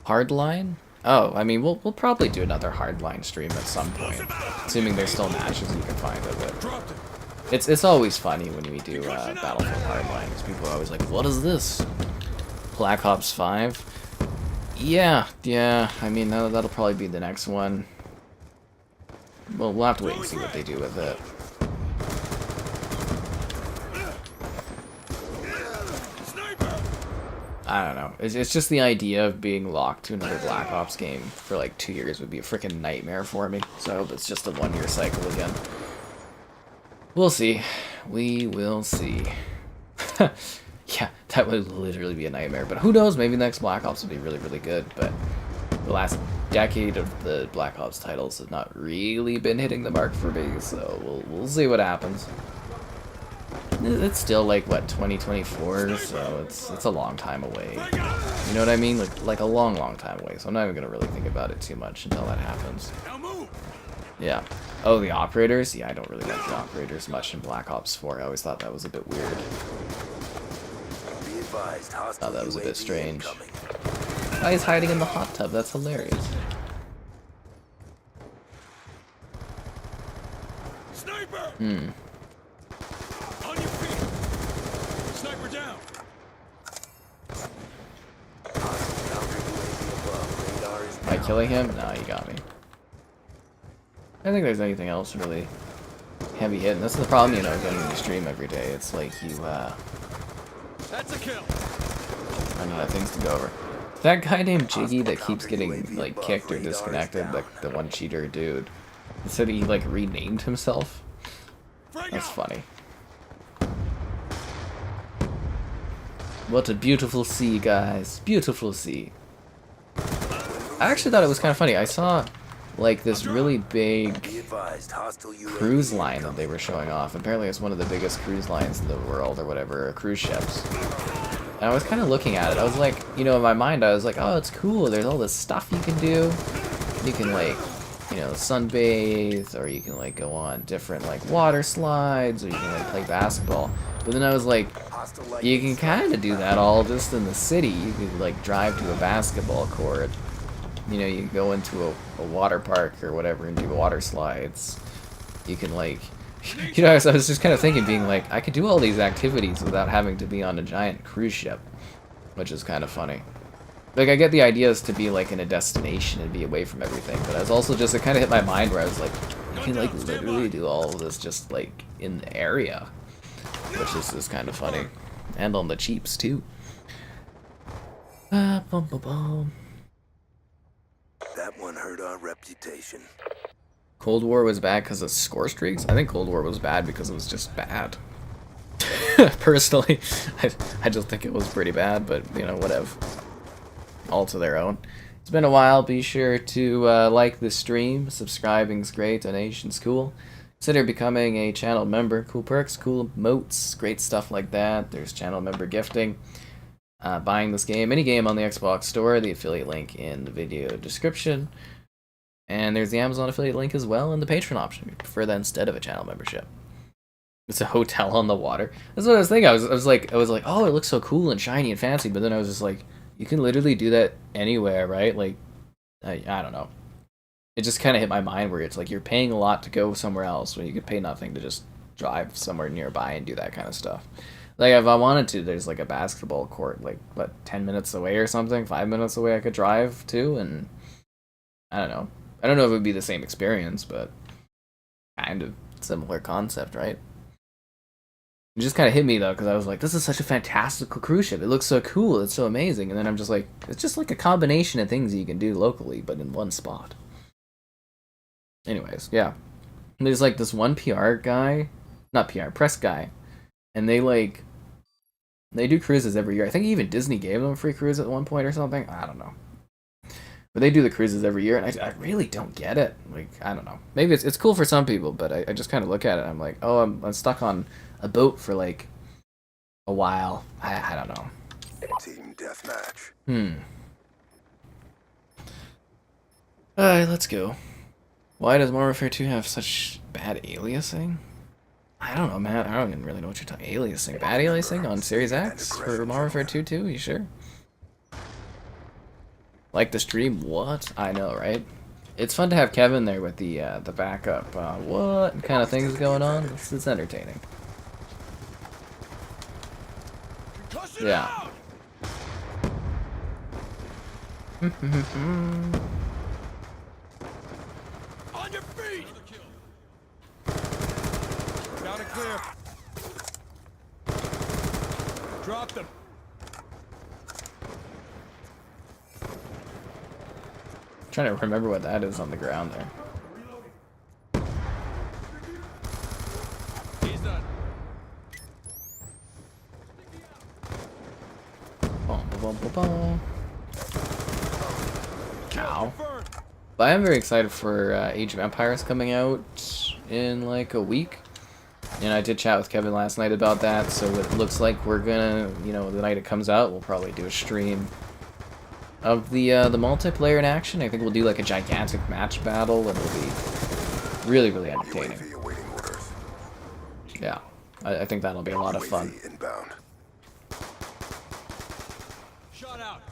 Hardline? Oh, I mean, we'll probably do another Hardline stream at some point, assuming there's still matches you can find of it. It's always funny when we do Battlefield Hardline, because people are always like, "What is this? Black Ops 5?" Yeah. I mean, that'll probably be the next one. Well, we'll have to wait and see what they do with it. I don't know. It's just the idea of being locked to another Black Ops game for like 2 years would be a freaking nightmare for me. So I hope it's just a 1-year cycle again. We'll see. We will see. Yeah, that would literally be a nightmare. But who knows? Maybe the next Black Ops will be really, really good. But the last decade of the Black Ops titles have not really been hitting the mark for me. So we'll see what happens. It's still like, what, 2024, so it's a long time away. You know what I mean? Like a long time away. So I'm not even gonna really think about it too much until that happens. Yeah. Oh, the operators? Yeah, I don't really like the operators much in Black Ops 4. I always thought that was a bit weird. Oh, that was a bit strange. Oh, he's hiding in the hot tub. That's hilarious. Sniper! On your feet. killing him? No, you got me. I don't think there's anything else really heavy hitting. That's the problem, you know, going to stream every day. It's like you, That's a kill. run out of things to go over. That guy named Jiggy that keeps getting, like, kicked or disconnected, like the one cheater dude, he said he, like, renamed himself. That's funny. What a beautiful sea, guys. Beautiful sea. I actually thought it was kind of funny. I saw, like, this really big cruise line that they were showing off. Apparently it's one of the biggest cruise lines in the world or whatever, cruise ships. And I was kind of looking at it. I was like, you know, in my mind I was like, oh, it's cool. There's all this stuff you can do. You can, like, you know, sunbathe, or you can, like, go on different, like, water slides, or you can, like, play basketball. But then I was like, you can kind of do that all just in the city. You could, like, drive to a basketball court. You know, you can go into a water park or whatever and do water slides. You can, like, you know, I was just kind of thinking, being like, I could do all these activities without having to be on a giant cruise ship, which is kind of funny. Like, I get the ideas to be, like, in a destination and be away from everything, but I was also just, it kind of hit my mind where I was like, you can, like, literally do all of this just, like, in the area, which is just kind of funny. And on the cheaps, too. Bum, bum, bum. That one hurt our reputation. Cold War was bad because of score streaks? I think Cold War was bad because it was just bad. Personally, I just think it was pretty bad, but, you know, whatever. All to their own. It's been a while. Be sure to like the stream. Subscribing's great. Donation's cool. Consider becoming a channel member. Cool perks, cool emotes, great stuff like that. There's channel member gifting. Buying this game, any game on the Xbox store, the affiliate link in the video description. And there's the Amazon affiliate link as well, and the Patreon option if you prefer that instead of a channel membership. It's a hotel on the water. That's what I was thinking. I was like, oh, it looks so cool and shiny and fancy, but then I was just like, you can literally do that anywhere, right? Like, I don't know. It just kind of hit my mind where it's like you're paying a lot to go somewhere else when you could pay nothing to just drive somewhere nearby and do that kind of stuff. Like, if I wanted to, there's like a basketball court, like, what, 10 minutes away or something? 5 minutes away I could drive to, and I don't know. I don't know if it would be the same experience, but kind of similar concept, right? It just kind of hit me, though, because I was like, this is such a fantastical cruise ship. It looks so cool. It's so amazing. And then I'm just like, it's just like a combination of things you can do locally, but in one spot. Anyways, yeah. And there's like this one PR guy, not PR, press guy, and they do cruises every year. I think even Disney gave them a free cruise at one point or something. I don't know. But they do the cruises every year, and I really don't get it. Like, I don't know. Maybe it's cool for some people, but I just kind of look at it and I'm like, oh, I'm stuck on a boat for like a while. I don't know. Team deathmatch. Alright, let's go. Why does Modern Warfare 2 have such bad aliasing? I don't know, man. I don't even really know what you're talking. Aliasing, bad aliasing on Series X for Modern Warfare 2 too? You sure? Like the stream? What? I know, right? It's fun to have Kevin there with the backup. What kind of things going on? It's entertaining. Yeah. On your feet! Down and clear. Drop them. Trying to remember what that is on the ground there. He's done. Boom, boom, boom, boom. Ow. But I am very excited for Age of Empires coming out in like a week. And I did chat with Kevin last night about that, so it looks like we're gonna, you know, the night it comes out, we'll probably do a stream of the multiplayer in action. I think we'll do like a gigantic match battle, and it'll be really, really entertaining. Yeah, I think that'll be a lot of fun. Shot out.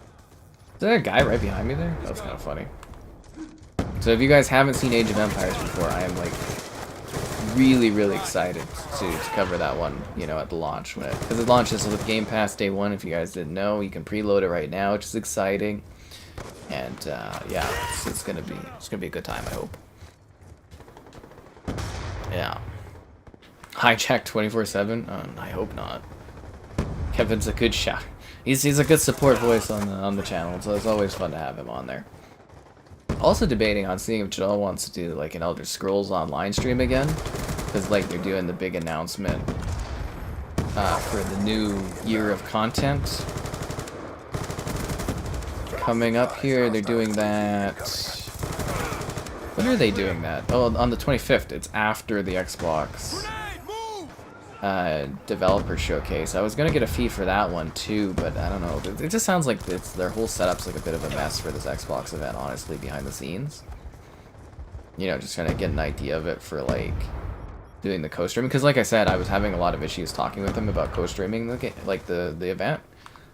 Is there a guy right behind me there? That was kind of funny. So if you guys haven't seen Age of Empires before, I am like really, really excited to cover that one, you know, at the launch. Because it launches with Game Pass day one, if you guys didn't know. You can preload it right now, which is exciting. And yeah, it's gonna be a good time, I hope. Yeah. Hijack 24/7? I hope not. Kevin's a good shot. He's a good support voice on the channel, so it's always fun to have him on there. Also debating on seeing if Joel wants to do like an Elder Scrolls Online stream again, because like they're doing the big announcement for the new year of content coming up here. They're doing that. When are they doing that? Oh, on the 25th. It's after the Xbox developer showcase. I was gonna get a fee for that one too, but I don't know. It just sounds like their whole setup's like a bit of a mess for this Xbox event, honestly, behind the scenes. You know, just trying to get an idea of it for like doing the co-streaming, because like I said, I was having a lot of issues talking with them about co-streaming the event.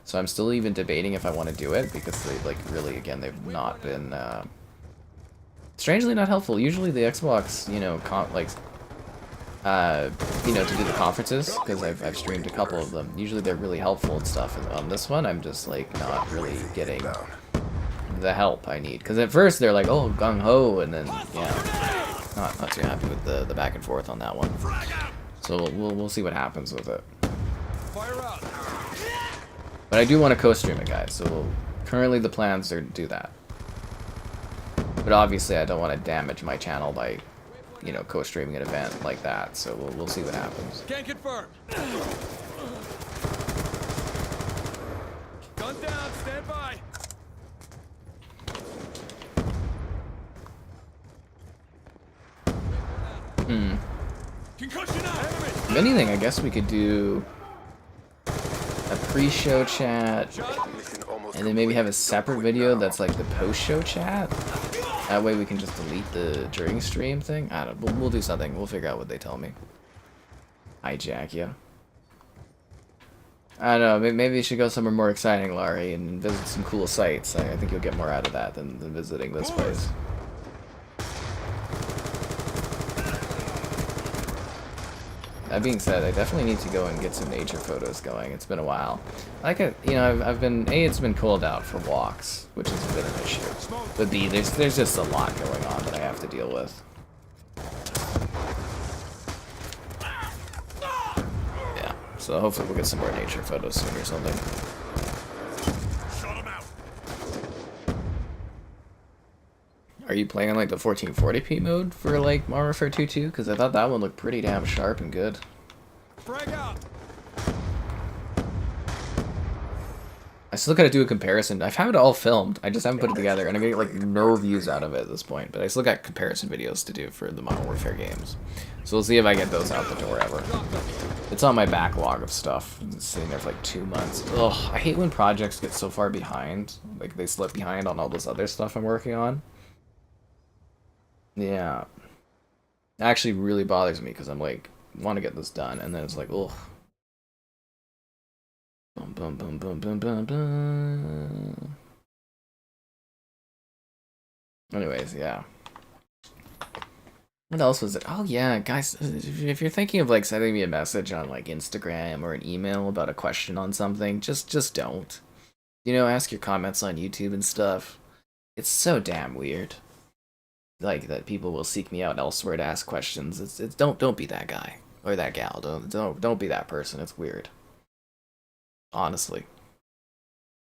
So I'm still even debating if I want to do it, because they like really, again, they've not been strangely not helpful. Usually the Xbox, you know, you know, to do the conferences, because I've streamed a couple of them. Usually they're really helpful and stuff. And on this one, I'm just like not really getting the help I need. Because at first they're like, oh, gung ho, and then yeah, not too happy with the back and forth on that one. So we'll see what happens with it. But I do want to co-stream it, guys. So currently the plans are to do that. But obviously I don't want to damage my channel by, you know, co-streaming an event like that, so we'll see what happens. Can't confirm. Gun down, stand by. Concussion out. Enemy. If anything, I guess we could do a pre-show chat, and then maybe have a separate video that's like the post-show chat. That way we can just delete the during stream thing. I don't know. We'll do something. We'll figure out what they tell me. Hijack, yeah. I don't know. Maybe you should go somewhere more exciting, Laurie, and visit some cool sites. I think you'll get more out of that than visiting this place. That being said, I definitely need to go and get some nature photos going. It's been a while. Like, you know, I've been, A, it's been cold out for walks, which is a bit of an issue. But B, there's just a lot going on that I have to deal with. Yeah, so hopefully we'll get some more nature photos soon or something. Are you playing on like the 1440p mode for like Modern Warfare 2 too? Because I thought that one looked pretty damn sharp and good. Frag out. I still gotta do a comparison. I've had it all filmed. I just haven't put it together, and I'm getting like no views out of it at this point. But I still got comparison videos to do for the Modern Warfare games. So we'll see if I get those out the door ever. It's on my backlog of stuff. It's sitting there for like 2 months. Ugh, I hate when projects get so far behind. Like they slip behind on all this other stuff I'm working on. Yeah, it actually really bothers me because I'm like, want to get this done, and then it's like, ugh. Boom, boom, boom, boom, boom, boom, boom. Anyways, yeah. What else was it? Oh yeah, guys, if you're thinking of like sending me a message on like Instagram or an email about a question on something, just don't. You know, ask your comments on YouTube and stuff. It's so damn weird. Like that people will seek me out elsewhere to ask questions. It's don't be that guy or that gal. Don't be that person. It's weird. Honestly.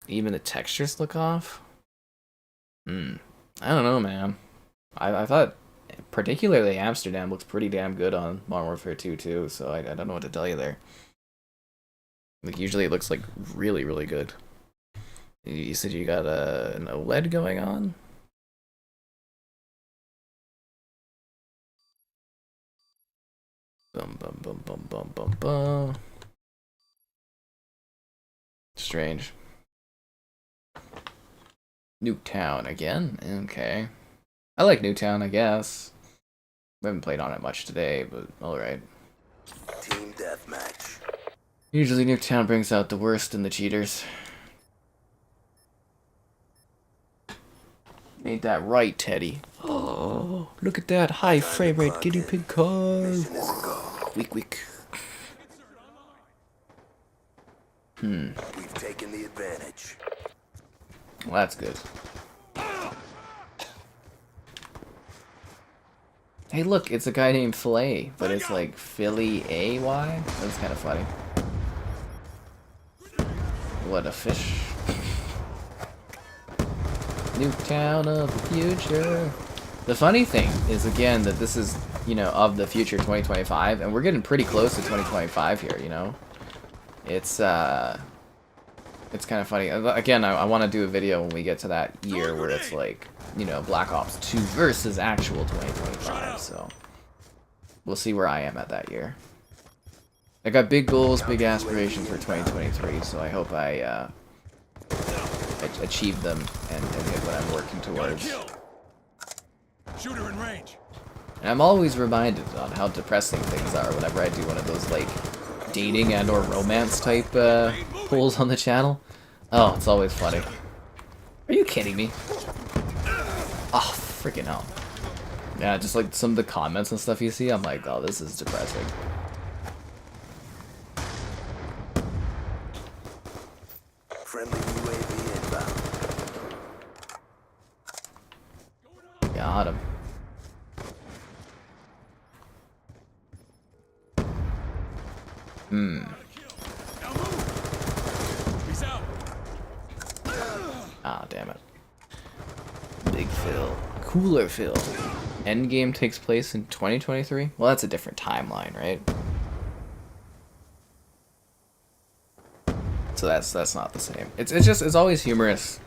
Even the textures look off. I don't know, man. I thought particularly Amsterdam looks pretty damn good on Modern Warfare 2 too, so I don't know what to tell you there. Like usually it looks like really, really good. You said you got an OLED going on? Bum bum bum bum bum bum bum. Strange. Nuketown again? Okay. I like Nuketown, I guess. We haven't played on it much today, but alright. Team deathmatch. Usually Nuketown brings out the worst in the cheaters. Ain't that right, Teddy? Oh, look at that high frame rate guinea pig car. Weak. We've taken the advantage. Well, that's good. Hey, look, it's a guy named Filet, but it's like Philly A-Y? That's kind of funny. What a fish. New town of the future. The funny thing is, again, that this is, you know, of the future 2025, and we're getting pretty close to 2025 here, you know? It's kind of funny. Again, I want to do a video when we get to that year where it's like, you know, Black Ops 2 versus actual 2025, so we'll see where I am at that year. I got big goals, big aspirations for 2023, so I hope I achieve them and hit what I'm working towards. Shooter in range. And I'm always reminded on how depressing things are whenever I do one of those, like, dating and or romance type pulls on the channel. Oh, it's always funny. Are you kidding me? Oh, freaking hell. Yeah, just like some of the comments and stuff you see, I'm like, oh, this is depressing. Friendly UAV inbound. Got him. Hmm. He's out. Ah, damn it. Big Phil. Cooler Phil. Endgame takes place in 2023? Well, that's a different timeline, right? So that's not the same. It's always humorous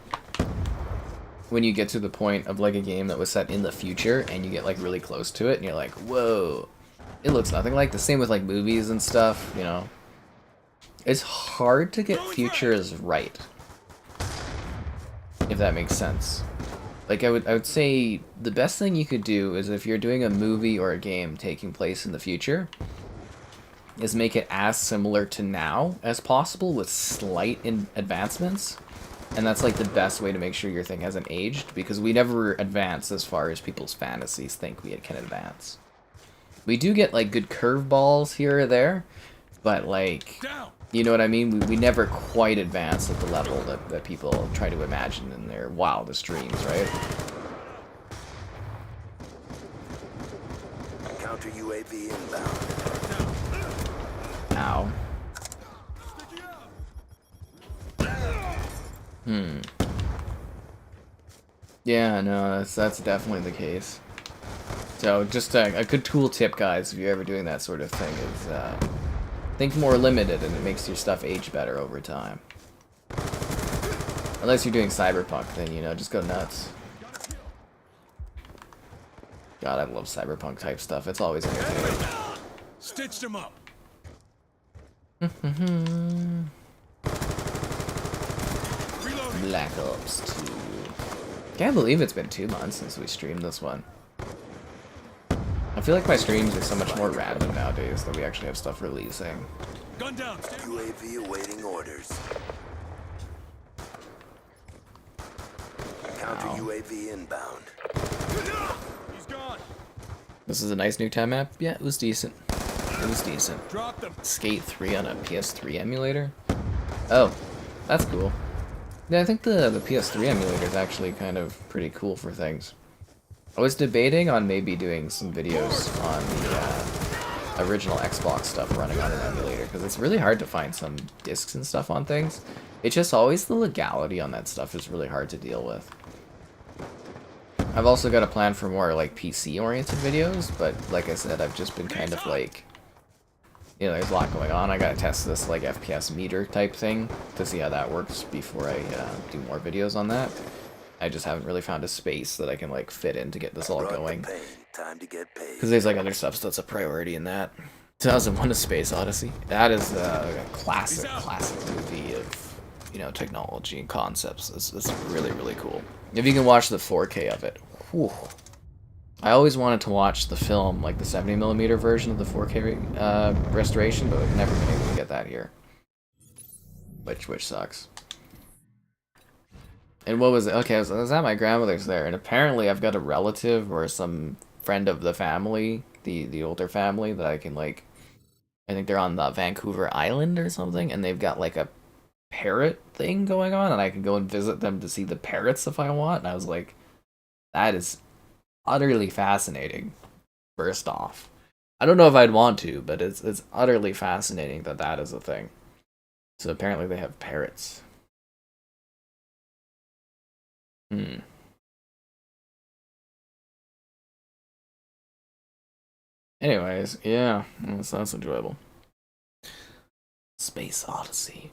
when you get to the point of like a game that was set in the future and you get like really close to it and you're like, whoa, it looks nothing like. The same with like movies and stuff, you know. It's hard to get futures right, if that makes sense. Like I would say the best thing you could do is if you're doing a movie or a game taking place in the future, is make it as similar to now as possible with slight advancements. And that's like the best way to make sure your thing hasn't aged, because we never advance as far as people's fantasies think we can advance. We do get like good curveballs here or there, but like, you know what I mean? We never quite advance at the level that people try to imagine in their wildest dreams, right? Counter UAV inbound. Ow. Yeah, no, that's definitely the case. So just a good tool tip, guys, if you're ever doing that sort of thing, is think more limited, and it makes your stuff age better over time. Unless you're doing Cyberpunk, then, you know, just go nuts. God, I love Cyberpunk type stuff. It's always entertaining. Stitched him up. Black Ops 2. Can't believe it's been 2 months since we streamed this one. I feel like my streams are so much more random nowadays that we actually have stuff releasing. Gun down. UAV awaiting orders. Counter UAV inbound. He's gone. This is a nice new time map? Yeah, it was decent. It was decent. Drop them. Skate 3 on a PS3 emulator? Oh, that's cool. Yeah, I think the PS3 emulator is actually kind of pretty cool for things. I was debating on maybe doing some videos on the original Xbox stuff running on an emulator, because it's really hard to find some discs and stuff on things. It's just always the legality on that stuff is really hard to deal with. I've also got a plan for more like PC-oriented videos, but like I said, I've just been kind of like, you know, there's a lot going on. I gotta test this like FPS meter type thing to see how that works before I do more videos on that. I just haven't really found a space that I can like fit in to get this all going. Because there's like other stuff that's a priority in that. 2001: A Space Odyssey. That is a classic movie of, you know, technology and concepts. It's really, really cool. If you can watch the 4K of it, whew. I always wanted to watch the film, like the 70mm version of the 4K restoration, but I've never been able to get that here. Which sucks. And what was it? Okay, I was at my grandmother's there, and apparently I've got a relative or some friend of the family, the older family, that I can like, I think they're on the Vancouver Island or something, and they've got like a parrot thing going on, and I can go and visit them to see the parrots if I want. And I was like, that is utterly fascinating first off. I don't know if I'd want to, but it's utterly fascinating that that is a thing. So apparently they have parrots. Anyways, yeah, that's enjoyable. Space Odyssey.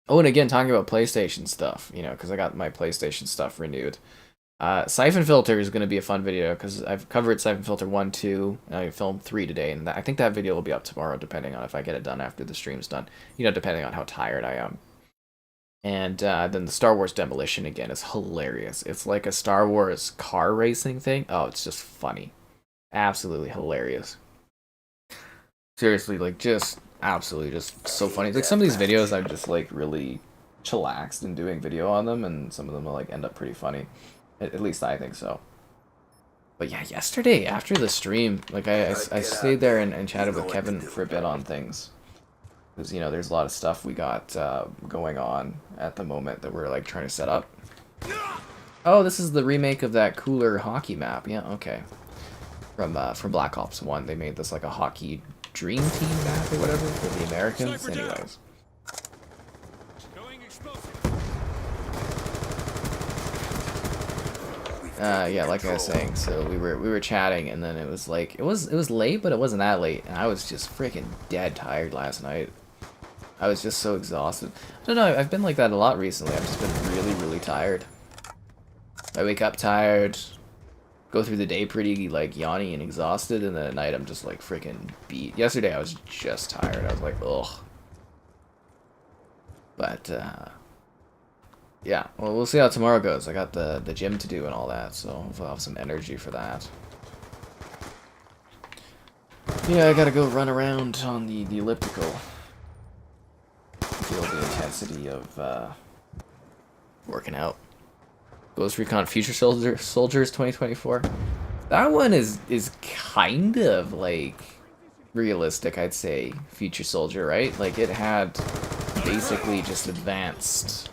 Oh, and again, talking about PlayStation stuff, you know, because I got my PlayStation stuff renewed. Siphon Filter is going to be a fun video, because I've covered Siphon Filter 1, 2, and I filmed 3 today, and I think that video will be up tomorrow, depending on if I get it done after the stream's done. You know, depending on how tired I am. And then the Star Wars Demolition, again, is hilarious. It's like a Star Wars car racing thing. Oh, it's just funny. Absolutely hilarious. Seriously, like, just absolutely just so funny. Like, some of these videos I'm just like really chillaxed in doing video on them, and some of them will like end up pretty funny. At least I think so. But yeah, yesterday after the stream, like I stayed there and chatted with Kevin for a bit on things, because you know there's a lot of stuff we got going on at the moment that we're like trying to set up. Oh, this is the remake of that cooler hockey map. Yeah, okay. From Black Ops 1, they made this like a hockey dream team map or whatever for the Americans. Anyways. Yeah, like I was saying, so we were chatting, and then it was like it was late, but it wasn't that late, and I was just freaking dead tired last night. I was just so exhausted. I don't know, I've been like that a lot recently. I've just been really tired. I wake up tired, go through the day pretty like yawny and exhausted, and then at night I'm just like freaking beat. Yesterday I was just tired. I was like, ugh. But yeah, well, we'll see how tomorrow goes. I got the gym to do and all that, so hopefully I'll have some energy for that. Yeah, I gotta go run around on the elliptical. Feel the intensity of working out. Ghost Recon Future Soldiers 2024. That one is kind of like realistic, I'd say. Future Soldier, right? Like it had basically just advanced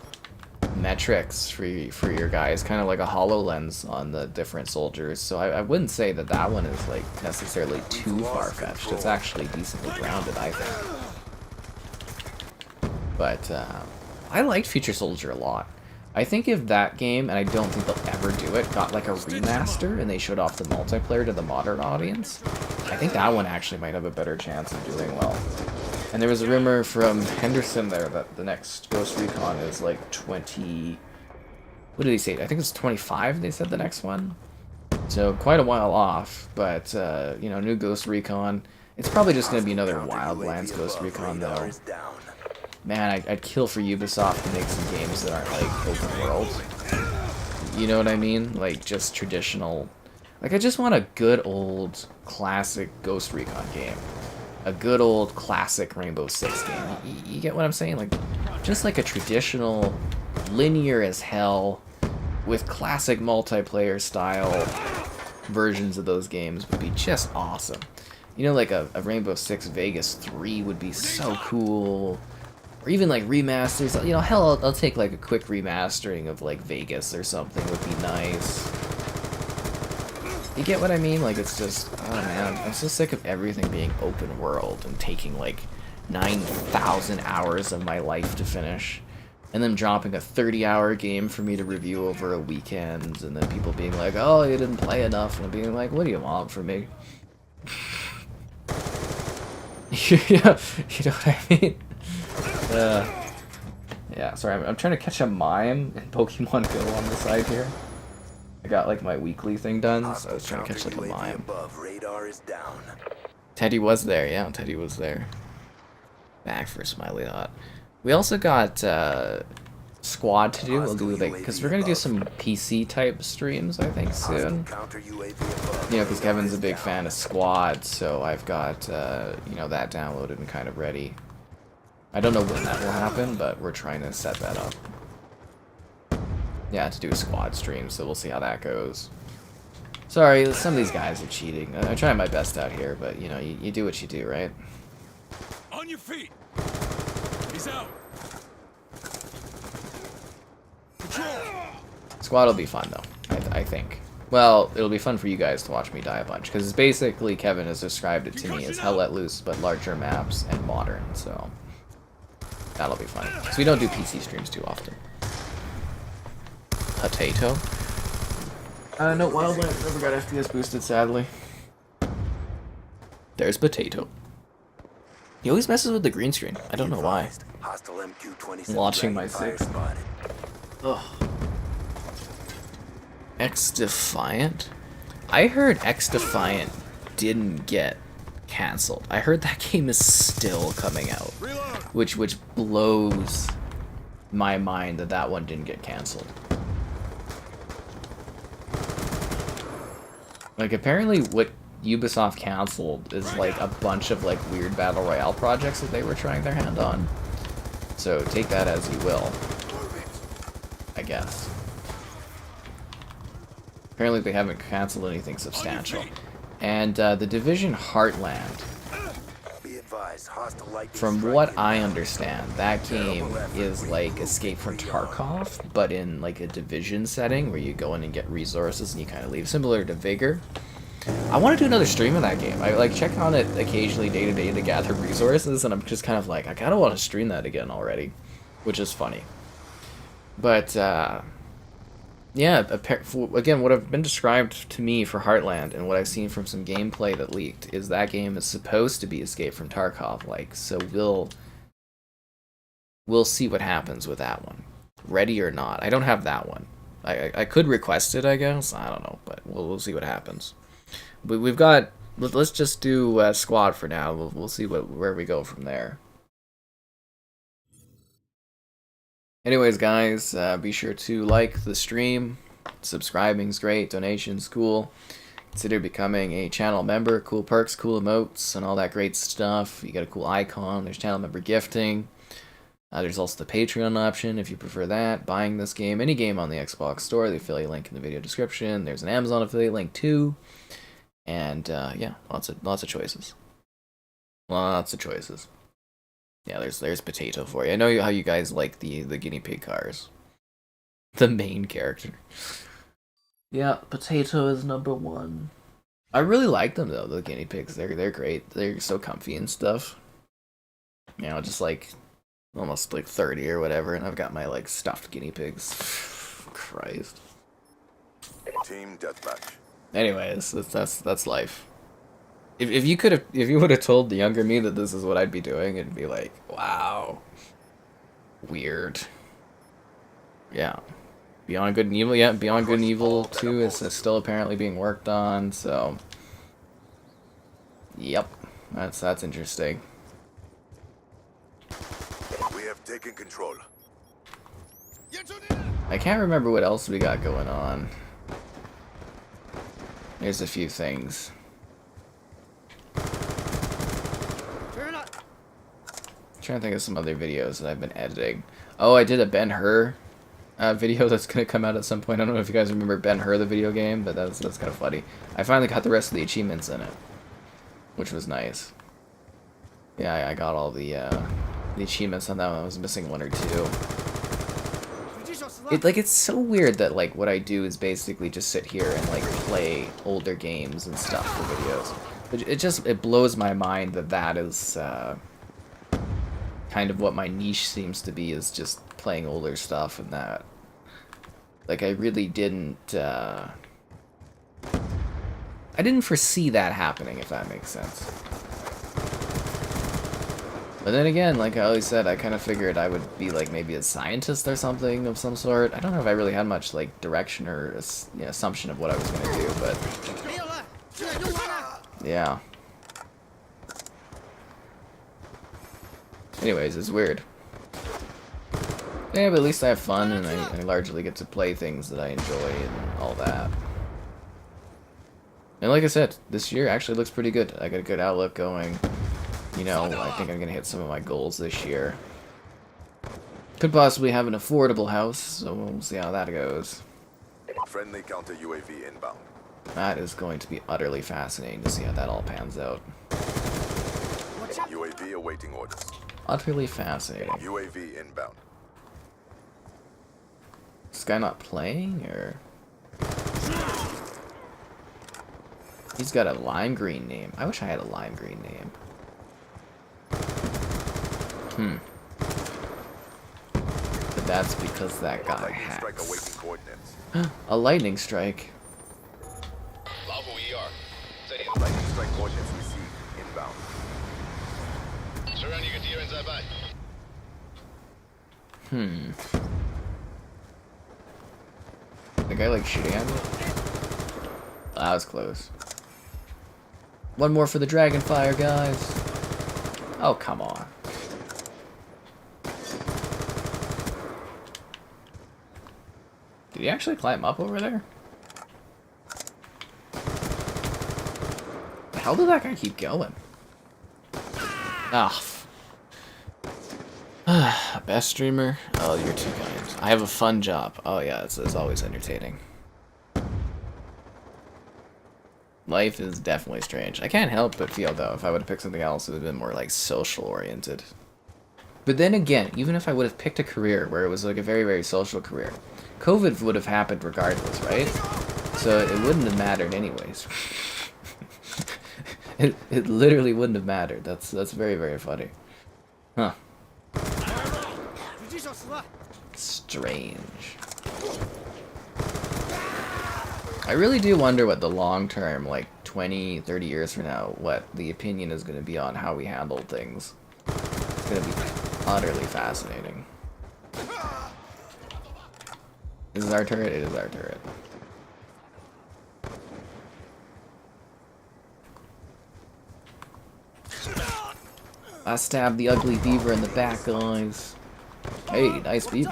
metrics for your guys, kind of like a HoloLens on the different soldiers. So I wouldn't say that one is like necessarily too far-fetched. It's actually decently grounded, I think. But I liked Future Soldier a lot. I think if that game, and I don't think they'll ever do it, got like a remaster and they showed off the multiplayer to the modern audience, I think that one actually might have a better chance of doing well. And there was a rumor from Henderson there that the next Ghost Recon is like 20... What did he say? I think it's 25, they said, the next one. So quite a while off, but, you know, new Ghost Recon. It's probably just going to be another Wildlands Ghost Recon, though. Man, I'd kill for Ubisoft to make some games that aren't, like, open world. You know what I mean? Like, just traditional... Like, I just want a good old classic Ghost Recon game. A good old classic Rainbow Six game. You get what I'm saying? Like, just like a traditional, linear as hell, with classic multiplayer style versions of those games would be just awesome. You know, like a Rainbow Six Vegas 3 would be so cool. Or even like remasters. You know, hell, I'll take like a quick remastering of like Vegas or something would be nice. You get what I mean? Like, it's just, oh man, I'm so sick of everything being open world and taking like 9,000 hours of my life to finish. And then dropping a 30-hour game for me to review over a weekend, and then people being like, oh, you didn't play enough, and being like, what do you want from me? You know what I mean? Yeah, sorry, I'm trying to catch a mime in Pokemon Go on the side here. I got like my weekly thing done, so I was trying to catch like a mime. Teddy was there, yeah, Teddy was there. Back for Smiley Hot. We also got squad to do. We'll do like, because we're gonna do some PC type streams, I think, soon. You know, because Kevin's a big fan of squad, so I've got you know, that downloaded and kind of ready. I don't know when that will happen, but we're trying to set that up. Yeah, to do a squad stream, so we'll see how that goes. Sorry, some of these guys are cheating. I'm trying my best out here, but you know, you do what you do, right? On your feet. He's out. Squad will be fun though, I think. Well, it'll be fun for you guys to watch me die a bunch, because basically Kevin has described it to me as Hell Let Loose, but larger maps and modern, so that'll be fun. Because we don't do PC streams too often. Potato? No, Wildlands never got FPS boosted, sadly. There's Potato. He always messes with the green screen. I don't know why. I'm watching my 6. Ugh. X-Defiant? I heard X-Defiant didn't get cancelled. I heard that game is still coming out. Which blows my mind that that one didn't get cancelled. Like, apparently what Ubisoft canceled is like a bunch of like weird battle royale projects that they were trying their hand on. So take that as you will, I guess. Apparently they haven't canceled anything substantial. And The Division Heartland, from what I understand, that game is like Escape from Tarkov, but in like a Division setting where you go in and get resources and you kind of leave, similar to Vigor. I want to do another stream of that game. I like check on it occasionally day to day to gather resources, and I'm just kind of like, I kind of want to stream that again already, which is funny. But yeah, again, what have been described to me for Heartland and what I've seen from some gameplay that leaked is that game is supposed to be Escape from Tarkov like, so we'll see what happens with that one. Ready or not. I don't have that one. I could request it, I guess. I don't know, but we'll see what happens. But we've got, let's just do squad for now. We'll see where we go from there. Anyways, guys, be sure to like the stream. Subscribing's great. Donations cool. Consider becoming a channel member. Cool perks, cool emotes, and all that great stuff. You got a cool icon. There's channel member gifting. There's also the Patreon option if you prefer that. Buying this game, any game on the Xbox store. The affiliate link in the video description. There's an Amazon affiliate link too. And yeah, lots of choices. Lots of choices. Yeah, there's Potato for you. I know how you guys like the guinea pig cars. The main character. Yeah, Potato is #1. I really like them though, the guinea pigs. They're great. They're so comfy and stuff. You know, just like almost like 30 or whatever, and I've got my like stuffed guinea pigs. Christ. Team deathmatch. Anyways, that's life. If you would have told the younger me that this is what I'd be doing, it'd be like, wow, weird. Yeah, Beyond Good and Evil. Yeah, Beyond Good and Evil 2 is still apparently being worked on. So, yep, that's interesting. We have taken control. I can't remember what else we got going on. There's a few things. I'm trying to think of some other videos that I've been editing. Oh, I did a Ben-Hur video that's gonna come out at some point. I don't know if you guys remember Ben-Hur, the video game, but that's kind of funny. I finally got the rest of the achievements in it, which was nice. Yeah, I got all the achievements on that one. I was missing 1 or 2. It's so weird that like what I do is basically just sit here and like play older games and stuff for videos. It blows my mind that is kind of what my niche seems to be, is just playing older stuff, and that like I really didn't I didn't foresee that happening, if that makes sense. But then again, like I always said, I kind of figured I would be like maybe a scientist or something of some sort. I don't know if I really had much like direction or assumption of what I was going to do, but yeah. Anyways, it's weird. Yeah, but at least I have fun, and I largely get to play things that I enjoy and all that. And like I said, this year actually looks pretty good. I got a good outlook going. You know, I think I'm going to hit some of my goals this year. Could possibly have an affordable house, so we'll see how that goes. Friendly counter UAV inbound. That is going to be utterly fascinating to see how that all pans out. UAV awaiting orders. Utterly fascinating. UAV inbound. Is this guy not playing, or? He's got a lime green name. I wish I had a lime green name. But that's because that guy hacks. A lightning strike. Lightning strike coordinates received. Inbound. The guy like shooting at me? That was close. One more for the dragonfire, guys. Oh, come on. Did he actually climb up over there? How did that guy keep going? Ah. Best streamer? Oh, you're too kind. I have a fun job. Oh yeah, it's always entertaining. Life is definitely strange. I can't help but feel, though, if I would have picked something else, it would have been more, like, social-oriented. But then again, even if I would have picked a career where it was, like, a very, very social career, COVID would have happened regardless, right? So it wouldn't have mattered anyways. It literally wouldn't have mattered. That's very, very funny. Huh. Strange. I really do wonder what the long term, like 20, 30 years from now, what the opinion is going to be on how we handle things. It's going to be utterly fascinating. This is our turret? It is our turret. I stabbed the ugly beaver in the back, guys. Hey, nice beaver.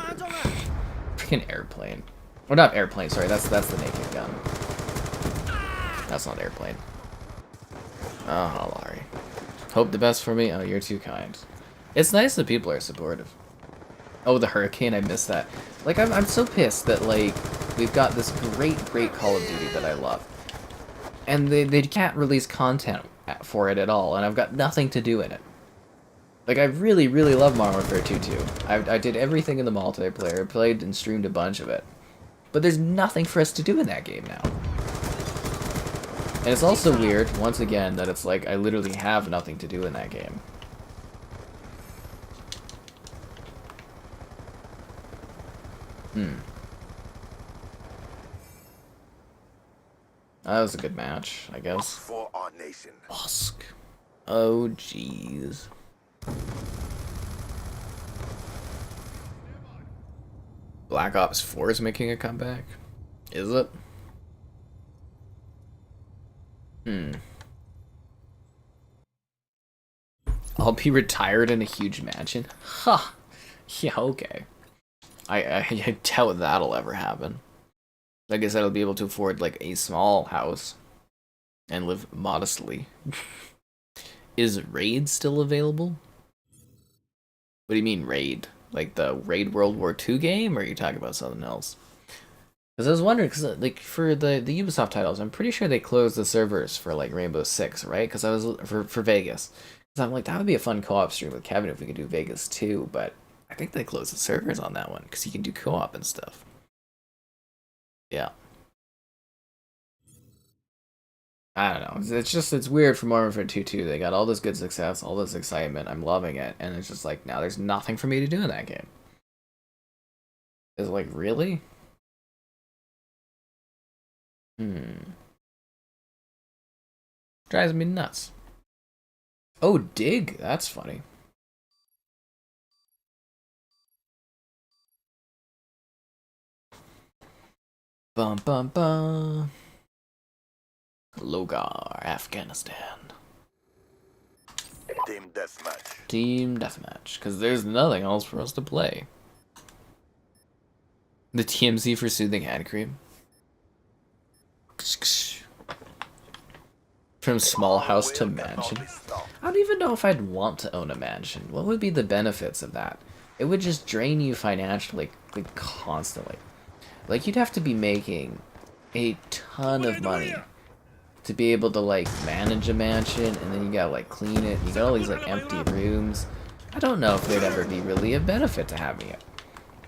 Freaking airplane. Or not airplane, sorry, that's the naked gun. That's not airplane. Oh, Larry. Hope the best for me? Oh, you're too kind. It's nice that people are supportive. Oh, the hurricane, I missed that. Like, I'm so pissed that, like, we've got this great Call of Duty that I love. And they can't release content for it at all, and I've got nothing to do in it. Like, I really, really love Modern Warfare 2 too. I did everything in the multiplayer, played and streamed a bunch of it. But there's nothing for us to do in that game now. And it's also weird, once again, that it's like I literally have nothing to do in that game. That was a good match, I guess. For our nation. Bosk. Oh, jeez. Black Ops 4 is making a comeback? Is it? I'll be retired in a huge mansion? Huh. Yeah, okay. I doubt that'll ever happen. I guess I'll be able to afford, like, a small house and live modestly. Is Raid still available? What do you mean, Raid? Like the Raid World War II game, or are you talking about something else? Because I was wondering, because, like, for the Ubisoft titles, I'm pretty sure they closed the servers for, like, Rainbow Six, right? Because I was, for Vegas. Because I'm like, that would be a fun co-op stream with Kevin if we could do Vegas too, but I think they closed the servers on that one, because you can do co-op and stuff. Yeah. I don't know. It's weird for Modern Warfare 2 too. They got all this good success, all this excitement. I'm loving it, and it's just like now there's nothing for me to do in that game. It's like, really? Drives me nuts. Oh, dig. That's funny. Bum bum bum. Logar, Afghanistan. Team deathmatch. Team deathmatch, because there's nothing else for us to play. The TMZ for soothing hand cream. From small house to mansion. I don't even know if I'd want to own a mansion. What would be the benefits of that? It would just drain you financially, like, constantly. Like, you'd have to be making a ton of money to be able to, like, manage a mansion, and then you gotta, like, clean it. You got all these, like, empty rooms. I don't know if there'd ever be really a benefit to having it.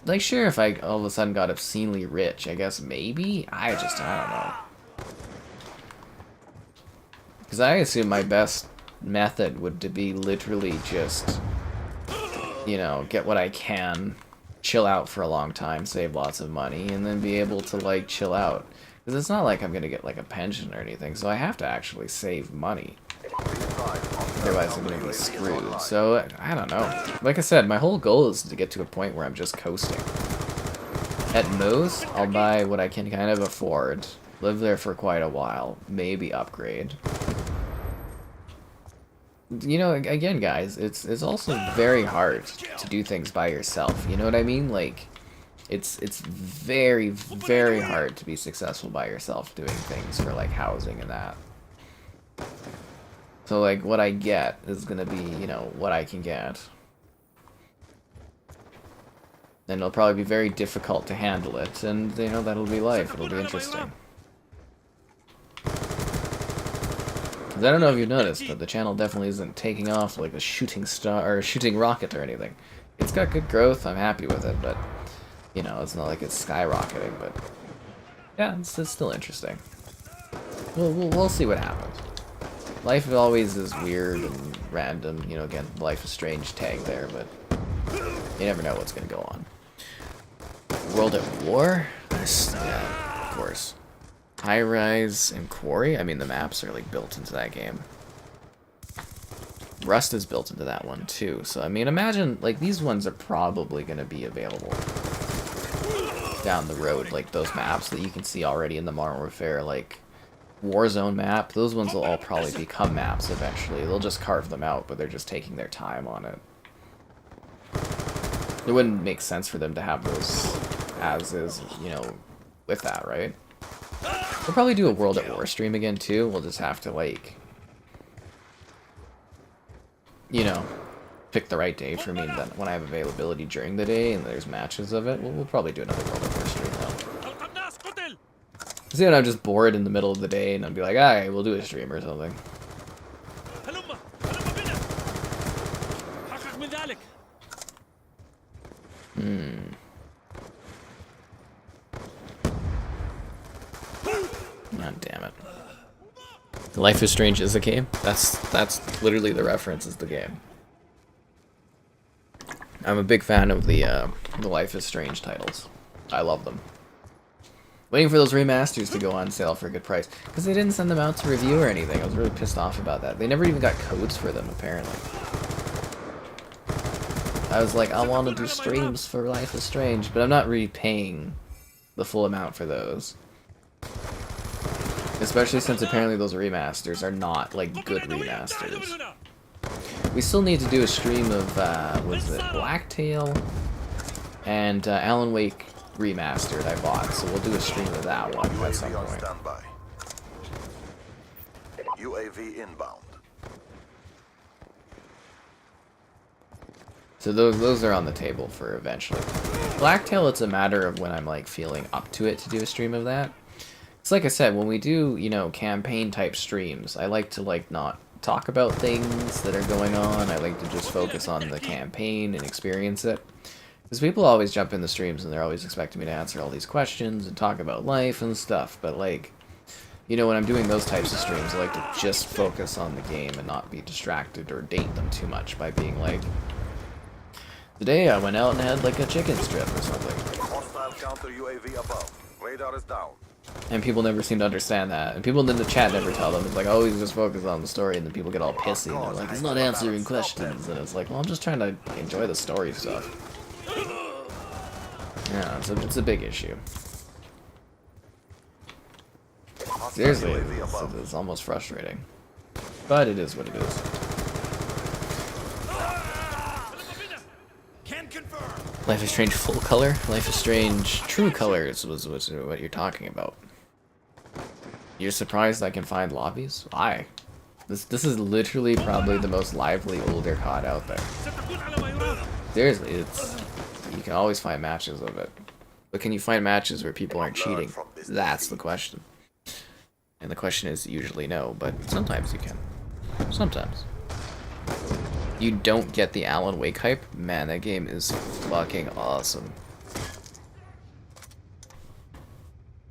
Like, sure, if I all of a sudden got obscenely rich, I guess maybe? I don't know. Because I assume my best method would to be literally just, you know, get what I can, chill out for a long time, save lots of money, and then be able to, like, chill out. Because it's not like I'm going to get, like, a pension or anything, so I have to actually save money. Otherwise I'm going to be screwed. So, I don't know. Like I said, my whole goal is to get to a point where I'm just coasting. At most, I'll buy what I can kind of afford, live there for quite a while, maybe upgrade. You know, again, guys, it's also very hard to do things by yourself. You know what I mean? Like, it's very, very hard to be successful by yourself doing things for, like, housing and that. So, like, what I get is gonna be, you know, what I can get. And it'll probably be very difficult to handle it, and, you know, that'll be life. It'll be interesting. I don't know if you've noticed, but the channel definitely isn't taking off like a shooting star or a shooting rocket or anything. It's got good growth, I'm happy with it, but you know, it's not like it's skyrocketing, but yeah, it's still interesting. We'll see what happens. Life always is weird and random, you know, again, Life is Strange tag there, but you never know what's gonna go on. World at War? Yeah, of course. High Rise and Quarry? I mean, the maps are, like, built into that game. Rust is built into that one, too. So, I mean, imagine, like, these ones are probably going to be available down the road. Like, those maps that you can see already in the Modern Warfare, like, Warzone map. Those ones will all probably become maps eventually. They'll just carve them out, but they're just taking their time on it. It wouldn't make sense for them to have those as is, you know, with that, right? We'll probably do a World at War stream again, too. We'll just have to, like, you know, pick the right day for me, and then when I have availability during the day and there's matches of it, we'll probably do another World at War stream, though. See, when I'm just bored in the middle of the day, and I'll be like, alright, we'll do a stream or something. God damn it. Life is Strange is a game? That's literally the reference, is the game. I'm a big fan of the Life is Strange titles. I love them. Waiting for those remasters to go on sale for a good price. Because they didn't send them out to review or anything. I was really pissed off about that. They never even got codes for them, apparently. I was like, I want to do streams for Life is Strange, but I'm not really paying the full amount for those. Especially since apparently those remasters are not, like, good remasters. We still need to do a stream of, was it Blacktail? And Alan Wake Remastered I bought, so we'll do a stream of that one at some point. UAV inbound. So those are on the table for eventually. Blacktail, it's a matter of when I'm, like, feeling up to it to do a stream of that. It's like I said, when we do, you know, campaign-type streams, I like to, like, not talk about things that are going on. I like to just focus on the campaign and experience it. Because people always jump in the streams and they're always expecting me to answer all these questions and talk about life and stuff, but, like, you know, when I'm doing those types of streams, I like to just focus on the game and not be distracted or date them too much by being like, today I went out and had, like, a chicken strip or something. Hostile counter UAV above. Radar is down. And people never seem to understand that. And people in the chat never tell them. It's like, oh, he's just focused on the story, and then people get all pissy. And they're like, he's not answering questions. And it's like, well, I'm just trying to enjoy the story stuff. Yeah, it's a big issue. Seriously, it's almost frustrating. But it is what it is. Life is Strange full color? Life is Strange true colors was what you're talking about. You're surprised I can find lobbies? Why? This is literally probably the most lively older COD out there. Seriously, you can always find matches of it. But can you find matches where people aren't cheating? That's the question. And the question is usually no, but sometimes you can. Sometimes. You don't get the Alan Wake hype? Man, that game is fucking awesome.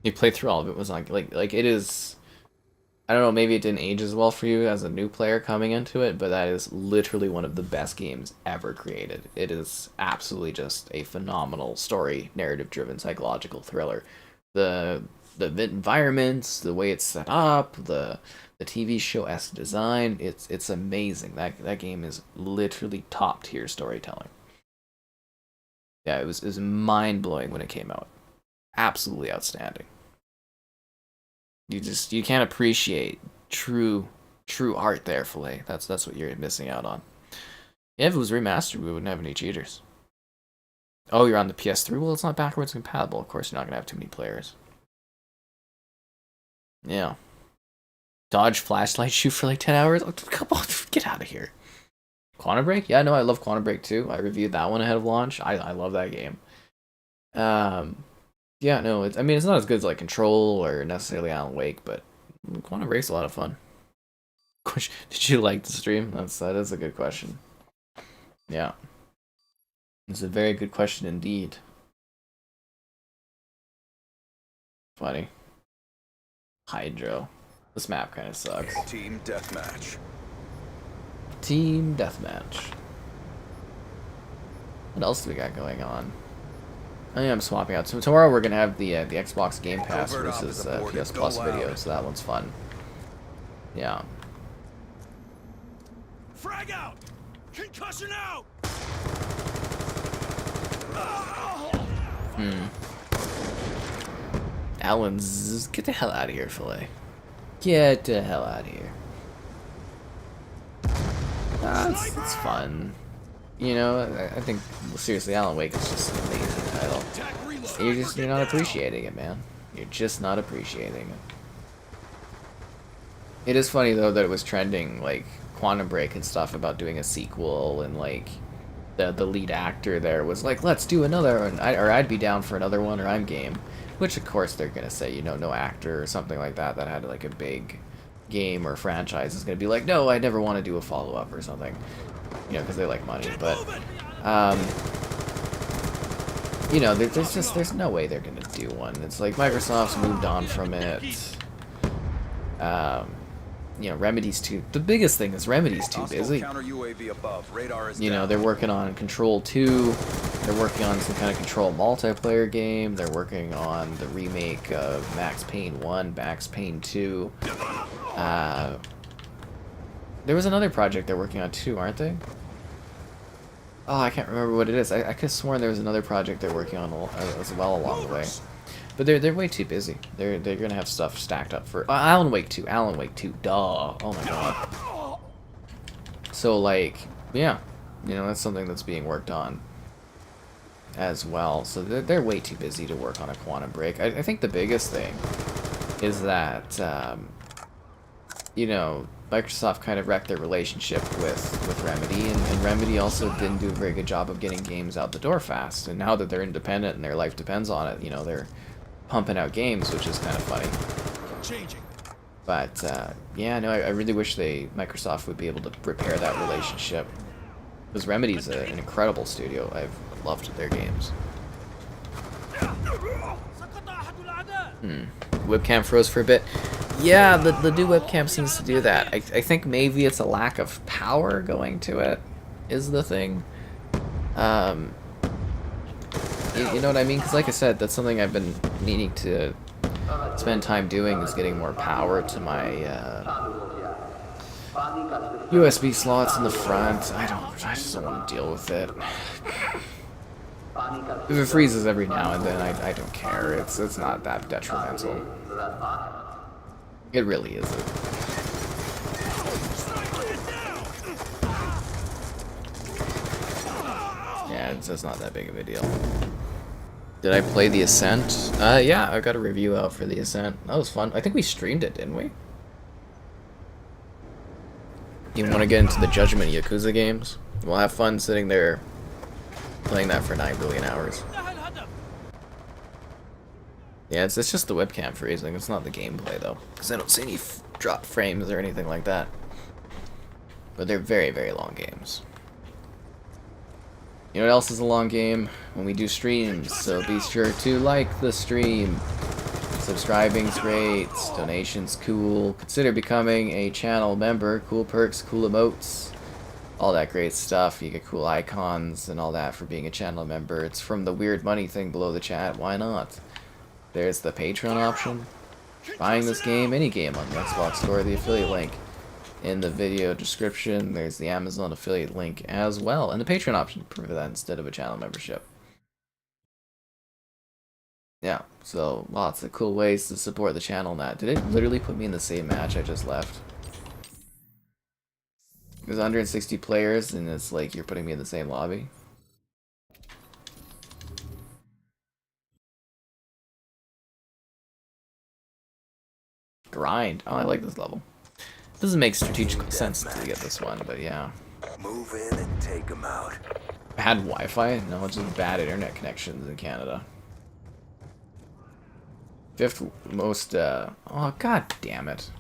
You play through all of it, was like it is. I don't know, maybe it didn't age as well for you as a new player coming into it, but that is literally one of the best games ever created. It is absolutely just a phenomenal story, narrative-driven psychological thriller. The environments, the way it's set up, the TV show-esque design, it's amazing. That game is literally top-tier storytelling. Yeah, it was mind-blowing when it came out. Absolutely outstanding. You can't appreciate true art there, Filet. That's what you're missing out on. Yeah, if it was remastered, we wouldn't have any cheaters. Oh, you're on the PS3? Well, it's not backwards compatible. Of course, you're not gonna have too many players. Yeah. Dodge flashlight shoot for like 10 hours? Oh, come on, get out of here. Quantum Break? Yeah, no, I love Quantum Break too. I reviewed that one ahead of launch. I love that game. Yeah, no, I mean, it's not as good as like Control or necessarily Alan Wake, but Quantum Break's a lot of fun. Did you like the stream? That is a good question. Yeah. It's a very good question indeed. Funny. Hydro. This map kind of sucks. Team deathmatch. Team deathmatch. What else do we got going on? I am swapping out. So tomorrow we're gonna have the Xbox Game Pass versus PS Plus video, so that one's fun. Yeah. Frag out! Concussion out! Alan's, get the hell out of here, Filet. Get the hell out of here. It's fun. You know, I think, seriously, Alan Wake is just an amazing title. You're not appreciating it, man. You're just not appreciating it. It is funny, though, that it was trending, like, Quantum Break and stuff about doing a sequel, and, like, the lead actor there was like, let's do another one, or I'd be down for another one, or I'm game. Which, of course, they're gonna say, you know, no actor or something like that had, like, a big game or franchise is gonna be like, no, I never want to do a follow-up or something. You know, because they like money, but, you know, there's no way they're gonna do one. It's like Microsoft's moved on from it. You know, Remedy's too. The biggest thing is Remedy's too busy. You know, they're working on Control 2. They're working on some kind of Control multiplayer game. They're working on the remake of Max Payne 1, Max Payne 2. There was another project they're working on too, aren't they? Oh, I can't remember what it is. I could have sworn there was another project they're working on as well along the way. But they're way too busy. They're gonna have stuff stacked up for Alan Wake 2. Alan Wake 2. Duh. Oh my god. So like, yeah, you know, that's something that's being worked on as well. So they're way too busy to work on a Quantum Break. I think the biggest thing is that you know, Microsoft kind of wrecked their relationship with Remedy, and Remedy also didn't do a very good job of getting games out the door fast. And now that they're independent and their life depends on it, you know, they're pumping out games, which is kind of funny. But yeah, no, I really wish Microsoft would be able to repair that relationship, because Remedy's an incredible studio. I've loved their games. Webcam froze for a bit. Yeah, the new webcam seems to do that. I think maybe it's a lack of power going to it is the thing. You know what I mean? Because like I said, that's something I've been needing to spend time doing, is getting more power to my USB slots in the front. I just don't want to deal with it. If it freezes every now and then, I don't care. It's not that detrimental. It really isn't. Yeah, it's not that big of a deal. Did I play The Ascent? Yeah, I got a review out for The Ascent. That was fun. I think we streamed it, didn't we? You want to get into the Judgment Yakuza games? We'll have fun sitting there playing that for 9 billion hours. Yeah, it's just the webcam freezing. It's not the gameplay, though, because I don't see any drop frames or anything like that. But they're very, very long games. You know what else is a long game? When we do streams, so be sure to like the stream. Subscribing's great, donations cool. Consider becoming a channel member. Cool perks, cool emotes, all that great stuff. You get cool icons and all that for being a channel member. It's from the weird money thing below the chat. Why not? There's the Patreon option. Buying this game, any game on the Xbox Store, the affiliate link in the video description. There's the Amazon affiliate link as well, and the Patreon option for that instead of a channel membership. Yeah, so lots of cool ways to support the channel now. Did it literally put me in the same match I just left? There's 160 players, and it's like you're putting me in the same lobby. Grind. Oh, I like this level. Doesn't make strategic sense to get this one, but yeah. Move in and take them out. Bad Wi-Fi? No, it's just bad internet connections in Canada. Fifth most, oh, god damn it.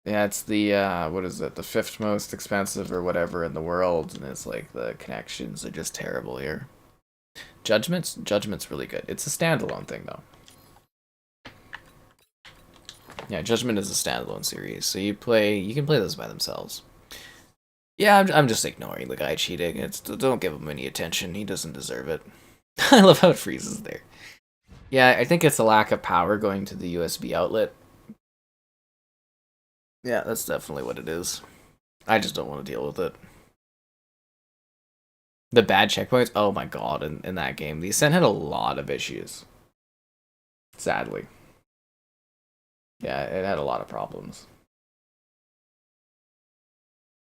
Yeah, it's the, what is it, the fifth most expensive or whatever in the world, and it's like the connections are just terrible here. Judgment's really good. It's a standalone thing, though. Yeah, Judgment is a standalone series, so you can play those by themselves. Yeah, I'm just ignoring the guy cheating. Don't give him any attention. He doesn't deserve it. I love how it freezes there. Yeah, I think it's a lack of power going to the USB outlet. Yeah, that's definitely what it is. I just don't want to deal with it. The bad checkpoints? Oh my god, in that game. The Ascent had a lot of issues. Sadly. Yeah, it had a lot of problems.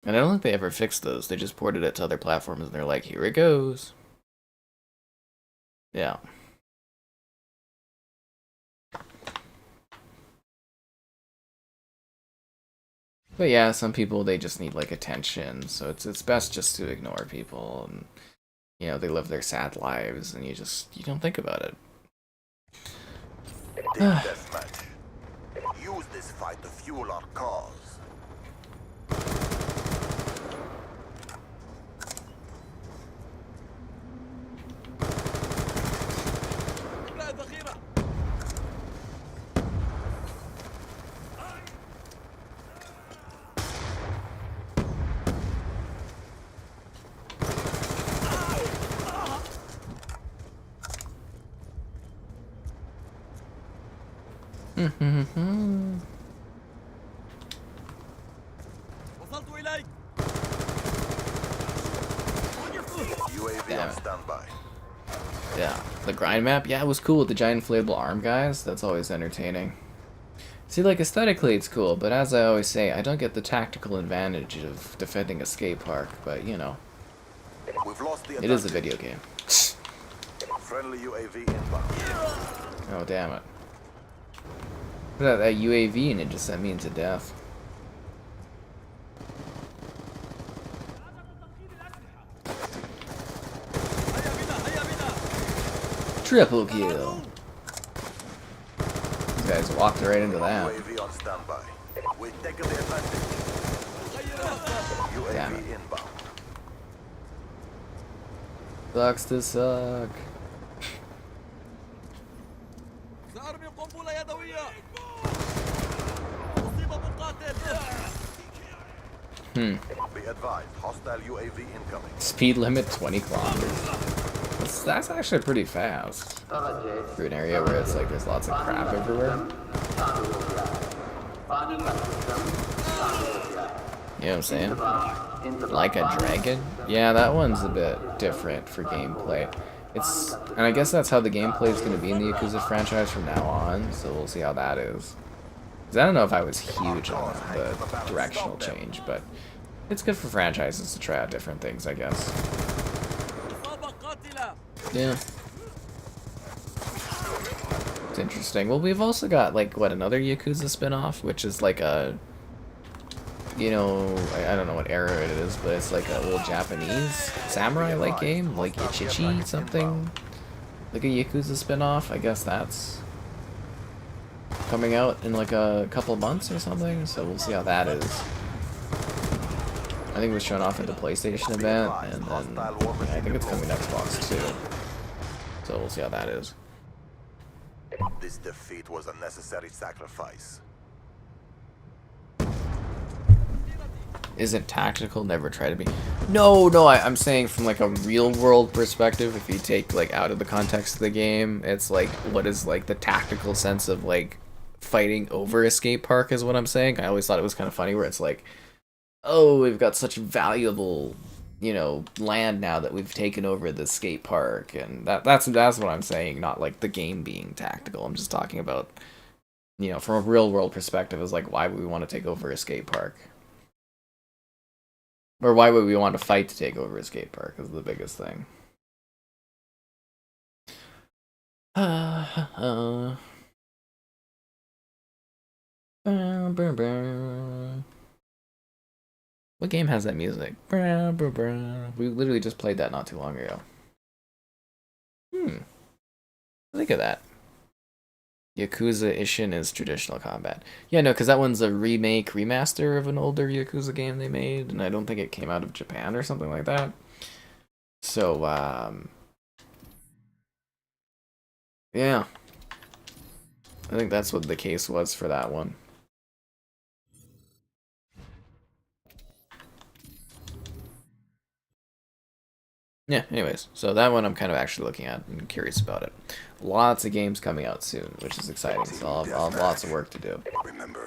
And I don't think they ever fixed those. They just ported it to other platforms and they're like, here it goes. Yeah. But yeah, some people, they just need like attention, so it's best just to ignore people, and you know, they live their sad lives and you don't think about it. Deathmatch. Use this fight to fuel our cause. UAV on standby. Yeah, the grind map, yeah, it was cool with the giant inflatable arm guys. That's always entertaining. See, like, aesthetically it's cool, but as I always say, I don't get the tactical advantage of defending a skate park, but you know, We've lost the it is a video game. Friendly UAV inbound. Oh, damn it. Look at that UAV and it just sent me into death. Triple kill. These guys walked right into that. UAV on standby. We're taking the advantage. Damn UAV it. inbound. Sucks to suck. Be advised, hostile UAV incoming. Speed limit 20 kilometers. That's actually pretty fast for an area where it's like there's lots of crap everywhere. You know what I'm saying? Like a dragon? Yeah, that one's a bit different for gameplay. And I guess that's how the gameplay is going to be in the Yakuza franchise from now on, so we'll see how that is. 'Cause I don't know if I was huge on the directional change, but it's good for franchises to try out different things, I guess. Yeah. It's interesting. Well, we've also got, like, what, another Yakuza spin-off, which is like a, you know, I don't know what era it is, but it's like an old Japanese samurai-like game, like Ichichi something, like a Yakuza spin-off. I guess that's coming out in like a couple months or something, so we'll see how that is. I think it was shown off at the PlayStation event, and then I think it's coming to Xbox too. So we'll see how that is. This defeat was a necessary sacrifice. Isn't tactical, never try to be. No, I'm saying from like a real world perspective, if you take like out of the context of the game, it's like, what is like the tactical sense of like fighting over a skate park is what I'm saying. I always thought it was kind of funny where it's like, oh, we've got such valuable, you know, land now that we've taken over the skate park, and that's what I'm saying, not like the game being tactical. I'm just talking about, you know, from a real world perspective, is like, why would we want to take over a skate park? Or why would we want to fight to take over a skate park is the biggest thing. What game has that music? We literally just played that not too long ago. Think of that. Yakuza Ishin is traditional combat. Yeah, no, because that one's a remaster of an older Yakuza game they made, and I don't think it came out of Japan or something like that. So, yeah. I think that's what the case was for that one. Yeah, anyways, so that one I'm kind of actually looking at and curious about it. Lots of games coming out soon, which is exciting, so I'll have lots of work to do.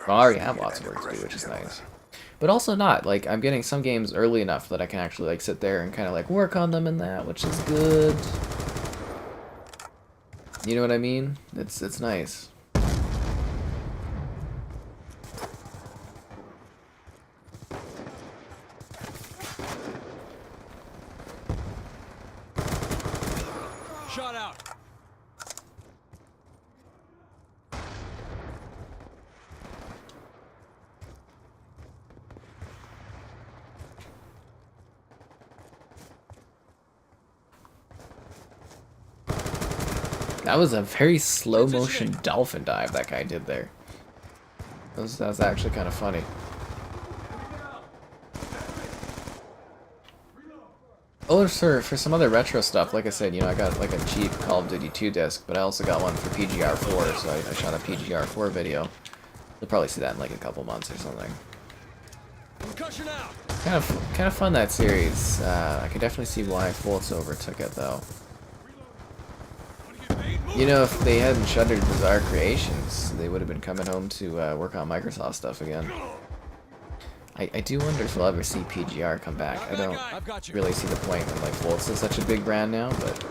Well, I already have lots of work to do, which is nice. But also not, like, I'm getting some games early enough that I can actually, like, sit there and kind of, like, work on them and that, which is good. You know what I mean? It's nice. Shot out. That was a very slow motion dolphin dive that guy did there. That was actually kind of funny. Oh, for some other retro stuff, like I said, you know, I got like a cheap Call of Duty 2 disc, but I also got one for PGR4, so I shot a PGR4 video. You'll probably see that in like a couple months or something. Concussion out. Kind of fun, that series. I can definitely see why Fultz overtook it though. You know, if they hadn't shuttered Bizarre Creations, they would have been coming home to work on Microsoft stuff again. I do wonder if we'll ever see PGR come back. I don't really see the point when like Fultz is such a big brand now, but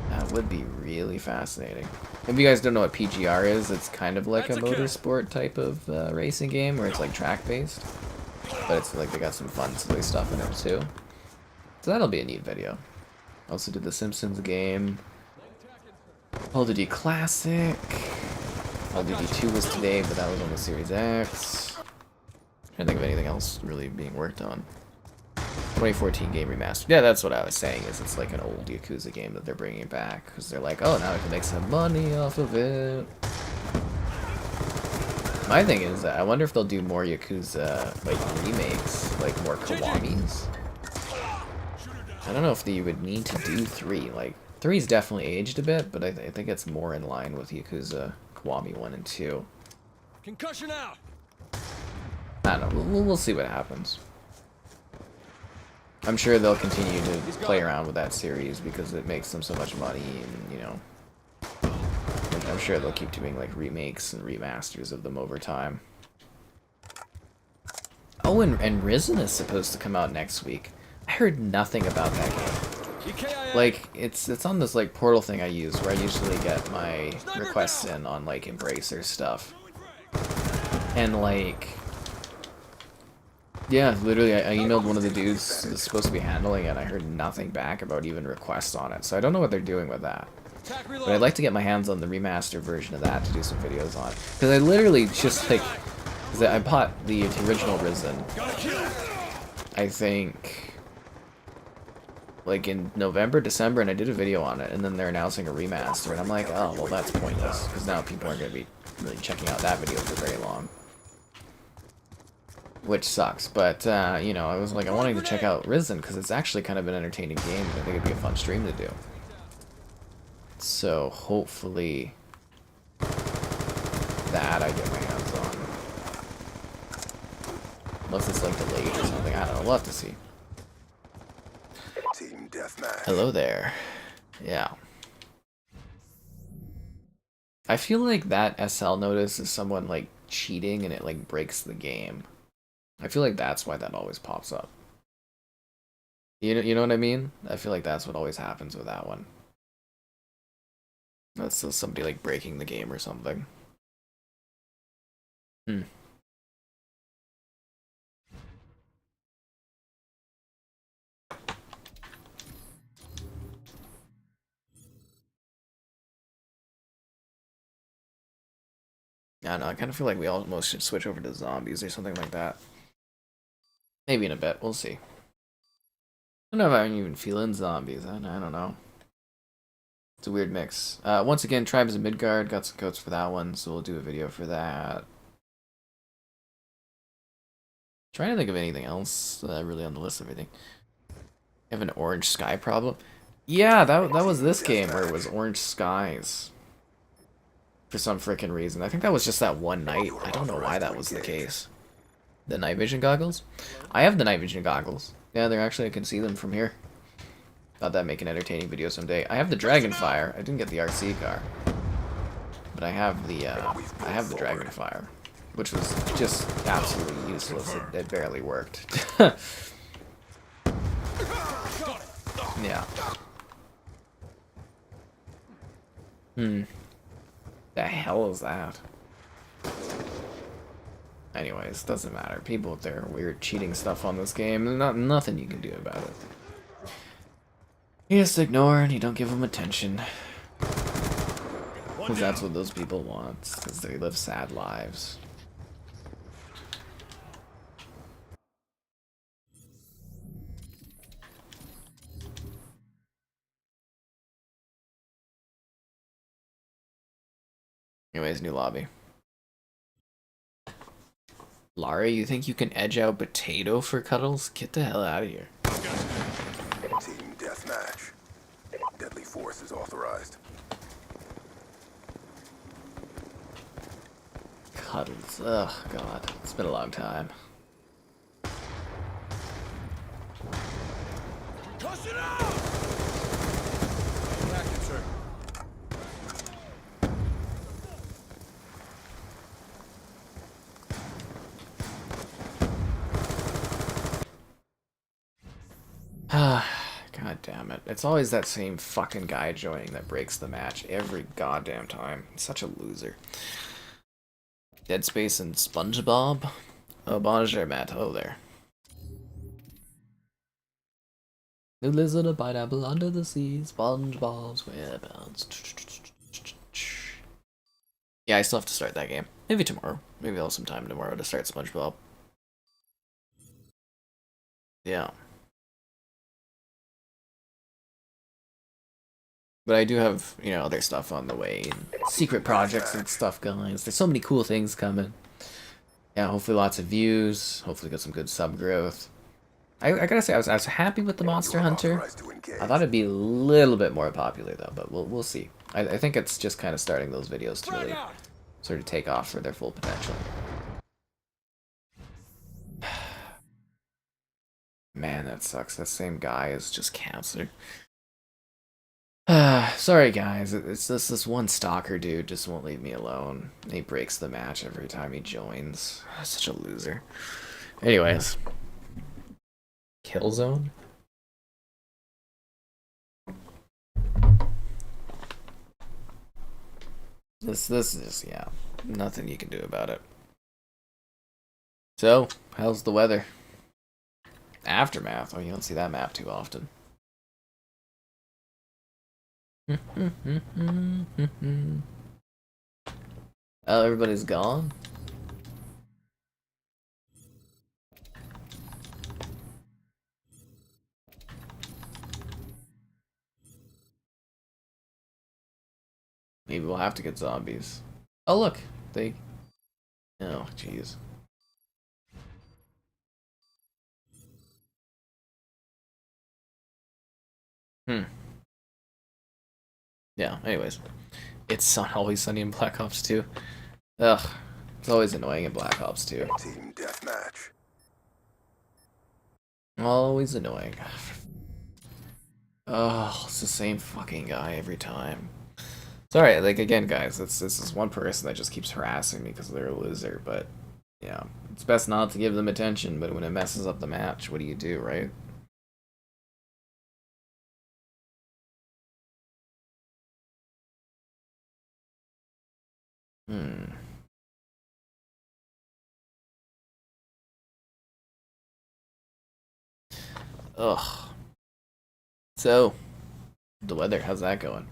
that would be really fascinating. If you guys don't know what PGR is, it's kind of like a motorsport type of racing game where it's like track-based, but it's like they got some fun silly stuff in it too. So that'll be a neat video. Also did the Simpsons game. Call of Duty Classic. Call of Duty 2 was today, but that was on the Series X. I can't think of anything else really being worked on. 2014 game remastered. Yeah, that's what I was saying, is it's like an old Yakuza game that they're bringing back, because they're like, oh, now we can make some money off of it. My thing is, I wonder if they'll do more Yakuza, like, remakes, like more Kiwamis. I don't know if they would need to do 3, like, 3's definitely aged a bit, but I think it's more in line with Yakuza Kiwami 1 and 2. Concussion out. I don't know, we'll see what happens. I'm sure they'll continue to play around with that series because it makes them so much money, and, you know, I'm sure they'll keep doing, like, remakes and remasters of them over time. Oh, and Risen is supposed to come out next week. I heard nothing about that game. Like, it's on this, like, portal thing I use where I usually get my requests in on, like, Embracer stuff. And, like, yeah, literally, I emailed one of the dudes who's supposed to be handling it, and I heard nothing back about even requests on it. So I don't know what they're doing with that. But I'd like to get my hands on the remastered version of that to do some videos on. Because I literally just, like, I bought the original Risen, I think, like in November, December, and I did a video on it, and then they're announcing a remaster, and I'm like, oh, well, that's pointless, because now people aren't going to be really checking out that video for very long. Which sucks, but, you know, I was like, I wanted to check out Risen, because it's actually kind of an entertaining game, and I think it'd be a fun stream to do. So hopefully that I get my hands on. Unless it's like delayed or something. I don't know. We'll have to see. Team deathmatch. Hello there. Yeah. I feel like that SL notice is someone like cheating and it like breaks the game. I feel like that's why that always pops up. You know what I mean? I feel like that's what always happens with that one. That's somebody like breaking the game or something. Hmm. I don't know, I kind of feel like we almost should switch over to zombies or something like that. Maybe in a bit, we'll see. I don't know if I'm even feeling zombies. I don't know. It's a weird mix. Once again, Tribes of Midgard, got some codes for that one, so we'll do a video for that. Trying to think of anything else really on the list of everything. You have an orange sky problem? Yeah, that was this game where it was orange skies. For some freaking reason. I think that was just that one night. I don't know why that was the case. The night vision goggles? I have the night vision goggles. Yeah, they're actually, I can see them from here. Thought that'd make an entertaining video someday. I have the Dragonfire. I didn't get the RC car. But I have the Dragonfire. Which was just absolutely useless. It barely worked. Yeah. The hell is that? Anyways, doesn't matter. People with their weird cheating stuff on this game, nothing you can do about it. You just ignore and you don't give them attention. Because that's what those people want. Because they live sad lives. Anyways, new lobby. Laurie, you think you can edge out Potato for cuddles? Get the hell out of here. Team deathmatch. Deadly force is authorized. Cuddles. Ugh, God. It's been a long time. Toss it out! Back it, sir. God damn it. It's always that same fucking guy joining that breaks the match every goddamn time. Such a loser. Dead Space and SpongeBob? Oh, bonjour, Matt. Hello there. The lizard, a pineapple under the sea, SpongeBob's whereabouts. Yeah, I still have to start that game. Maybe tomorrow. Maybe I'll have some time tomorrow to start SpongeBob. Yeah. But I do have, you know, other stuff on the way. And secret projects and stuff, guys. There's so many cool things coming. Yeah, hopefully lots of views. Hopefully get some good sub growth. I gotta say, I was happy with the Monster Hunter. I thought it'd be a little bit more popular, though, but we'll see. I think it's just kind of starting those videos to really sort of take off for their full potential. Man, that sucks. That same guy is just cancer. Sorry guys, it's just this one stalker dude just won't leave me alone. He breaks the match every time he joins. Such a loser. Anyways. Killzone? This is, yeah, nothing you can do about it. So, how's the weather? Aftermath? Oh, you don't see that map too often. Oh, everybody's gone? Maybe we'll have to get zombies. Oh, look. They... Oh, jeez. Hmm. Yeah, anyways. Always Sunny in Black Ops 2. Ugh. It's always annoying in Black Ops 2. Team deathmatch. Always annoying. Oh, it's the same fucking guy every time. Sorry, like, again, guys, this is one person that just keeps harassing me because they're a loser, but, yeah. It's best not to give them attention, but when it messes up the match, what do you do, right? Hmm. Ugh. So, the weather, how's that going?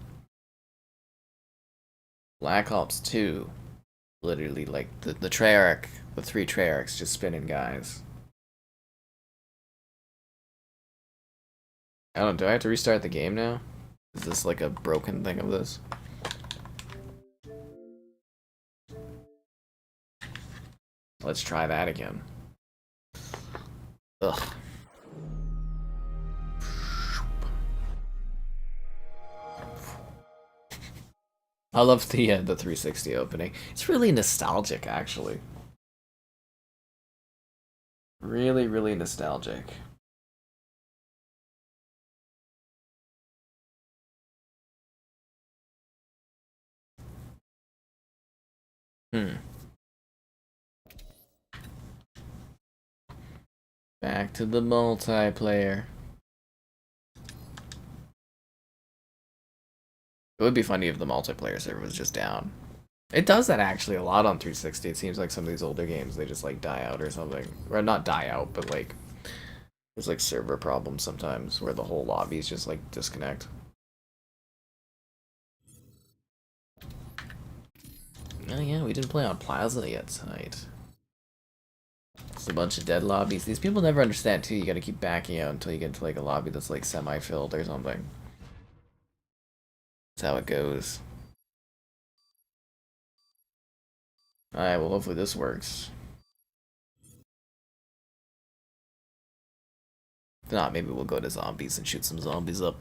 Black Ops 2. Literally, like, the Treyarch, the 3 Treyarchs just spinning guys. I don't know, do I have to restart the game now? Is this like a broken thing of this? Let's try that again. Ugh. I love the 360 opening. It's really nostalgic, actually. Really, really nostalgic. Hmm. Back to the multiplayer. It would be funny if the multiplayer server was just down. It does that actually a lot on 360. It seems like some of these older games, they just like die out or something. Or not die out, but like there's like server problems sometimes where the whole lobbies just like disconnect. Oh yeah, we didn't play on Plaza yet tonight. It's a bunch of dead lobbies. These people never understand too. You gotta keep backing out until you get into like a lobby that's like semi-filled or something. That's how it goes. Alright, well hopefully this works. If not, maybe we'll go to zombies and shoot some zombies up.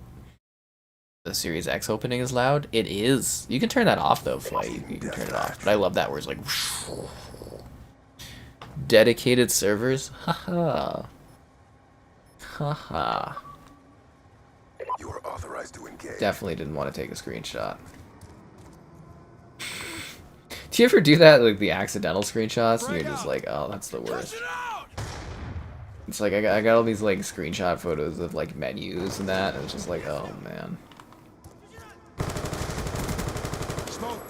The Series X opening is loud? It is. You can turn that off though, Flay. You can turn it off. But I love that where it's like dedicated servers? Haha. Haha. You are authorized to engage. Definitely didn't want to take a screenshot. Do you ever do that, like the accidental screenshots, and you're just like, oh, that's the worst. It's like I got all these like screenshot photos of like menus and that, and it's just like, oh man. Smoke.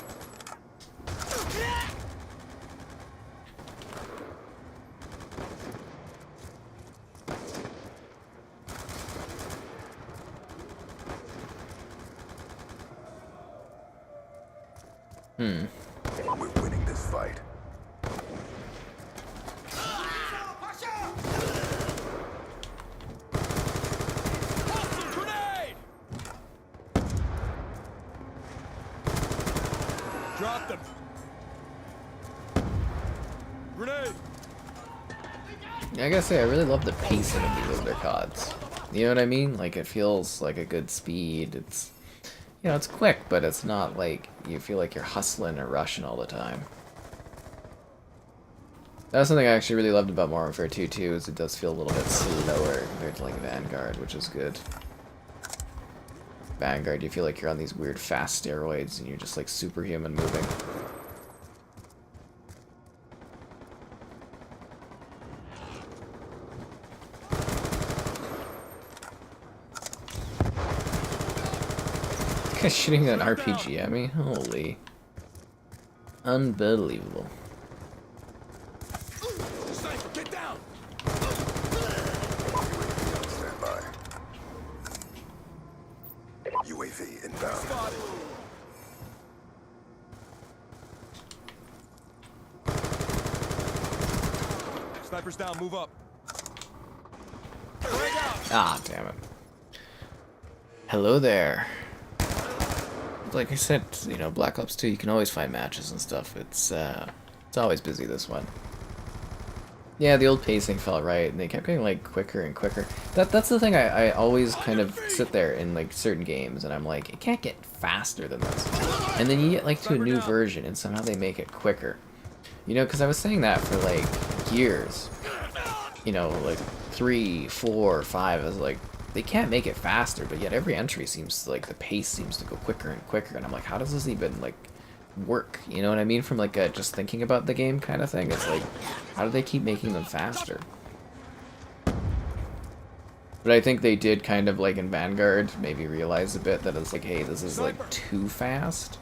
We're winning this fight. Grenade! Drop them. Grenade! Yeah, I gotta say, I really love the pacing of these older CODs. You know what I mean? Like, it feels like a good speed. It's, you know, it's quick, but it's not like you feel like you're hustling or rushing all the time. That's something I actually really loved about Modern Warfare 2 too, is it does feel a little bit slower compared to like Vanguard, which is good. Vanguard, you feel like you're on these weird fast steroids and you're just like superhuman moving. Guy's shooting an RPG at me? Holy. Unbelievable. Get down! Stand by. UAV inbound. Spotted. Sniper's down, move up. Frag out! Ah, damn it. Hello there. Like I said, you know, Black Ops 2, you can always find matches and stuff. It's always busy, this one. Yeah, the old pacing felt right, and they kept getting like quicker and quicker. That's the thing I always kind of sit there in like certain games, and I'm like, it can't get faster than this. And then you get like to a new version, and somehow they make it quicker. You know, because I was saying that for like years. You know, like 3, 4, 5. I was like, they can't make it faster, but yet every entry seems to, like, the pace seems to go quicker and quicker, and I'm like, how does this even like work? You know what I mean? From like a just thinking about the game kind of thing. It's like, how do they keep making them faster? But I think they did kind of like in Vanguard maybe realize a bit that it's like, hey, this is like too fast.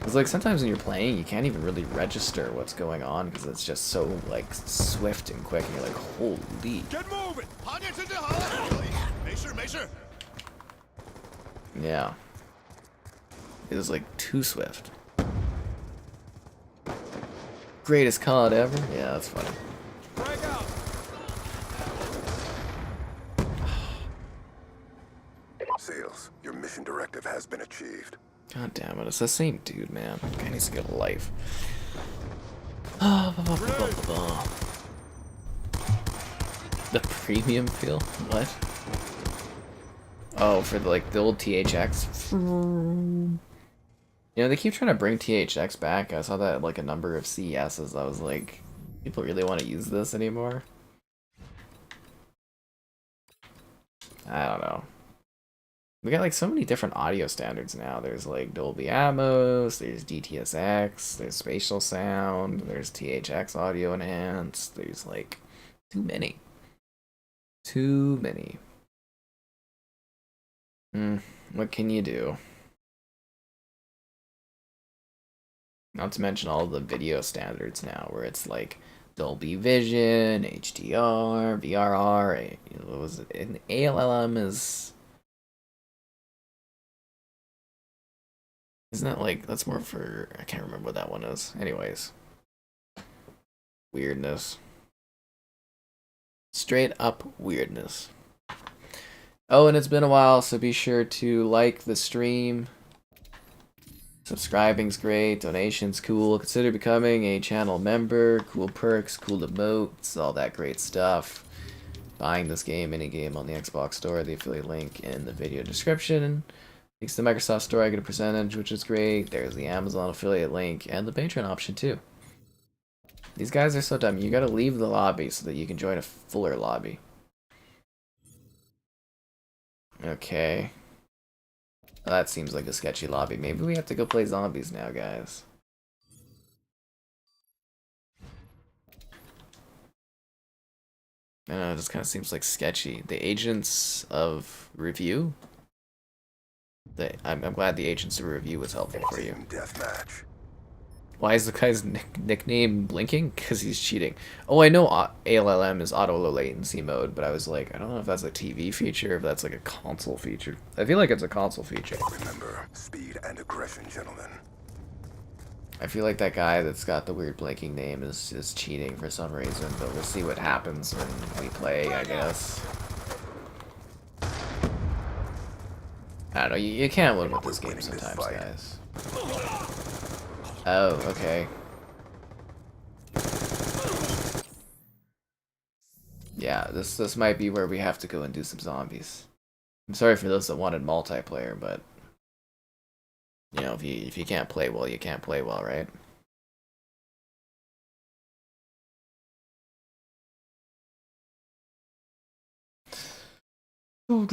It's like sometimes when you're playing, you can't even really register what's going on because it's just so like swift and quick, and you're like, holy. Get moving. Yeah. It was like too swift. Greatest COD ever? Yeah, that's funny. Break out. Sales, your mission directive has been achieved. God damn it, it's the same dude, man. Guy needs to get a life. The premium feel? What? Oh, for the, like the old THX. You know, they keep trying to bring THX back. I saw that at, like a number of CESs. I was like, people really want to use this anymore? I don't know. We got like so many different audio standards now. There's like Dolby Atmos, there's DTSX, there's spatial sound, there's THX audio enhanced. There's like too many. Too many. What can you do? Not to mention all the video standards now, where it's like Dolby Vision, HDR, VRR. What was it? And ALLM is. Isn't that like, that's more for, I can't remember what that one is. Anyways. Weirdness. Straight up weirdness. Oh, and it's been a while, so be sure to like the stream. Subscribing's great, donations cool. Consider becoming a channel member. Cool perks, cool emotes, all that great stuff. Buying this game, any game on the Xbox Store, the affiliate link in the video description. Thanks to the Microsoft Store, I get a percentage, which is great. There's the Amazon affiliate link and the Patreon option too. These guys are so dumb. You gotta leave the lobby so that you can join a fuller lobby. Okay. Well, that seems like a sketchy lobby. Maybe we have to go play zombies now, guys. I don't know, it just kind of seems like sketchy. The Agents of Review? I'm glad the Agents of Review was helpful for you. Deathmatch. Why is the guy's nickname blinking? Because he's cheating. Oh, I know ALLM is auto low latency mode, but I was like, I don't know if that's a TV feature, or if that's like a console feature. I feel like it's a console feature. Remember, speed and aggression, gentlemen. I feel like that guy that's got the weird blinking name is cheating for some reason, but we'll see what happens when we play, I guess. I don't know, you can't win with this game sometimes, guys. Oh, okay. Yeah, this might be where we have to go and do some zombies. I'm sorry for those that wanted multiplayer, but you know, if you can't play well, you can't play well, right? You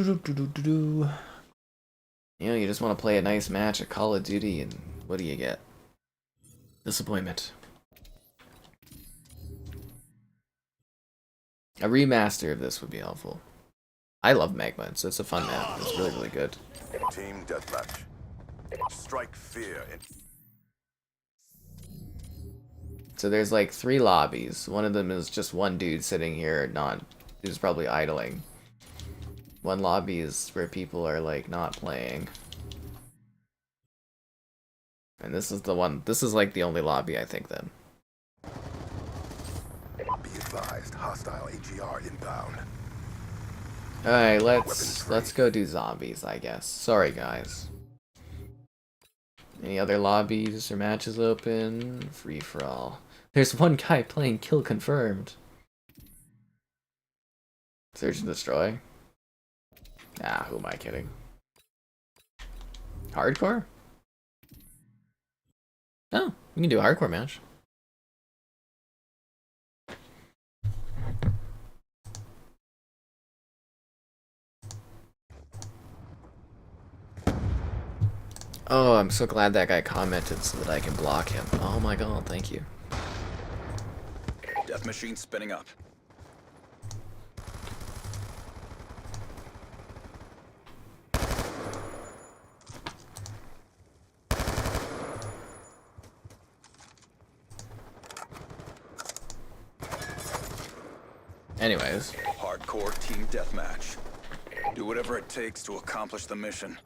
know, you just want to play a nice match at Call of Duty, and what do you get? Disappointment. A remaster of this would be helpful. I love Magma, so it's a fun map. It's really, really good. Team deathmatch. Strike fear. So there's like 3 lobbies. One of them is just one dude sitting here, who's probably idling. One lobby is where people are like not playing. And this is the one, this is like the only lobby, I think, then. Be advised, hostile AGR inbound. Alright, let's go do zombies, I guess. Sorry, guys. Any other lobbies or matches open? Free for all. There's one guy playing kill confirmed. Search and destroy. Ah, who am I kidding? Hardcore? Oh, we can do a hardcore match. Oh, I'm so glad that guy commented so that I can block him. Oh my god, thank you. Death machine spinning up. Anyways. Hardcore team deathmatch. Do whatever it takes to accomplish the mission.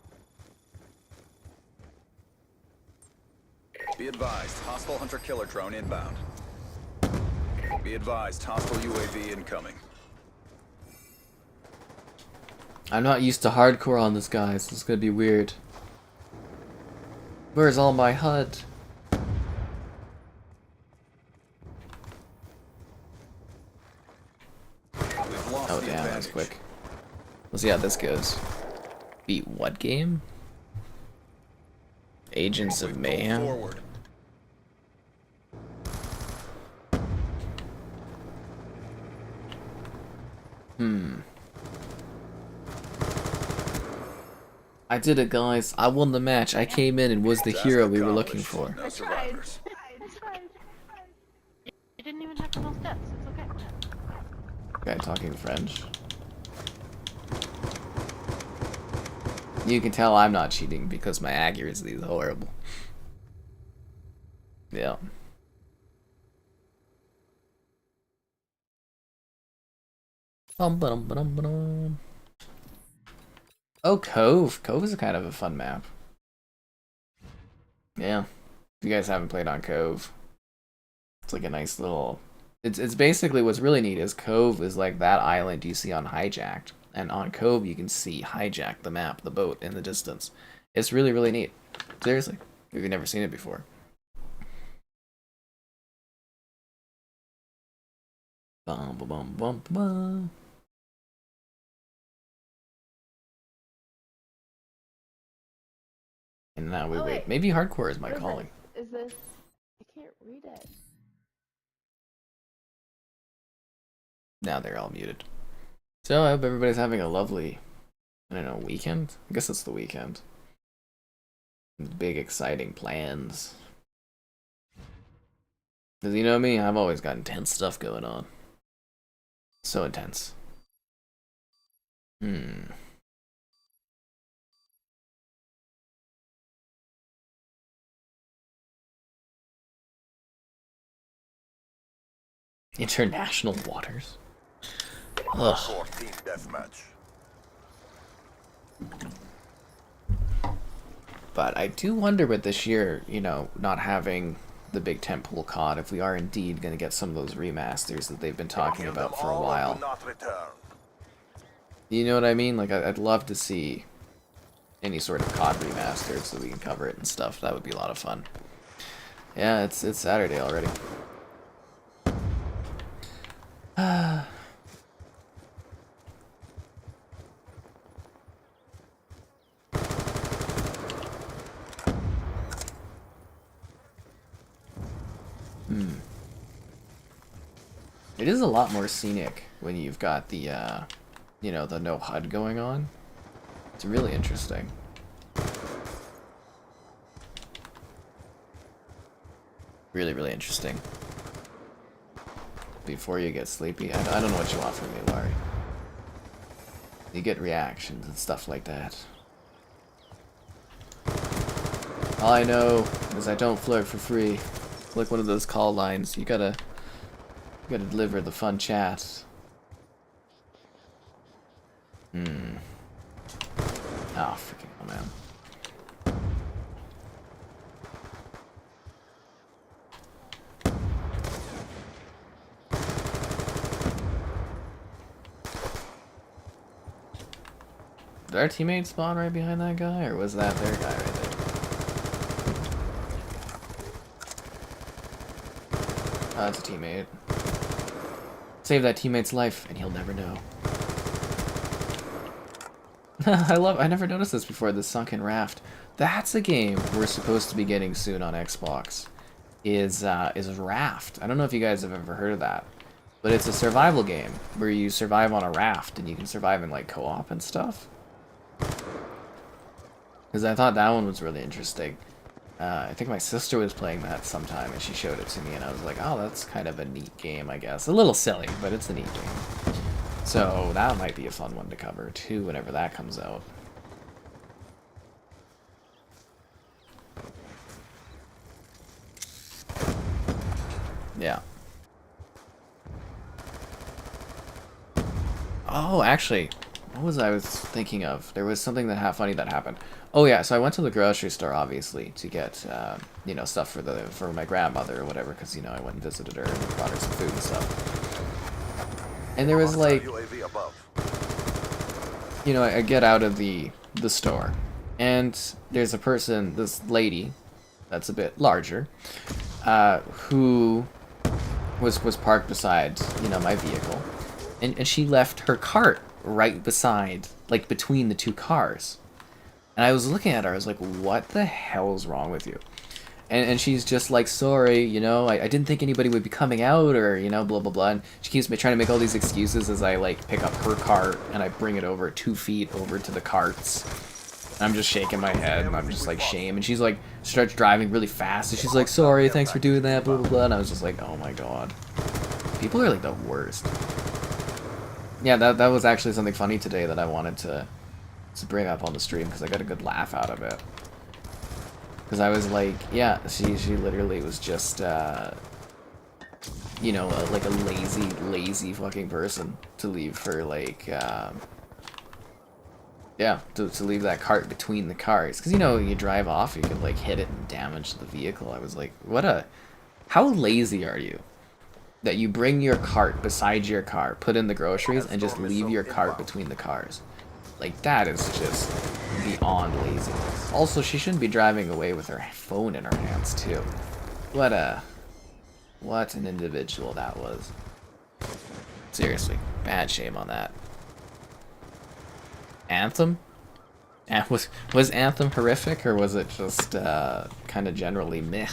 Be advised, hostile hunter-killer drone inbound. Be advised, hostile UAV incoming. I'm not used to hardcore on this, guys. This is gonna be weird. Where's all my HUD? Oh damn, that was quick. Let's see how this goes. Beat what game? Agents of Mayhem? Forward. I did it, guys. I won the match. I came in and was the hero we were looking for. No survivors. You didn't even have to roll steps. It's okay. Guy talking French. You can tell I'm not cheating because my accuracy is horrible. Yeah. Bum-ba-dum-ba-dum-ba-dum. Oh, Cove. Cove is kind of a fun map. Yeah. If you guys haven't played on Cove, it's like a nice little... It's basically what's really neat is Cove is like that island you see on Hijacked. And on Cove you can see Hijacked, the map, the boat in the distance. It's really, really neat. Seriously. If you've never seen it before. Bum, bum, bum, bum, bum. And now we wait. Maybe hardcore is my calling. Is this? I can't read it. Now they're all muted. So I hope everybody's having a lovely, I don't know, weekend? I guess it's the weekend. Big exciting plans. Because you know me, I've always got intense stuff going on. So intense. International waters. Ugh. Team deathmatch. But I do wonder with this year, you know, not having the big tentpole COD, if we are indeed going to get some of those remasters that they've been talking about for a while. You know what I mean? Like, I'd love to see any sort of COD remastered so we can cover it and stuff. That would be a lot of fun. Yeah, it's Saturday already. It is a lot more scenic when you've got the, you know, the no HUD going on. It's really interesting. Really, really interesting. Before you get sleepy, I don't know what you want from me, Larry. You get reactions and stuff like that. All I know is I don't flirt for free. Like one of those call lines. You gotta deliver the fun chat. Oh, freaking hell, man. Did our teammate spawn right behind that guy, or was that their guy right there? That's a teammate. Save that teammate's life, and he'll never know. I never noticed this before, the sunken raft. That's a game we're supposed to be getting soon on Xbox. Is Raft. I don't know if you guys have ever heard of that. But it's a survival game where you survive on a raft and you can survive in like co-op and stuff. Because I thought that one was really interesting. I think my sister was playing that sometime and she showed it to me and I was like, oh, that's kind of a neat game, I guess. A little silly, but it's a neat game. So that might be a fun one to cover too whenever that comes out. Yeah. Oh, actually, what was I thinking of? There was something funny that happened. Oh yeah, so I went to the grocery store obviously to get you know, stuff for my grandmother or whatever, because you know I went and visited her and brought her some food and stuff. And there was like, you know, I get out of the store, and there's a person, this lady, that's a bit larger, who was parked beside, you know, my vehicle. And she left her cart right beside, like, between the two cars. And I was looking at her, I was like, what the hell's wrong with you? And she's just like, sorry, you know, I didn't think anybody would be coming out, or, you know, blah, blah, blah. And she keeps trying to make all these excuses as I, like, pick up her cart, and I bring it over 2 feet over to the carts. And I'm just shaking my head, and I'm just like, shame. And she's like, starts driving really fast, and she's like, sorry, thanks for doing that, blah, blah, blah. And I was just like, oh my god. People are, like, the worst. Yeah, that was actually something funny today that I wanted to bring up on the stream, because I got a good laugh out of it. Because I was like, yeah, she literally was just, you know, like a lazy fucking person to leave her, like, yeah, to leave that cart between the cars. Because, you know, you drive off, you can, like, hit it and damage the vehicle. I was like, how lazy are you? That you bring your cart beside your car, put in the groceries, and just leave your cart between the cars. Like, that is just beyond laziness. Also, she shouldn't be driving away with her phone in her hands, too. What an individual that was. Seriously, bad shame on that. Anthem? Was Anthem horrific, or was it just kind of generally meh?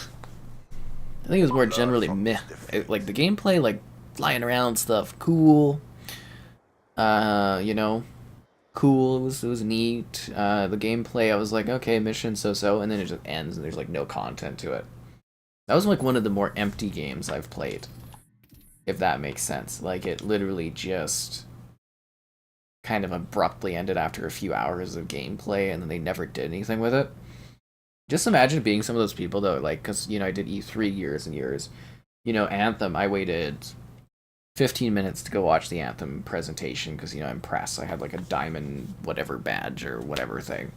I think it was more generally meh. Like, the gameplay, like, flying around stuff, cool. You know, cool, it was neat. The gameplay, I was like, okay, mission so-so, and then it just ends, and there's, like, no content to it. That was, like, one of the more empty games I've played, if that makes sense. Like, it literally just kind of abruptly ended after a few hours of gameplay, and then they never did anything with it. Just imagine being some of those people, though, like, because, you know, I did E3 years and years. You know, Anthem, I waited 15 minutes to go watch the Anthem presentation, because, you know, I'm press. I had, like, a diamond whatever badge or whatever thing.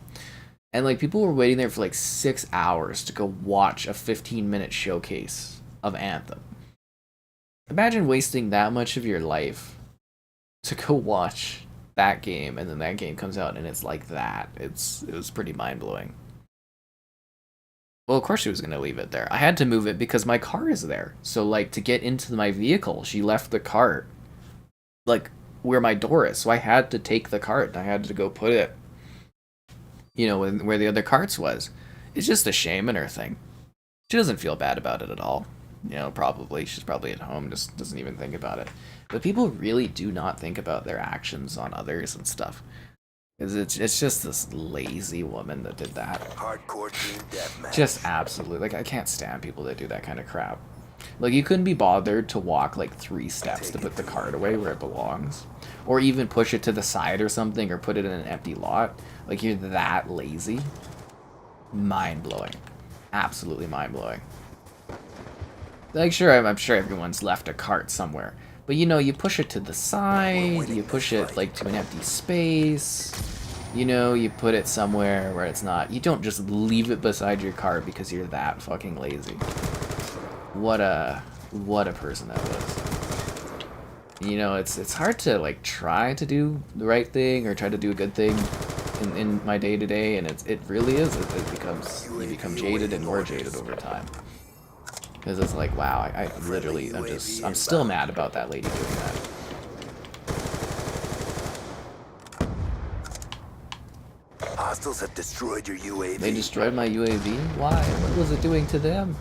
And, like, people were waiting there for, like, 6 hours to go watch a 15-minute showcase of Anthem. Imagine wasting that much of your life to go watch that game, and then that game comes out and it's like that. It was pretty mind-blowing. Well, of course she was going to leave it there. I had to move it because my car is there. So, like, to get into my vehicle, she left the cart, like, where my door is. So I had to take the cart, and I had to go put it, you know, where the other carts was. It's just a shame in her thing. She doesn't feel bad about it at all. You know, probably. She's probably at home, just doesn't even think about it. But people really do not think about their actions on others and stuff. It's just this lazy woman that did that. Hardcore team deathmatch. Just absolutely. Like, I can't stand people that do that kind of crap. Like, you couldn't be bothered to walk, like, 3 steps to put the cart away where it belongs. Or even push it to the side or something, or put it in an empty lot. Like, you're that lazy. Mind-blowing. Absolutely mind-blowing. Like, sure, I'm sure everyone's left a cart somewhere. But, you know, you push it to the side, you push it, like, to an empty space, you know, you put it somewhere where it's not. You don't just leave it beside your cart because you're that fucking lazy. What a person that was. You know, it's hard to, like, try to do the right thing or try to do a good thing in my day-to-day, and it really is. You become jaded and more jaded over time. Because it's like, wow, I literally, I'm still mad about that lady doing that. Hostiles have destroyed your UAV. They destroyed my UAV? Why? What was it doing to them?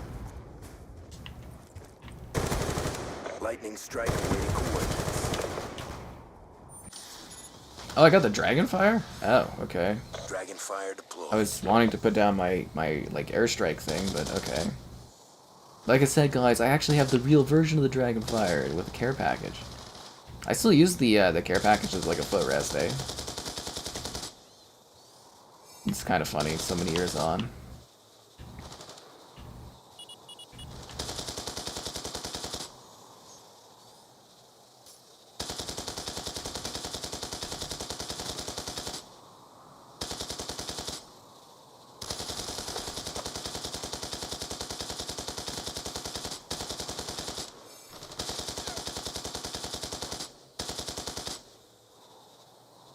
Lightning strike awaiting coordinates. Oh, I got the Dragonfire? Oh, okay. Dragonfire deployed. I was wanting to put down my like airstrike thing, but okay. Like I said, guys, I actually have the real version of the Dragonfire with the care package. I still use the care package as like a footrest, eh? It's kind of funny, so many years on.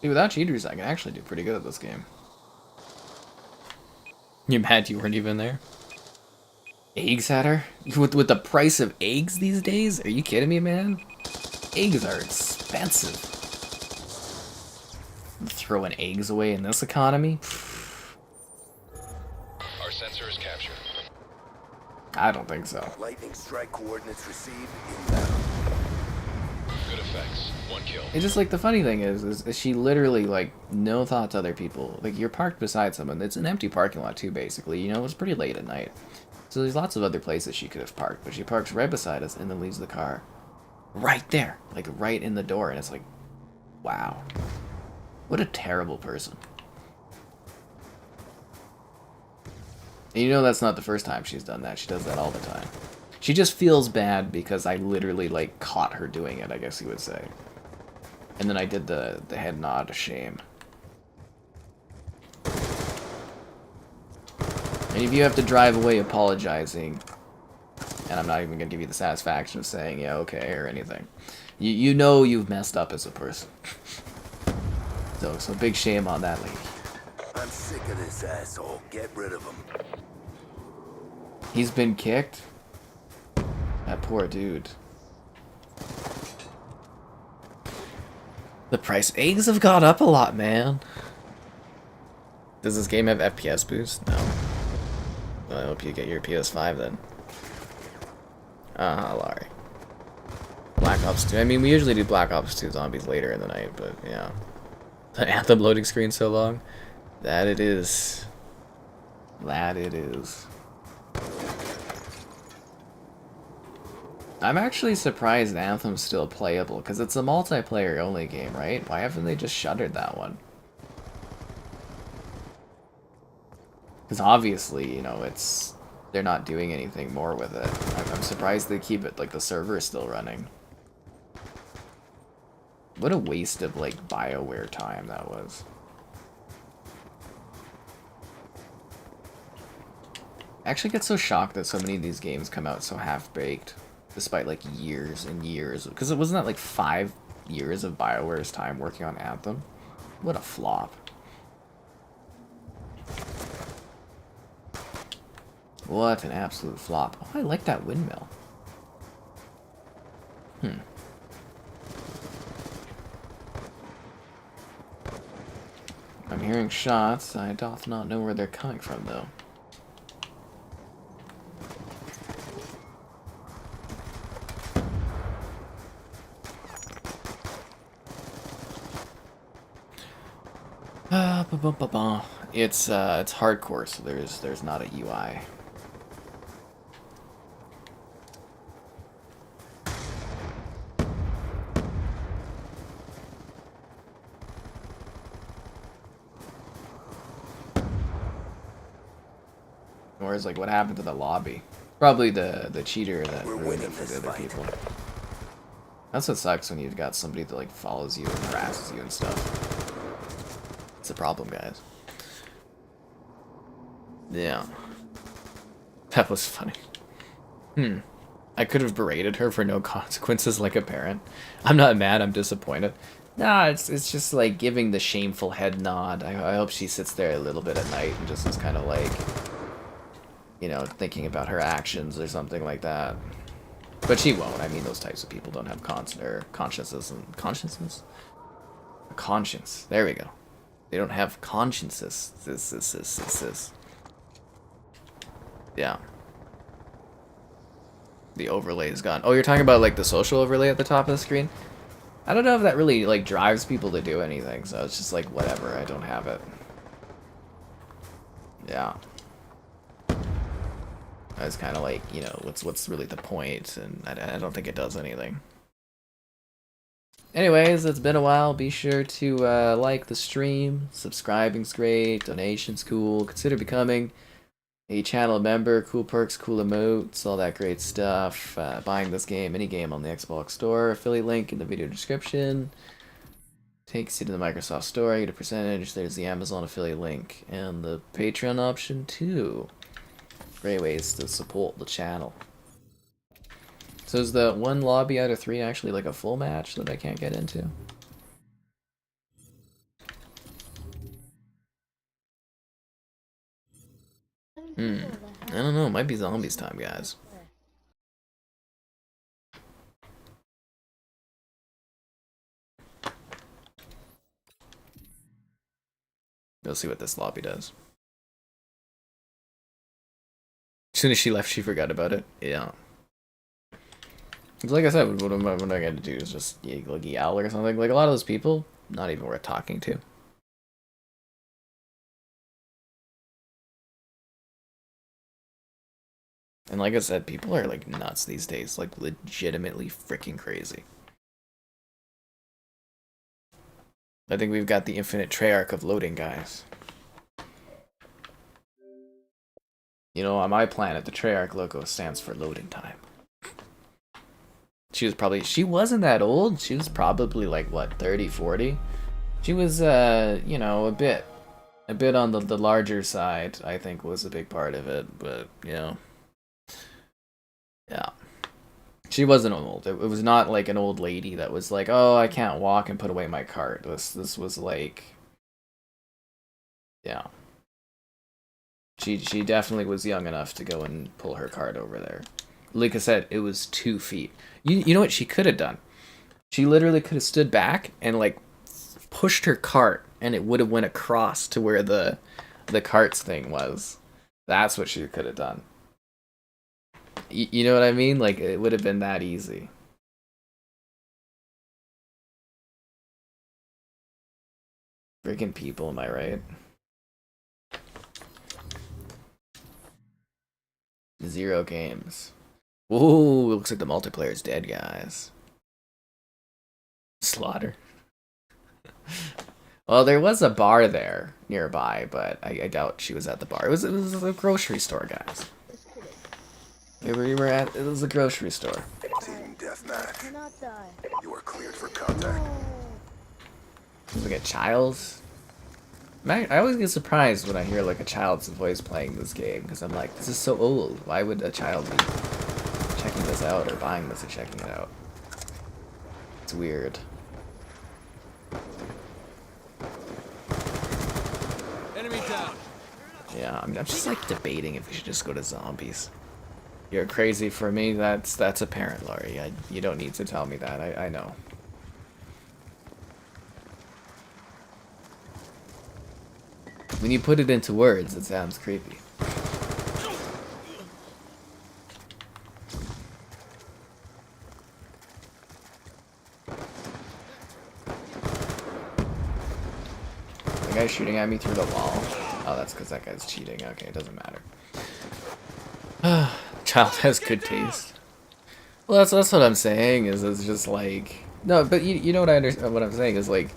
Dude, without cheaters, I can actually do pretty good at this game. You mad you weren't even there? Eggs at her? With the price of eggs these days? Are you kidding me, man? Eggs are expensive. Throwing eggs away in this economy? Our sensor is captured. I don't think so. Lightning strike coordinates received inbound. Good effects. 1 kill. It's just like the funny thing is she literally like no thought to other people. Like you're parked beside someone. It's an empty parking lot too, basically. You know, it's pretty late at night. So there's lots of other places she could have parked, but she parks right beside us and then leaves the car right there, like right in the door, and it's like, wow. What a terrible person. And you know that's not the first time she's done that. She does that all the time. She just feels bad because I literally like caught her doing it, I guess you would say. And then I did the head nod of shame. And if you have to drive away apologizing, and I'm not even gonna give you the satisfaction of saying yeah, okay, or anything, you know you've messed up as a person. So big shame on that lady. I'm sick of this asshole. Get rid of him. He's been kicked? That poor dude. The price of eggs have gone up a lot, man. Does this game have FPS boost? No. Well, I hope you get your PS5 then. Larry. Black Ops 2. I mean, we usually do Black Ops 2 zombies later in the night, but yeah. The Anthem loading screen so long. That it is. That it is. I'm actually surprised Anthem's still playable, because it's a multiplayer only game, right? Why haven't they just shuttered that one? Because obviously, you know, they're not doing anything more with it. I'm surprised they keep it, like, the server is still running. What a waste of, like, BioWare time that was. I actually get so shocked that so many of these games come out so half-baked. Despite like years and years, because it wasn't that like 5 years of BioWare's time working on Anthem. What a flop. What an absolute flop. Oh, I like that windmill. I'm hearing shots. I doth not know where they're coming from though. It's hardcore, so there's not a UI. Whereas, like, what happened to the lobby? Probably the cheater that ruined it for the other people. That's what sucks when you've got somebody that like follows you and harasses you and stuff. It's a problem, guys. Yeah. That was funny. I could have berated her for no consequences like a parent. I'm not mad, I'm disappointed. Nah, it's just like giving the shameful head nod. I hope she sits there a little bit at night and just is kind of like, you know, thinking about her actions or something like that. But she won't. I mean, those types of people don't have consciences and consciences? A conscience. There we go. They don't have consciences. This. Yeah. The overlay is gone. Oh, you're talking about like the social overlay at the top of the screen? I don't know if that really like drives people to do anything, so it's just like whatever, I don't have it. Yeah. I was kind of like, you know, what's really the point, and I don't think it does anything. Anyways, it's been a while. Be sure to like the stream. Subscribing's great. Donation's cool. Consider becoming a channel member. Cool perks, cool emotes, all that great stuff. Buying this game, any game on the Xbox Store. Affiliate link in the video description. Takes you to the Microsoft Store. You get a percentage. There's the Amazon affiliate link. And the Patreon option too. Great ways to support the channel. So is the one lobby out of 3 actually like a full match that I can't get into? I don't know. It might be zombies time, guys. We'll see what this lobby does. As soon as she left, she forgot about it. Yeah. It's like I said, what I got to do is just like yell or something. Like a lot of those people, not even worth talking to. And like I said, people are like nuts these days, like legitimately freaking crazy. I think we've got the infinite Treyarch of loading, guys. You know, on my planet, the Treyarch logo stands for loading time. She wasn't that old. She was probably like, what, 30, 40? She was, you know, a bit on the larger side, I think was a big part of it, but, you know. Yeah. She wasn't old. It was not like an old lady that was like, oh, I can't walk and put away my cart. This was like, yeah. She definitely was young enough to go and pull her cart over there. Like I said, it was 2 feet. You know what she could have done? She literally could have stood back and like pushed her cart, and it would have went across to where the carts thing was. That's what she could have done. You know what I mean? Like, it would have been that easy. Freaking people, am I right? 0 games. Ooh, looks like the multiplayer's dead, guys. Slaughter. Well, there was a bar there nearby, but I doubt she was at the bar. It was a grocery store, guys. It was a grocery store. Team deathmatch. Cannot die. You are cleared for contact. It was like a child's. I always get surprised when I hear like a child's voice playing this game, because I'm like, this is so old. Why would a child be checking this out or buying this or checking it out? It's weird. Enemy down. Yeah, I'm just like debating if we should just go to zombies. You're crazy for me. That's apparent, Laurie. You don't need to tell me that. I know. When you put it into words, it sounds creepy. The guy's shooting at me through the wall. Oh, that's because that guy's cheating. Okay, it doesn't matter. Child has good taste. Well, that's what I'm saying. Is it's just like no, but you know what I understand. What I'm saying is like,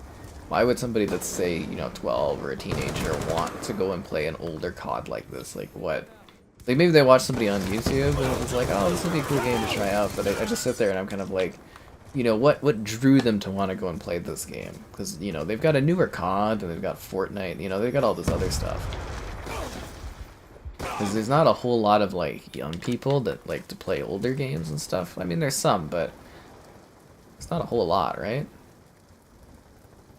why would somebody that's say 12 or a teenager want to go and play an older COD like this? Like what? Like maybe they watch somebody on YouTube and it's like, oh, this would be a cool game to try out. But I just sit there and I'm kind of like, what drew them to want to go and play this game? Because they've got a newer COD and they've got Fortnite. They've got all this other stuff. Because there's not a whole lot of like young people that like to play older games and stuff. I mean, there's some, but it's not a whole lot, right?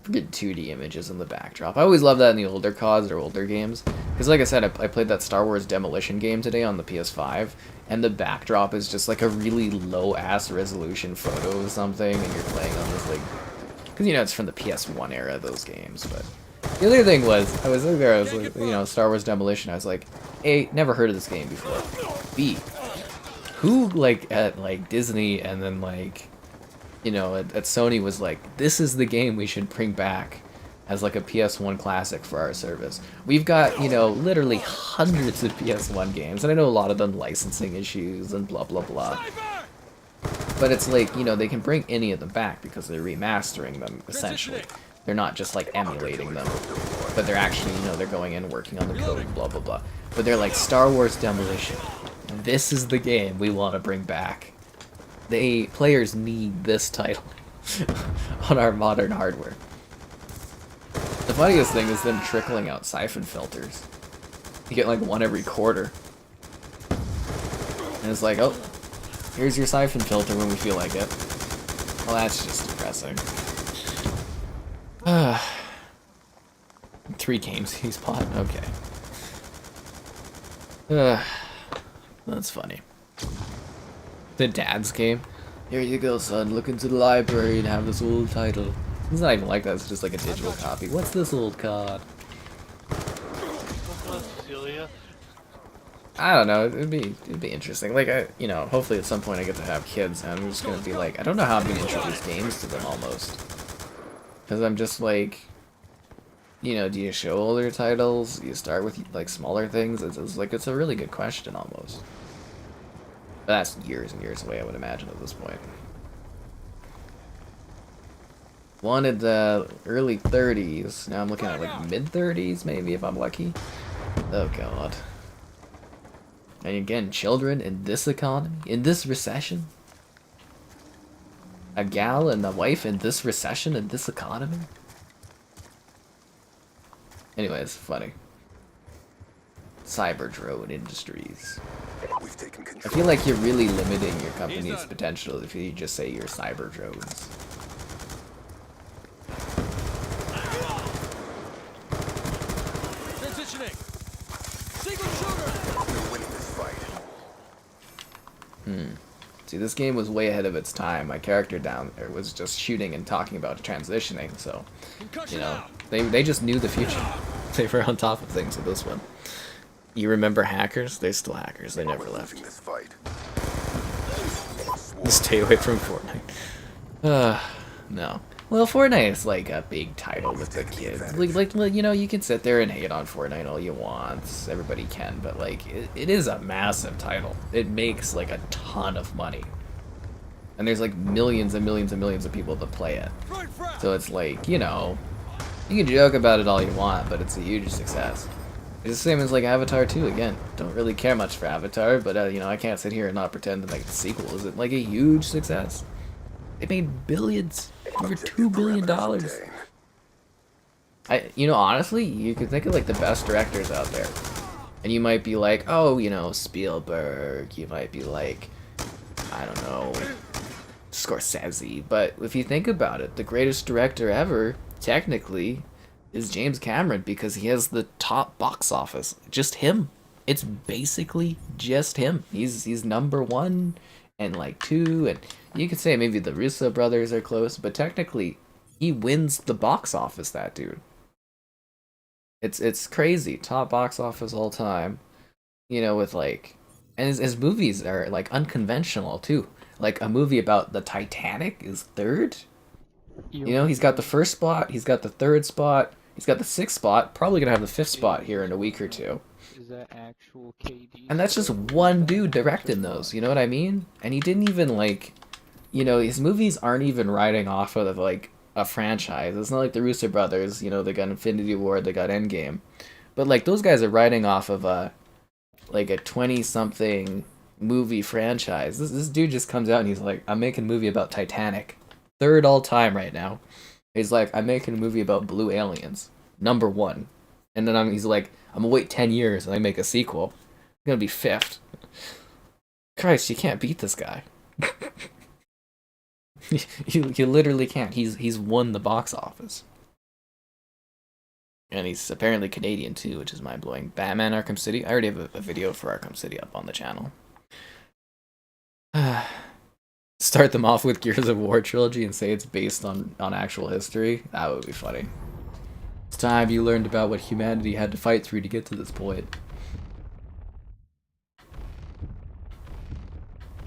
freaking 2D images in the backdrop. I always love that in the older CODs or older games. Because like I said, I played that Star Wars Demolition game today on the PS5, and the backdrop is just like a really low-ass resolution photo of something, and you're playing on this, like... Because, you know, it's from the PS1 era, those games, but... The other thing was, I was looking there, I was like, you know, Star Wars Demolition, I was like, A, never heard of this game before. B, who, like, at, like, Disney and then, like, you know, at Sony was like, this is the game we should bring back as, like, a PS1 classic for our service. We've got, you know, literally hundreds of PS1 games, and I know a lot of them licensing issues and blah, blah, blah. But it's like, you know, they can bring any of them back because they're remastering them, essentially. They're not just, like, emulating them, but they're actually, you know, they're going in, working on the code, blah, blah, blah. But they're like, Star Wars Demolition. This is the game we want to bring back. Players need this title on our modern hardware. The funniest thing is them trickling out siphon filters. You get, like, one every quarter. And it's like, oh, here's your siphon filter when we feel like it. Well, that's just depressing. 3 games he's bought? Okay. That's funny. The dad's game? Here you go, son. Look into the library and have this old title. It's not even like that. It's just like a digital copy. What's this old card? I don't know. It'd be interesting. Like, you know, hopefully at some point I get to have kids, and I'm just gonna be like, I don't know how I'm gonna introduce games to them almost. Because I'm just like, you know, do you show older titles? Do you start with, like, smaller things? It's like, it's a really good question, almost. But that's years and years away, I would imagine, at this point. Wanted the early 30s. Now I'm looking at, like, mid-30s, maybe, if I'm lucky. Oh, God. And again, children in this economy? In this recession? A gal and a wife in this recession, in this economy? Anyways, funny. Cyber drone industries. We've taken I control. feel like you're really limiting your company's potential if you just say you're cyber drones. Transitioning. Single shooter. We're winning this fight. See, this game was way ahead of its time. My character down there was just shooting and talking about transitioning, so, you know, they just knew the future. They were on top of things with this one. You remember hackers? They're still hackers. They never We're left. losing this fight. Stay away from Fortnite. No. Well, Fortnite is like a big title with the kids. Like, you know, you can sit there and hate on Fortnite all you want. Everybody can, but like, it is a massive title. It makes like a ton of money. And there's like millions and millions and millions of people that play it. So it's like, you know, you can joke about it all you want, but it's a huge success. It's the same as like Avatar 2, again. Don't really care much for Avatar, but you know, I can't sit here and not pretend that like the sequel isn't like a huge success. They made billions. Over $2 billion. You know, honestly, you could think of like the best directors out there. And you might be like, oh, you know, Spielberg. You might be like, I don't know, Scorsese. But if you think about it, the greatest director ever, technically, is James Cameron, because he has the top box office. Just him. It's basically just him. He's number 1 and like 2, and you could say maybe the Russo brothers are close, but technically he wins the box office, that dude. It's crazy. Top box office all time. You know, with like, and his movies are like unconventional too. Like a movie about the Titanic is 3rd. You know, he's got the 1st spot, he's got the 3rd spot, he's got the 6th spot, probably gonna have the 5th spot here in a week or 2. Is that actual KD? And that's just one dude directing those, you know what I mean? And he didn't even like, you know, his movies aren't even riding off of like a franchise. It's not like the Russo brothers, you know, they got Infinity War, they got Endgame. But like those guys are riding off of like a 20-something movie franchise. This dude just comes out and he's like, I'm making a movie about Titanic. 3rd all time right now. He's like, I'm making a movie about blue aliens. Number 1. And then he's like, I'm gonna wait 10 years and I make a sequel. I'm gonna be 5th. Christ, you can't beat this guy. you literally can't. He's won the box office. And he's apparently Canadian too, which is mind-blowing. Batman Arkham City. I already have a video for Arkham City up on the channel. Start them off with Gears of War trilogy and say it's based on actual history. That would be funny. It's time you learned about what humanity had to fight through to get to this point.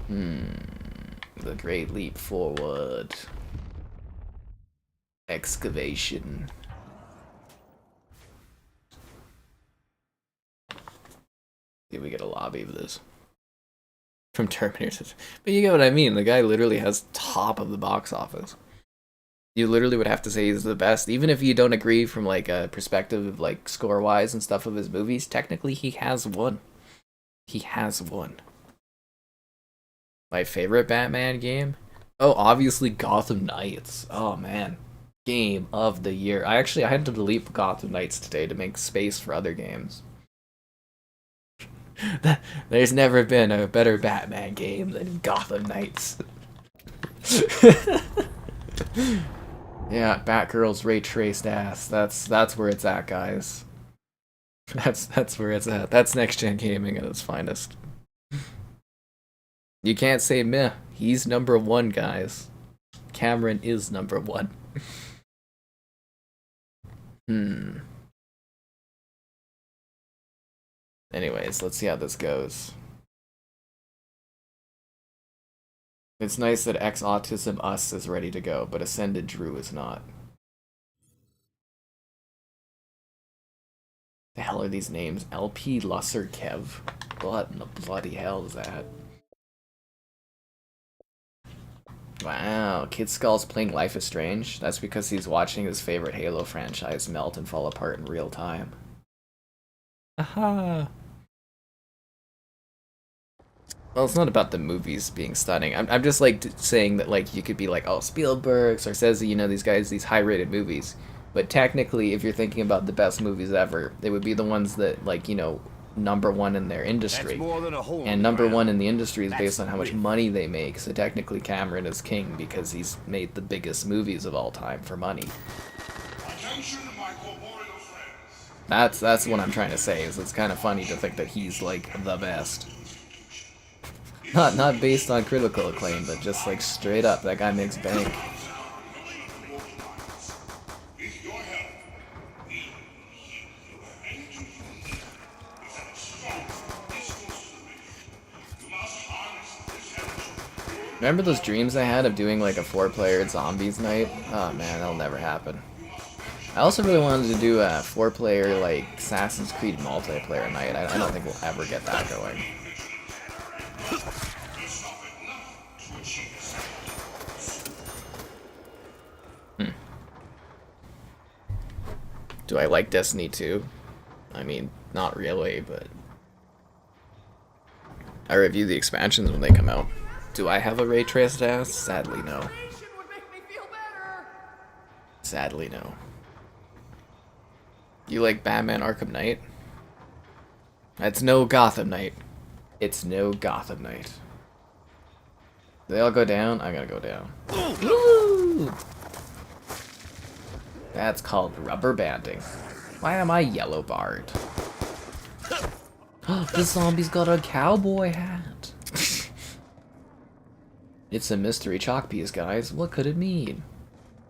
The Great Leap Forward. Excavation. See if we get a lobby of this. From Terminator. But you get what I mean. The guy literally has top of the box office. You literally would have to say he's the best. Even if you don't agree from like a perspective of like score-wise and stuff of his movies, technically he has won. He has won. My favorite Batman game? Oh, obviously Gotham Knights. Oh man. Game of the year. I had to delete Gotham Knights today to make space for other games. There's never been a better Batman game than Gotham Knights. Yeah, Batgirl's ray traced ass. That's where it's at, guys. That's where it's at. That's next gen gaming at its finest. You can't say meh. He's number one, guys. Cameron is number one. Anyways, let's see how this goes. It's nice that X-Autism Us is ready to go, but Ascended Drew is not. The hell are these names? LP Lusser Kev. What in the bloody hell is that? Wow, Kid Skull's playing Life is Strange. That's because he's watching his favorite Halo franchise melt and fall apart in real time. Aha! Well, it's not about the movies being stunning. I'm just like saying that like you could be like, oh, Spielberg, Scorsese, you know, these guys, these high-rated movies. But technically, if you're thinking about the best movies ever, they would be the ones that like, you know, number one in their industry. And number one in the industry is based on how much money they make. So technically, Cameron is king because he's made the biggest movies of all time for money. That's what I'm trying to say. Is it's kind of funny to think that he's like the best. Not based on critical acclaim, but just like straight up, that guy makes bank. Remember those dreams I had of doing like a 4-player zombies night? Oh man, that'll never happen. I also really wanted to do a 4-player like Assassin's Creed multiplayer night. I don't think we'll ever get that going. Do I like Destiny 2? I mean, not really, but I review the expansions when they come out. Do I have a ray traced ass? Sadly, no. Sadly, no. You like Batman Arkham Knight? That's no Gotham Knight. It's no Gotham Knight. Do they all go down? I gotta go down. Woo! That's called rubber banding. Why am I yellow barred? The zombie's got a cowboy hat. It's a mystery chalk piece, guys. What could it mean?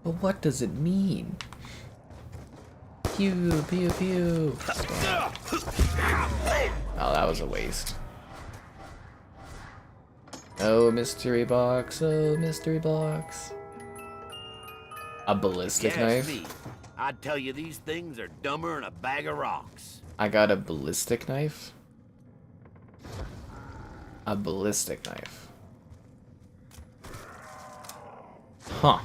But what does it mean? Pew, pew, pew. Oh, that was a waste. Oh, mystery box. Oh, mystery box. A ballistic knife? Me. I'd tell you these things are dumber than a bag of rocks. I got a ballistic knife? A ballistic knife. Huh.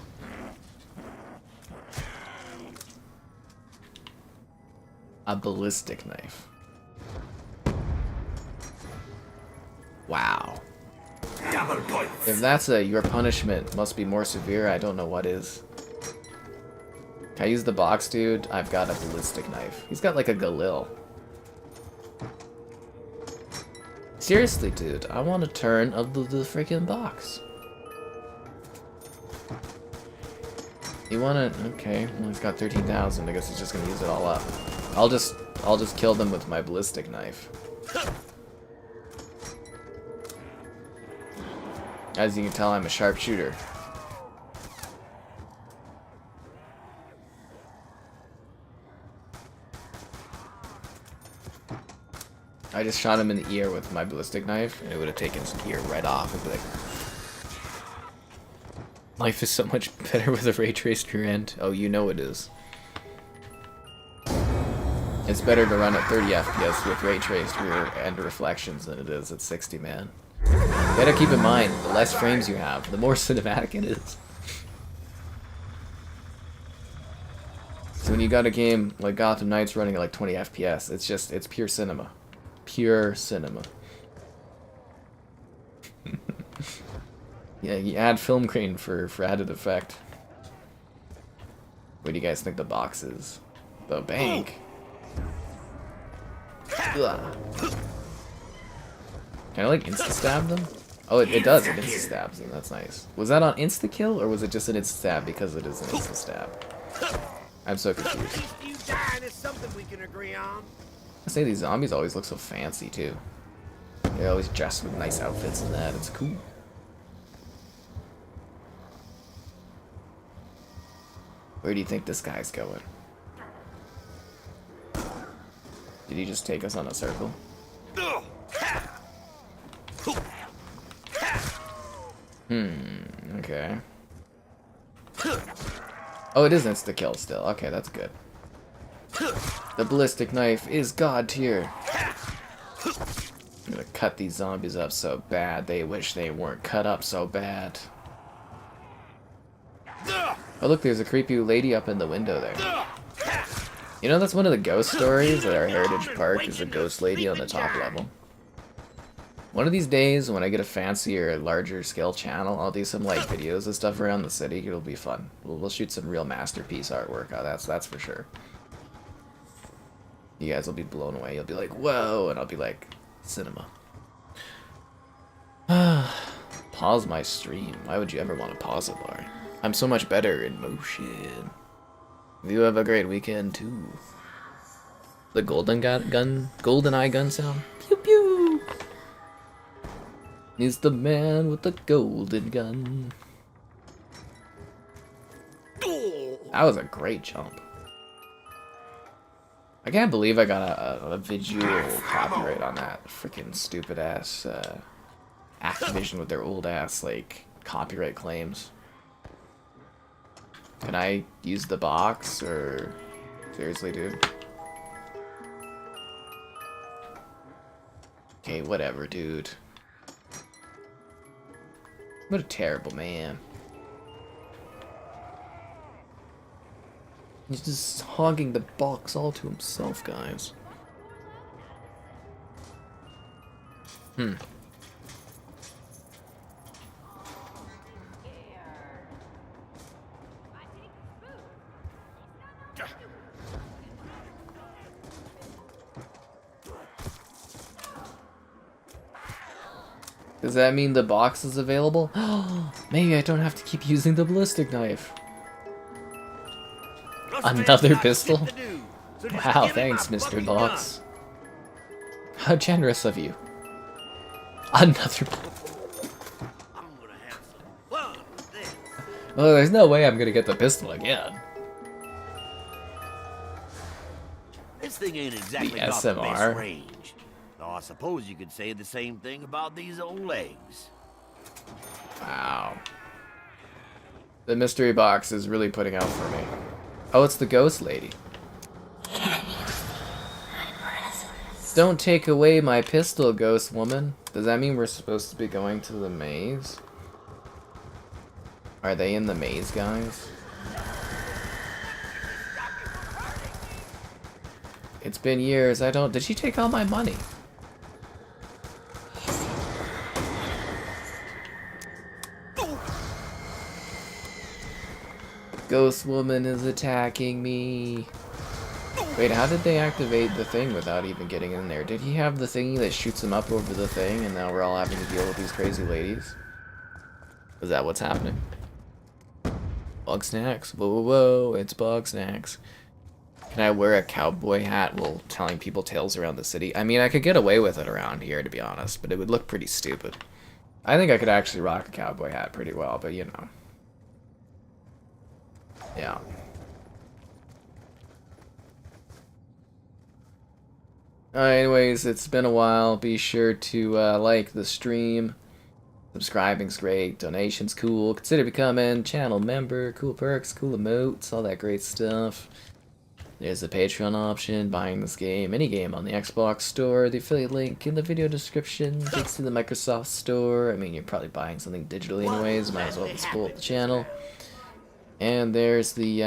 A ballistic knife. Wow. If that's your punishment must be more severe, I don't know what is. Can I use the box, dude? I've got a ballistic knife. He's got like a Galil. Seriously, dude, I want a turn of the freaking box. You wanna? Okay, well, he's got 13,000. I guess he's just gonna use it all up. I'll just kill them with my ballistic knife. As you can tell, I'm a sharpshooter. I just shot him in the ear with my ballistic knife, and it would have taken his ear right off. It'd be like, life is so much better with a ray traced rear end. Oh, you know it is. It's better to run at 30 FPS with ray traced rear end reflections than it is at 60, man. You gotta keep in mind, the less frames you have, the more cinematic it is. So when you got a game like Gotham Knights running at like 20 FPS, it's pure cinema. Pure cinema. Yeah, you add film grain for added effect. What do you guys think the box is? The bank. Ugh. Can I like insta-stab them? Oh, it does. It insta-stabs them. That's nice. Was that on insta-kill, or was it just an insta-stab because it is an insta-stab? I'm so confused. You dying is something we can agree on. I say these zombies always look so fancy too. They're always dressed with nice outfits and that. It's cool. Where do you think this guy's going? Did he just take us on a circle? Okay. Oh, it is insta-kill still. Okay, that's good. The ballistic knife is god tier. I'm gonna cut these zombies up so bad they wish they weren't cut up so bad. Oh look, there's a creepy lady up in the window there. You know, that's one of the ghost stories at our Heritage Park, is a ghost lady on the top level. One of these days, when I get a fancier, larger scale channel, I'll do some like videos and stuff around the city. It'll be fun. We'll shoot some real masterpiece artwork. Oh, that's for sure. You guys will be blown away. You'll be like, whoa, and I'll be like, cinema. Pause my stream. Why would you ever want to pause it, Bar? I'm so much better in motion. You have a great weekend too. The golden eye gun sound. Pew pew. He's the man with the golden gun. That was a great jump. I can't believe I got a visual copyright on that freaking stupid ass Activision with their old ass like copyright claims. Can I use the box, or seriously, dude? Okay, whatever, dude. What a terrible man. He's just hogging the box all to himself, guys. Does that mean the box is available? Maybe I don't have to keep using the ballistic knife. Another pistol? Wow, thanks, Mr. Box. How generous of you. Another. Well, there's no way I'm gonna get the pistol again. This thing ain't exactly The got the best SMR. range. Though I suppose you could say the same thing about these old legs. Wow. The mystery box is really putting out for me. Oh, it's the ghost lady. Don't take away my pistol, ghost woman. Does that mean we're supposed to be going to the maze? Are they in the maze, guys? It's been years. Did she take all my money? Ghost woman is attacking me. Wait, how did they activate the thing without even getting in there? Did he have the thingy that shoots him up over the thing, and now we're all having to deal with these crazy ladies? Is that what's happening? Bug snacks. Whoa, whoa, whoa. It's bug snacks. Can I wear a cowboy hat while telling people tales around the city? I mean, I could get away with it around here, to be honest, but it would look pretty stupid. I think I could actually rock a cowboy hat pretty well, but you know. Yeah. Anyways, it's been a while. Be sure to like the stream. Subscribing's great. Donations cool. Consider becoming channel member. Cool perks, cool emotes, all that great stuff. There's the Patreon option, buying this game, any game on the Xbox store, the affiliate link in the video description, takes to the Microsoft store. I mean, you're probably buying something digitally anyways, might as well support the channel. And there's the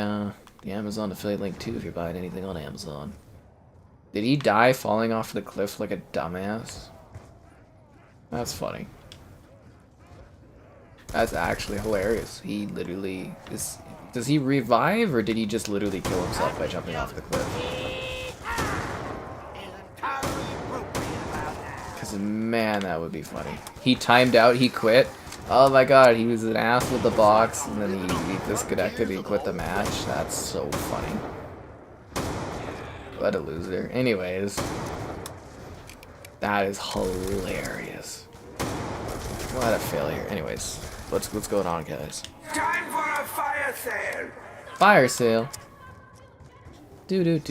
Amazon affiliate link too if you're buying anything on Amazon. Did he die falling off the cliff like a dumbass? That's funny. That's actually hilarious. He literally is... Does he revive, or did he just literally kill himself by jumping off the cliff? Because, man, that would be funny. He timed out, he quit. Oh my god, he was an ass with the box, and then he disconnected, he quit the match. That's so funny. What a loser. Anyways. That is hilarious. What a failure. Anyways, what's going on, guys? Time for a fire sale! Fire sale. Do.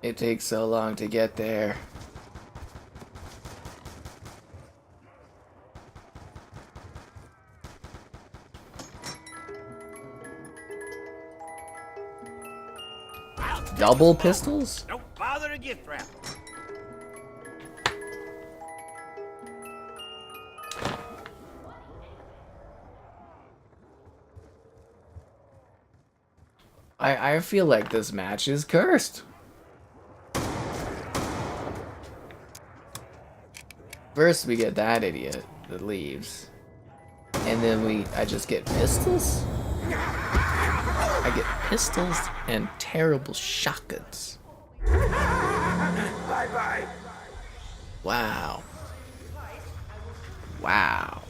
It takes so long to get there. Double pistols? Don't bother to gift wrap. I feel like this match is cursed. First we get that idiot that leaves. And then I just get pistols? I get pistols and terrible shotguns. Bye-bye. Wow. Wow.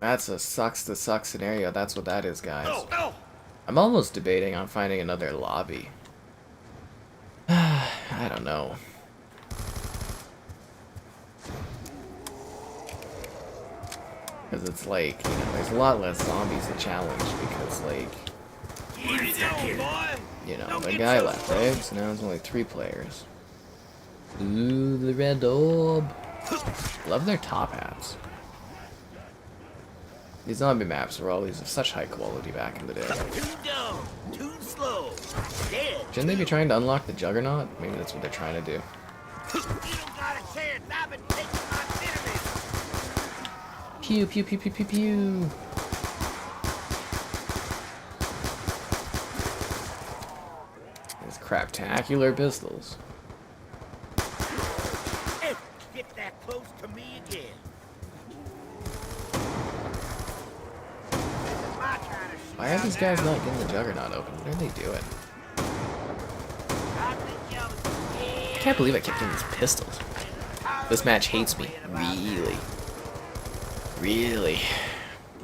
That's a sucks to suck scenario. That's what that is, guys. I'm almost debating on finding another lobby. I don't know. Because it's like, you know, there's a lot less zombies to challenge because, like, you know, the guy left, right? So now there's only 3 players. Ooh, the red orb. Love their top hats. These zombie maps were always of such high quality back in the day. Too dumb, too slow, dead. Shouldn't they be trying to unlock the Juggernaut? Maybe that's what they're trying to do. You don't got a chance. I've been taking my enemies. Pew, pew, pew, pew, pew, pew. These craptacular pistols. Hey, get that close to me again. Why are these guys not getting the Juggernaut open? What are they doing? I can't believe I kept getting these pistols. This match hates me. Really. Really.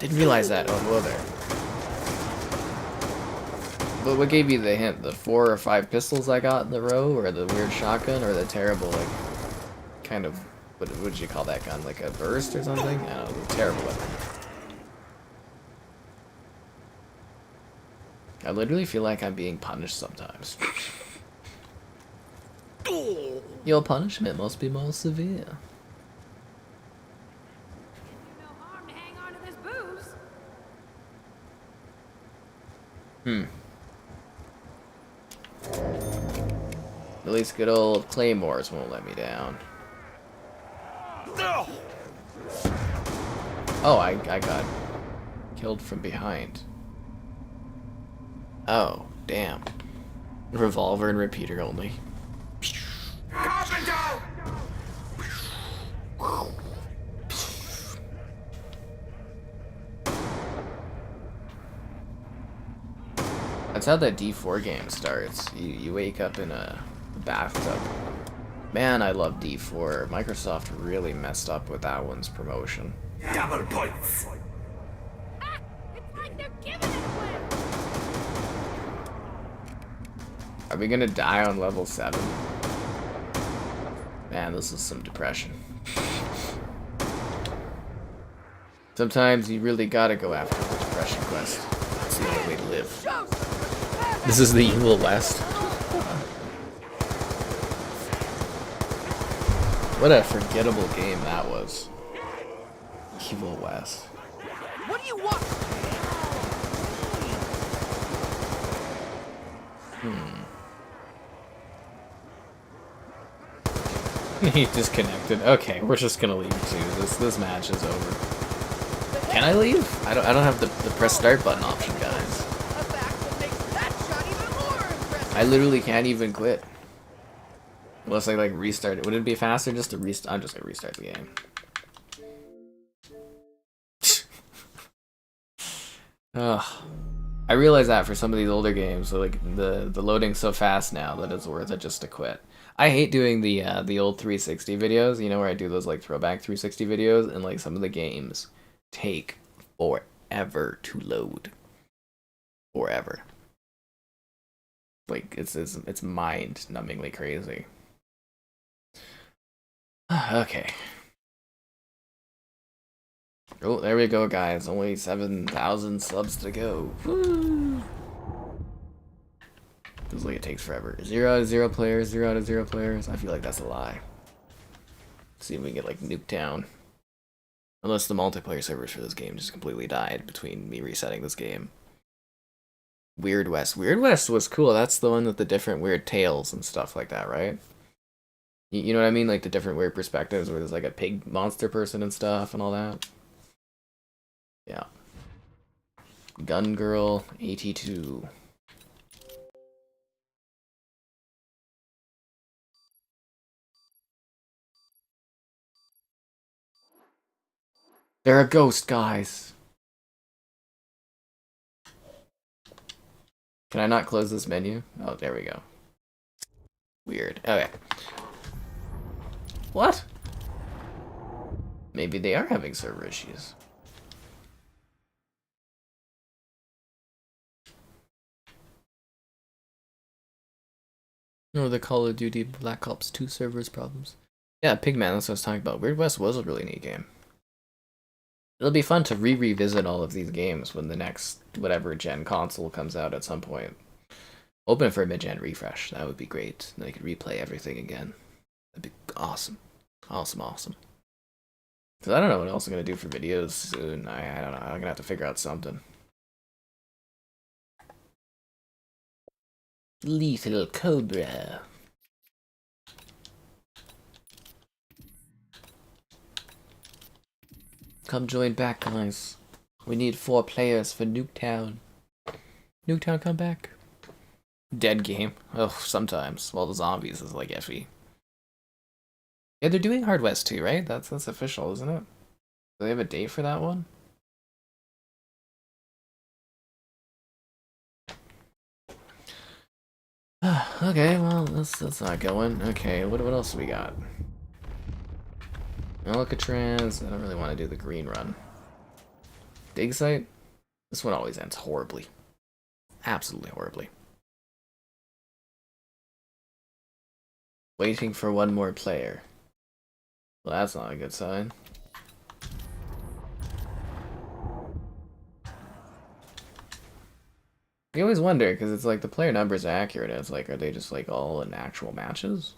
Didn't realize that. Oh, whoa there. But what gave you the hint? The 4 or 5 pistols I got in the row? Or the weird shotgun? Or the terrible, like, kind of, what would you call that gun? Like a burst or something? I don't know, the terrible weapon. I literally feel like I'm being punished sometimes. Your punishment must be more severe. At least good old claymores won't let me down. Oh, I got killed from behind. Oh, damn. Revolver and repeater only. That's how that D4 game starts. You wake up in a bathtub Man, I love D4. Microsoft really messed up with that one's promotion. Double points. Ah! It's like they're giving it away! Are we gonna die on level 7? Man, this is some depression. Sometimes you really gotta go after the depression quest. It's the only way to live. This is the evil west. What a forgettable game that was. Evil West. What do you want? He disconnected. Okay, we're just gonna leave too. This match is over. Can I leave? I don't have the press start button option, guys. A fact that makes that shot even more impressive. I literally can't even quit. Unless I like restart it. Would it be faster just to restart? I'm just gonna restart the game. Ugh. I realize that for some of these older games, so like the loading's so fast now that it's worth it just to quit. I hate doing the old 360 videos, you know, where I do those like throwback 360 videos, and like some of the games take forever to load. Forever. Like it's mind-numbingly crazy. Okay. Oh, there we go, guys. Only 7,000 subs to go. Woo! Feels like it takes forever. 0 out of 0 players, 0 out of 0 players. I feel like that's a lie. Let's see if we can get like Nuketown. Unless the multiplayer servers for this game just completely died between me resetting this game. Weird West. Weird West was cool. That's the one with the different weird tales and stuff like that, right? You know what I mean? Like the different weird perspectives where there's like a pig monster person and stuff and all that. Yeah. Gun Girl 82. They're a ghost, guys. Can I not close this menu? Oh, there we go. Weird. Okay. What? Maybe they are having server issues. No, the Call of Duty Black Ops 2 servers problems. Yeah, Pigman, that's what I was talking about. Weird West was a really neat game. It'll be fun to revisit all of these games when the next whatever gen console comes out at some point. Open for a mid-gen refresh. That would be great. Then I could replay everything again. That'd be awesome. Awesome, awesome. Because I don't know what else I'm going to do for videos soon. I don't know. I'm going to have to figure out something. Lethal Cobra. Come join back, guys. We need 4 players for Nuketown. Nuketown, come back. Dead game. Oh, sometimes. Well, the zombies is like iffy. Yeah, they're doing Hard West too, right? That's official, isn't it? Do they have a date for that one? Okay, well, that's not going. Okay, what else do we got? Alcatraz. I don't really want to do the green run. Dig site? This one always ends horribly. Absolutely horribly. Waiting for one more player. Well, that's not a good sign. You always wonder, because it's like the player numbers are accurate, and it's like, are they just like all in actual matches?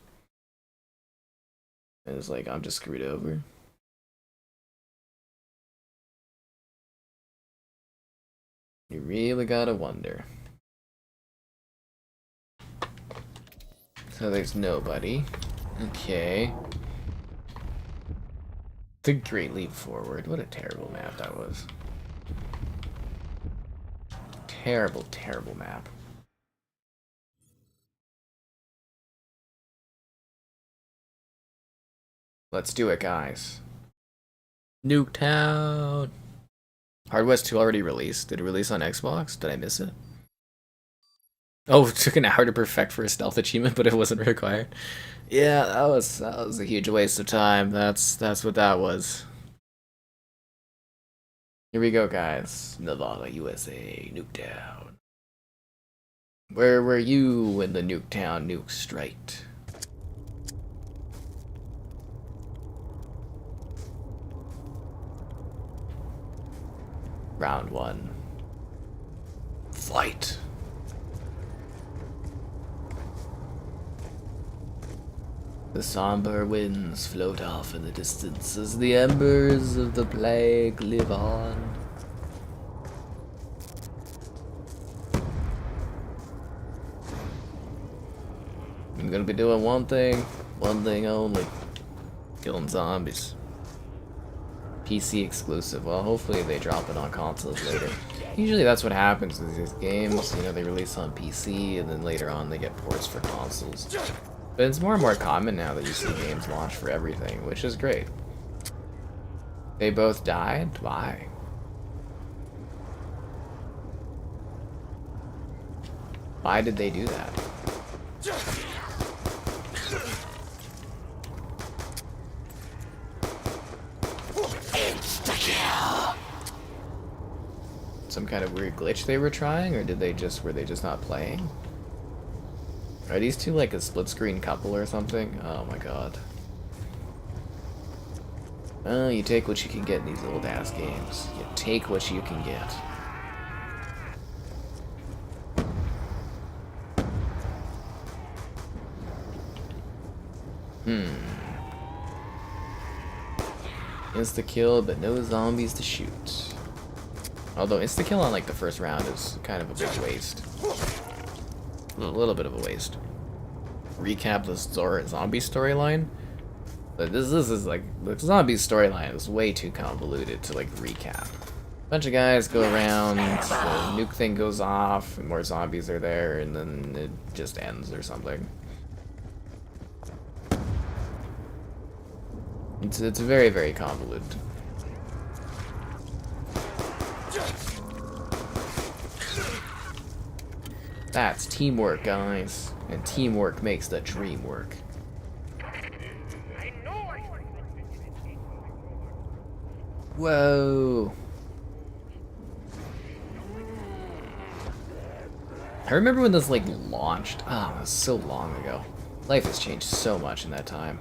And it's like, I'm just screwed over. You really gotta wonder. So there's nobody. Okay. The Great Leap Forward. What a terrible map that was. Terrible, terrible map. Let's do it, guys. Nuketown! Hard West 2 already released. Did it release on Xbox? Did I miss it? Oh, it took an hour to perfect for a stealth achievement, but it wasn't required. Yeah, that was a huge waste of time. That's what that was. Here we go, guys. Nevada, USA, Nuketown. Where were you when the Nuketown nuke striked? Round 1. Fight! The somber winds float off in the distance as the embers of the plague live on. I'm gonna be doing one thing only. Killing zombies. PC exclusive. Well, hopefully they drop it on consoles later. Usually that's what happens with these games. You know, they release on PC and then later on they get ports for consoles. But it's more and more common now that you see games launch for everything, which is great. They both died? Why? Why did they do that? Some kind of weird glitch they were trying, or were they just not playing? Are these two like a split screen couple or something? Oh my god. Oh, you take what you can get in these old ass games. You take what you can get. Insta-kill, but no zombies to shoot. Although insta-kill on like the first round is kind of a big waste. A little bit of a waste. Recap the zombie storyline. But this is like the zombie storyline is way too convoluted to like recap. Bunch of guys go around, the nuke thing goes off, and more zombies are there, and then it just ends or something. It's very, very convoluted. That's teamwork, guys. And teamwork makes the dream work. Whoa. I remember when this like launched. Oh, it was so long ago. Life has changed so much in that time.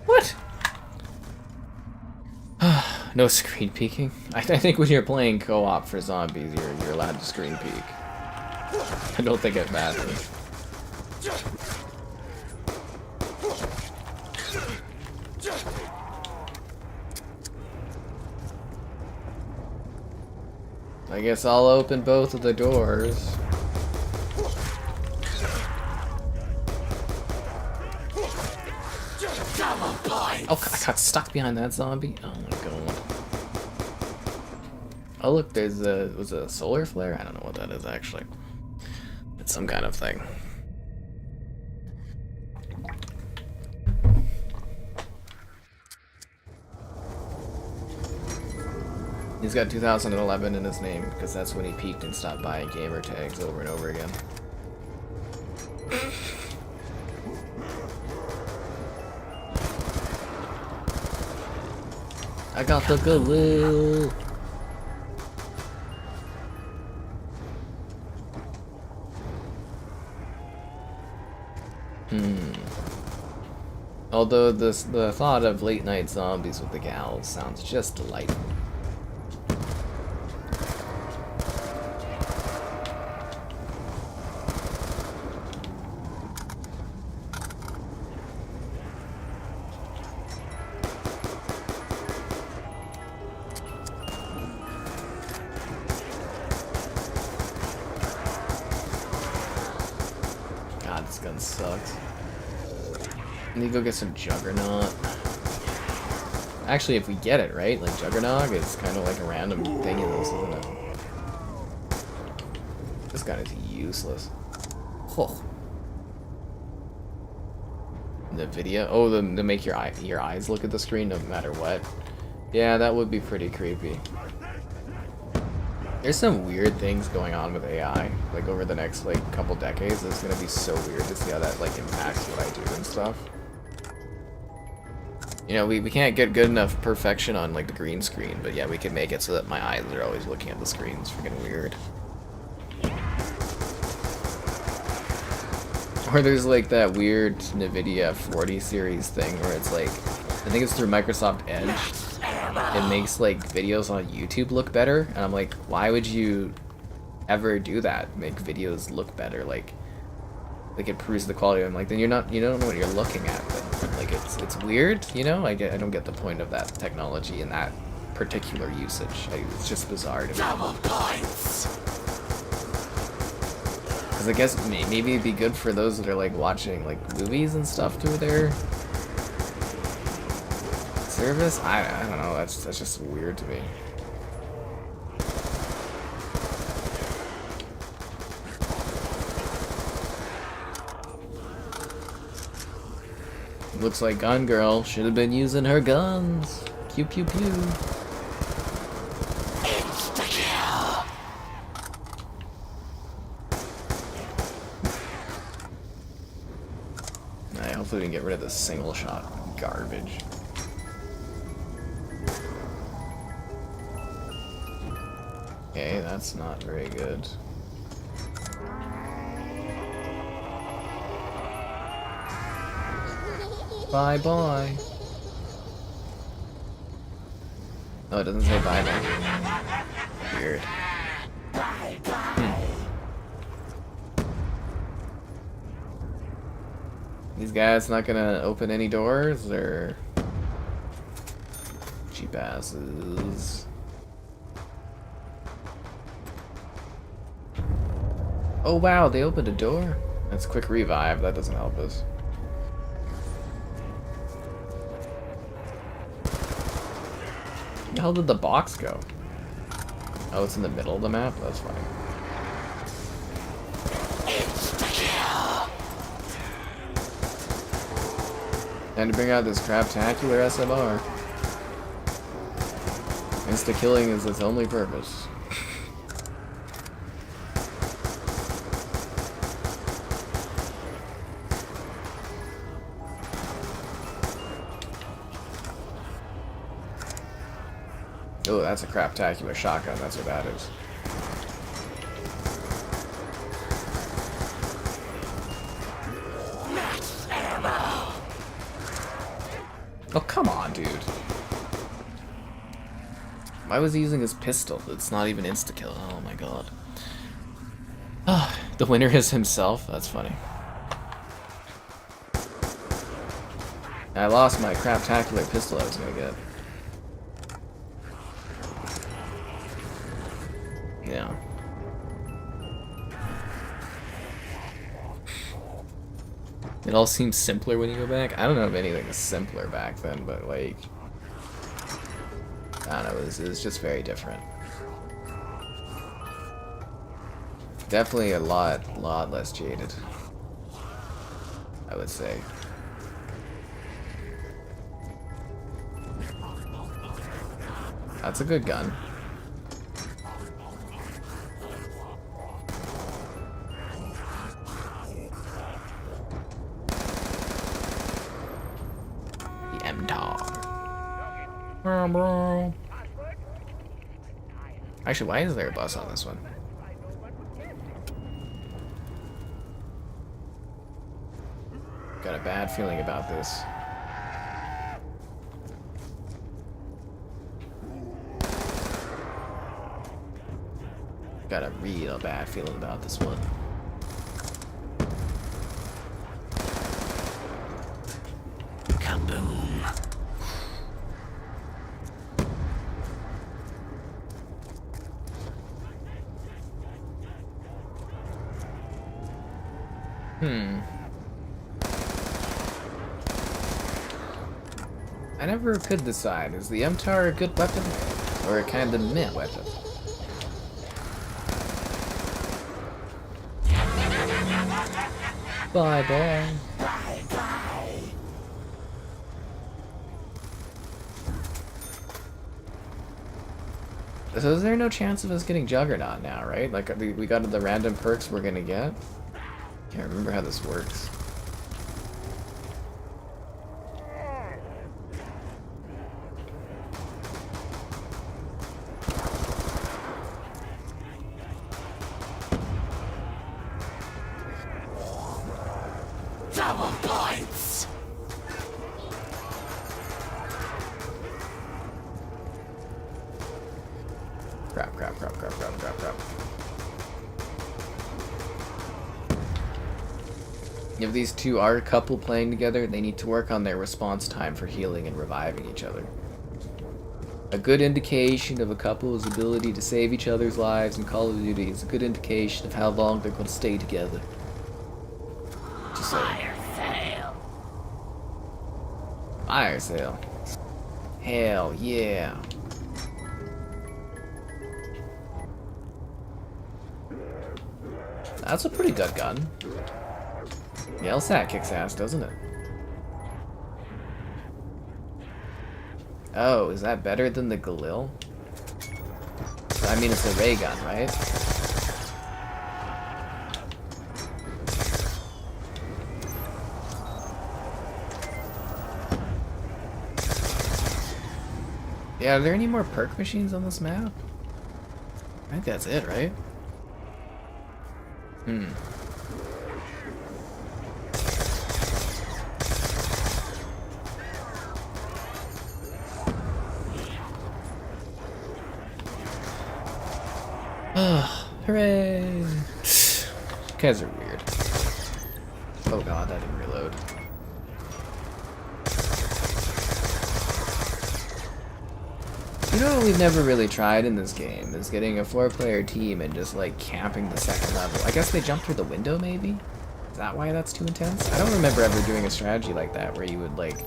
What? No screen peeking. I think when you're playing co-op for zombies, you're allowed to screen peek. I don't think it matters. I guess I'll open both of the doors. Oh, I got stuck behind that zombie. Oh my god. Oh look, was it a solar flare? I don't know what that is actually. It's some kind of thing. He's got 2011 in his name because that's when he peaked and stopped buying gamer tags over and over again. I got the glue. Although the thought of late night zombies with the gals sounds just delightful. God, this gun sucks. I need to go get some Juggernaut. Actually, if we get it, right? Like, Juggernaut is kind of like a random thing in this, isn't it? This gun is useless. Oh. NVIDIA? Oh, to make your eyes look at the screen no matter what. Yeah, that would be pretty creepy. There's some weird things going on with AI. Like over the next like couple decades, it's gonna be so weird to see how that like impacts what I do and stuff. You know, we can't get good enough perfection on like the green screen, but yeah, we can make it so that my eyes are always looking at the screen. It's freaking weird. Or there's like that weird NVIDIA 40 series thing where it's like, I think it's through Microsoft Edge. It makes like videos on YouTube look better, and I'm like, why would you ever do that? Make videos look better, like it improves the quality. I'm like, then you don't know what you're looking at. Then. Like it's weird, you know. I don't get the point of that technology and that particular usage. It's just bizarre to me. Double points. Because I guess maybe it'd be good for those that are like watching like movies and stuff through their service. I don't know. That's just weird to me. Looks like Gun Girl should have been using her guns. Pew pew pew. Insta-kill. Hopefully we can get rid of this single shot garbage. Okay, that's not very good. Bye bye. Oh, it doesn't say bye now. Weird. These guys not gonna open any doors, or cheap asses. Oh wow, they opened a door? That's quick revive, that doesn't help us. Where the hell did the box go? Oh, it's in the middle of the map? That's funny. Time to bring out this craptacular SMR. Insta-killing is its only purpose. Oh, that's a craptacular shotgun, that's what that is. Max ammo. Oh, come on, dude. Why was he using his pistol? It's not even insta-kill. Oh my god. Oh, the winner is himself? That's funny. I lost my craptacular pistol I was gonna get. Yeah. It all seems simpler when you go back. I don't know if anything was simpler back then, but like, I don't know, it was just very different. Definitely a lot less jaded, I would say. That's a good gun. Actually, why is there a bus on this one? Got a bad feeling about this. Got a real bad feeling about this one. Kaboom. I never could decide. Is the MTAR a good weapon or a kind of meh weapon? Bye bye. Bye bye. So is there no chance of us getting Juggernaut now, right? Like, we got the random perks we're gonna get? Can't remember how this works. Double points. Crap, crap, crap, crap, crap, crap, crap. If these two are a couple playing together, they need to work on their response time for healing and reviving each other. A good indication of a couple's ability to save each other's lives in Call of Duty is a good indication of how long they're going to stay together. Just saying. Fire sale. Fire sale. Hell yeah. That's a pretty good gun. The LSAT kicks ass, doesn't it? Oh, is that better than the Galil? I mean, it's a ray gun, right? Yeah, are there any more perk machines on this map? I think that's it, right? Hmm. Hooray! These guys are weird. Oh god, that didn't reload. You know what we've never really tried in this game is getting a 4-player team and just like camping the second level. I guess they jump through the window maybe? Is that why that's too intense? I don't remember ever doing a strategy like that where you would like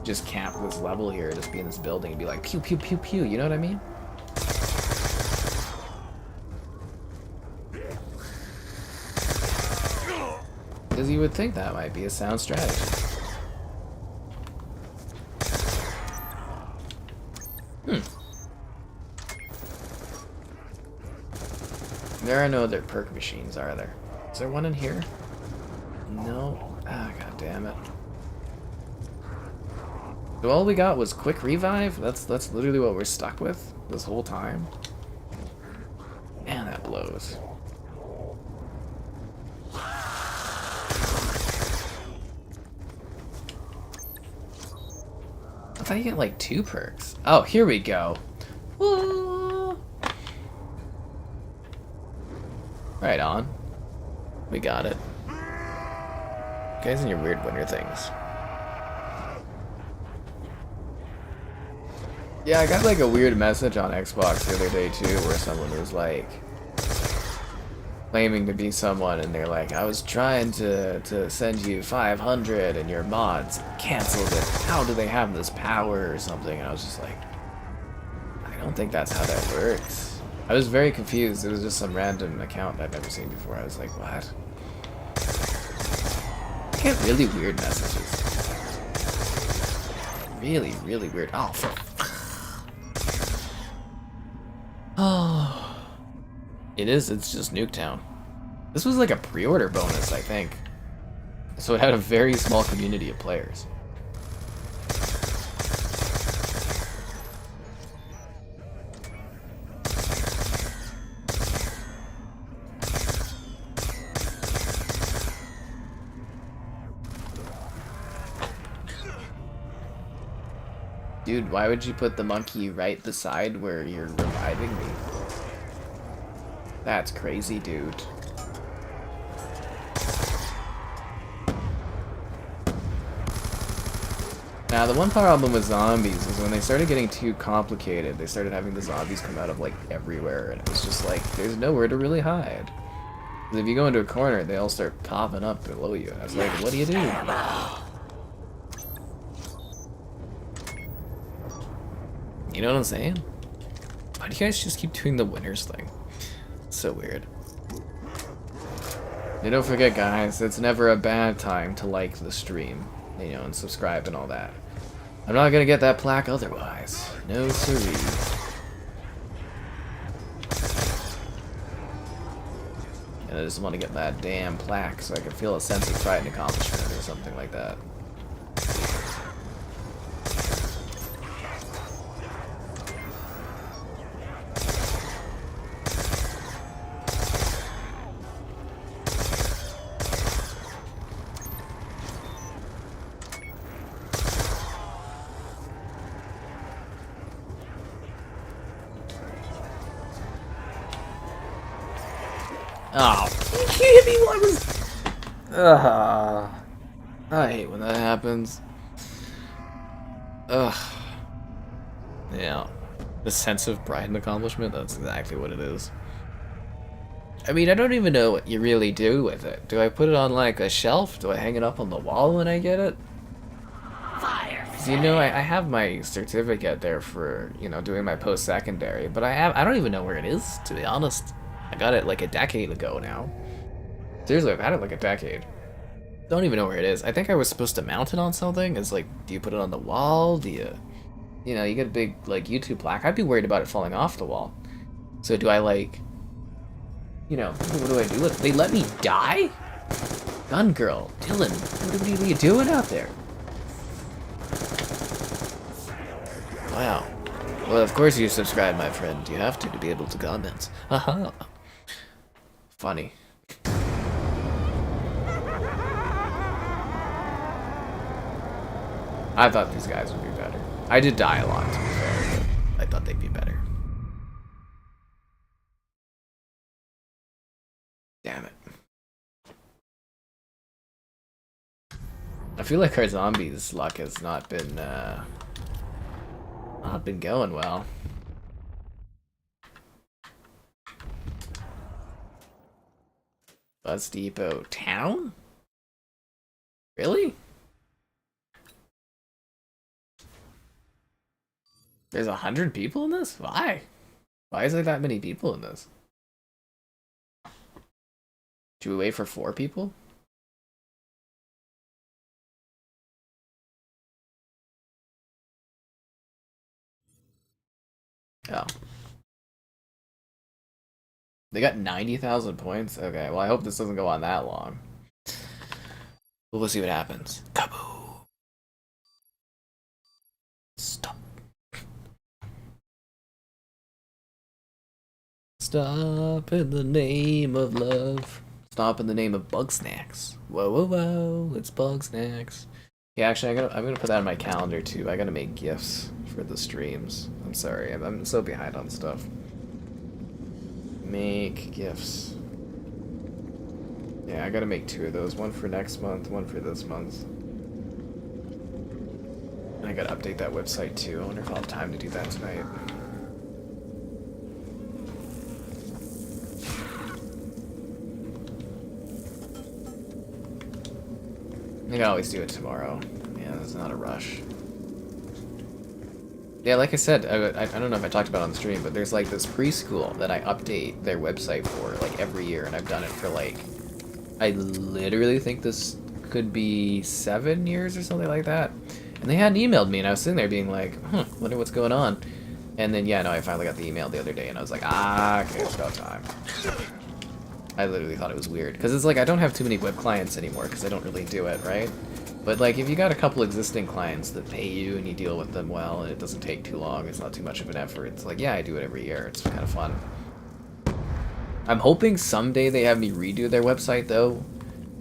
just camp this level here, just be in this building and be like pew pew pew pew, you know what I mean? Because you would think that might be a sound strategy. There are no other perk machines, are there? Is there one in here? No. Ah, god damn it. So all we got was quick revive? That's literally what we're stuck with this whole time? Man, that blows. I thought you get like 2 perks. Oh, here we go. Woo! Right on. We got it. You guys and your weird winter things. Yeah, I got like a weird message on Xbox the other day too, where someone was like claiming to be someone, and they're like, I was trying to send you 500 and your mods canceled it. How do they have this power or something? And I was just like, I don't think that's how that works. I was very confused. It was just some random account I've never seen before. I was like, what? I get really weird messages. Really, really weird. Oh, oh. It's just Nuketown. This was like a pre-order bonus, I think. So it had a very small community of players. Dude, why would you put the monkey right beside where you're reviving me? That's crazy, dude. Now, the one problem with zombies is when they started getting too complicated, they started having the zombies come out of, like, everywhere, and it was just like, there's nowhere to really hide. Because if you go into a corner, they all start popping up below you. I was like, what do you do? You know what I'm saying? Why do you guys just keep doing the winners thing? It's so weird. And don't forget, guys, it's never a bad time to like the stream, you know, and subscribe and all that. I'm not gonna get that plaque otherwise. No siree. I just want to get that damn plaque so I can feel a sense of pride and accomplishment or something like that. Oh, you hit me while I was... I hate when that happens. Ugh. Yeah. The sense of pride and accomplishment, that's exactly what it is. I mean, I don't even know what you really do with it. Do I put it on, like, a shelf? Do I hang it up on the wall when I get it? Fire! 'Cause, you know, I have my certificate there for, you know, doing my post-secondary, but I don't even know where it is, to be honest. I got it, like, a decade ago now. Seriously, I've had it like a decade. Don't even know where it is. I think I was supposed to mount it on something. It's like, do you put it on the wall? Do you... You know, you get a big, like, YouTube plaque. I'd be worried about it falling off the wall. So do I, like... You know, what do I do with it? They let me die? Gun girl. Dylan, what are you doing out there? Wow. Well, of course you subscribe, my friend. You have to be able to comment. Haha. Funny. I thought these guys would be better. I did die a lot, to be fair, but I thought they'd be better. Damn it. I feel like our zombies' luck has not been going well. Bus Depot town? Really? There's 100 people in this? Why? Why is there that many people in this? Should we wait for 4 people? Oh. They got 90,000 points? Okay, well I hope this doesn't go on that long. We'll see what happens. Kaboo! Stop. Stop in the name of love. Stop in the name of bug snacks. Whoa, whoa, whoa! It's bug snacks. Yeah, actually, I'm gonna put that on my calendar too. I gotta make gifts for the streams. I'm sorry, I'm so behind on stuff. Make gifts. Yeah, I gotta make 2 of those. One for next month, one for this month. And I gotta update that website too. I wonder if I'll have time to do that tonight. I can always do it tomorrow. Yeah, there's not a rush. Yeah, like I said, I don't know if I talked about it on the stream, but there's like this preschool that I update their website for like every year, and I've done it for like, I literally think this could be 7 years or something like that. And they hadn't emailed me, and I was sitting there being like, wonder what's going on. And then, yeah, no, I finally got the email the other day, and I was like, okay, it's about time. I literally thought it was weird, because it's like I don't have too many web clients anymore, because I don't really do it, right? But like, if you got a couple existing clients that pay you and you deal with them well, and it doesn't take too long, it's not too much of an effort, it's like, yeah, I do it every year, it's kind of fun. I'm hoping someday they have me redo their website, though.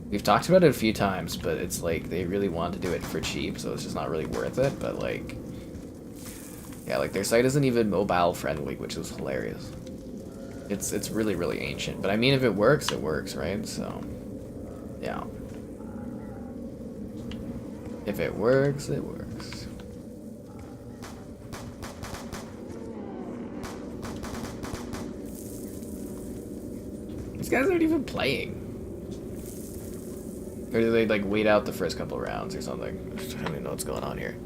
We've talked about it a few times, but it's like, they really want to do it for cheap, so it's just not really worth it, but like... Yeah, like, their site isn't even mobile friendly, which is hilarious. It's really, really ancient. But I mean, if it works, right? So, yeah. If it works, it works. These guys aren't even playing. Or do they, like, wait out the first couple rounds or something? I don't even know what's going on here.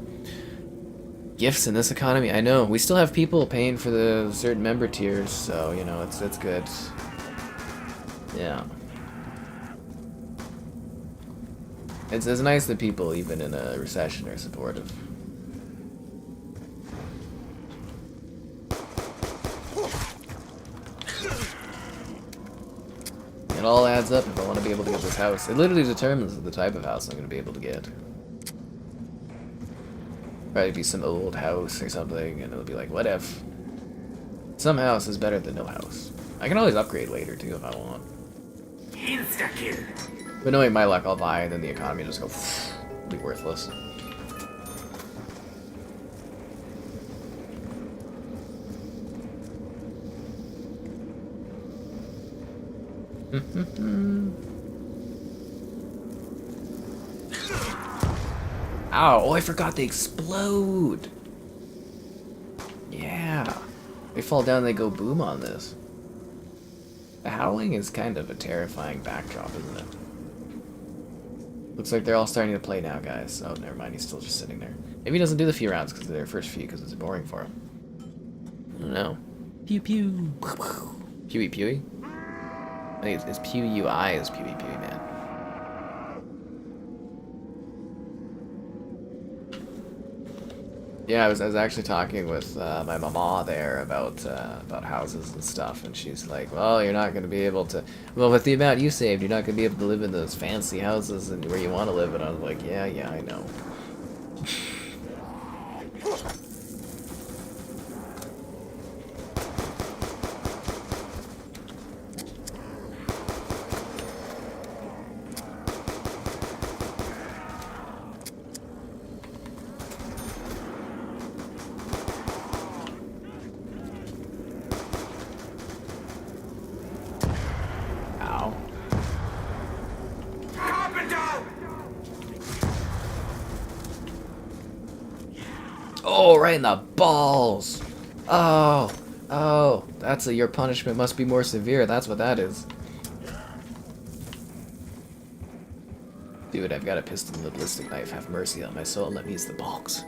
Gifts in this economy? I know. We still have people paying for the certain member tiers, so, you know, it's good. Yeah. It's nice that people, even in a recession, are supportive. And It all adds up if I want to be able to get this house. It literally determines the type of house I'm going to be able to get. Probably be some old house or something, and it'll be like, what if? Some house is better than no house. I can always upgrade later too if I want. Insta-kill. But knowing my luck, I'll buy, and then the economy will just go be worthless. Ow! Oh, I forgot they explode! Yeah. They fall down, they go boom on this. The howling is kind of a terrifying backdrop, isn't it? Looks like they're all starting to play now, guys. Oh, never mind, he's still just sitting there. Maybe he doesn't do the few rounds because they're their first few because it's boring for him. I don't know. Pew pew. Pewy pewy? I think it's pew UI is pewy pewy, man. Yeah, I was actually talking with my mama there about houses and stuff, and she's like, "Well, you're not going to be able to. Well, with the amount you saved, you're not going to be able to live in those fancy houses and where you want to live." And I was like, "Yeah, I know." Oh, right in the balls. Oh, that's your punishment must be more severe. That's what that is. Dude, I've got a pistol and a ballistic knife. Have mercy on my soul and let me use the box.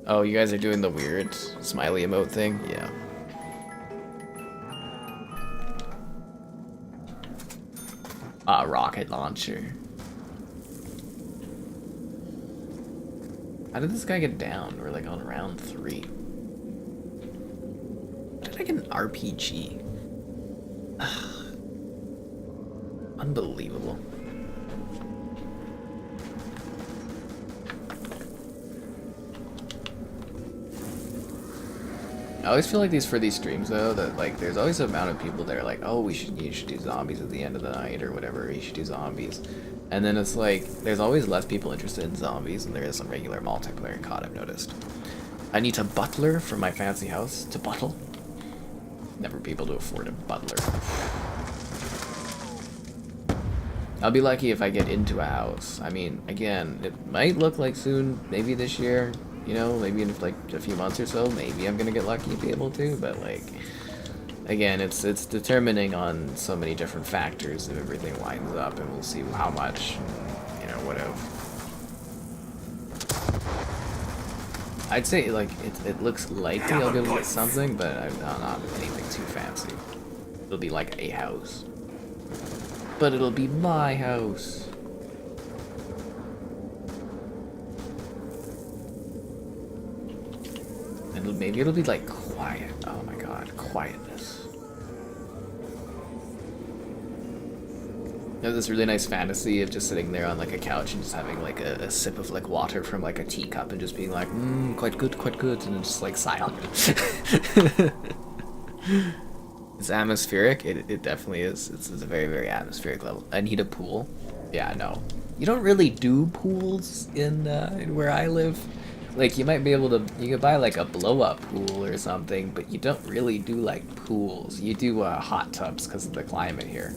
Oh, you guys are doing the weird smiley emote thing? Yeah. Rocket launcher. How did this guy get down? We're like on round 3. How did I get an RPG? Unbelievable. I always feel like for these streams though, that like there's always an amount of people that are like, oh, you should do zombies at the end of the night or whatever, you should do zombies. And then it's like, there's always less people interested in zombies than there is some regular multiplayer COD, I've noticed. I need a butler for my fancy house to buttle. Never be able to afford a butler. I'll be lucky if I get into a house. I mean, again, it might look like soon, maybe this year. You know, maybe in like a few months or so, maybe I'm gonna get lucky and be able to, but like, again, it's determining on so many different factors if everything lines up, and we'll see how much, you know, whatever. I'd say like it looks likely I'll be able to get something, but I'm not anything too fancy. It'll be like a house, but it'll be my house. Maybe it'll be like quiet. Oh my god, quietness. I have this really nice fantasy of just sitting there on like a couch and just having like a sip of like water from like a teacup and just being like, quite good, and just like silent. It's atmospheric. It definitely is. It's a very, very atmospheric level. I need a pool. Yeah, no. You don't really do pools in where I live. Like, you might be able to, you could buy like a blow-up pool or something, but you don't really do like pools. You do hot tubs because of the climate here.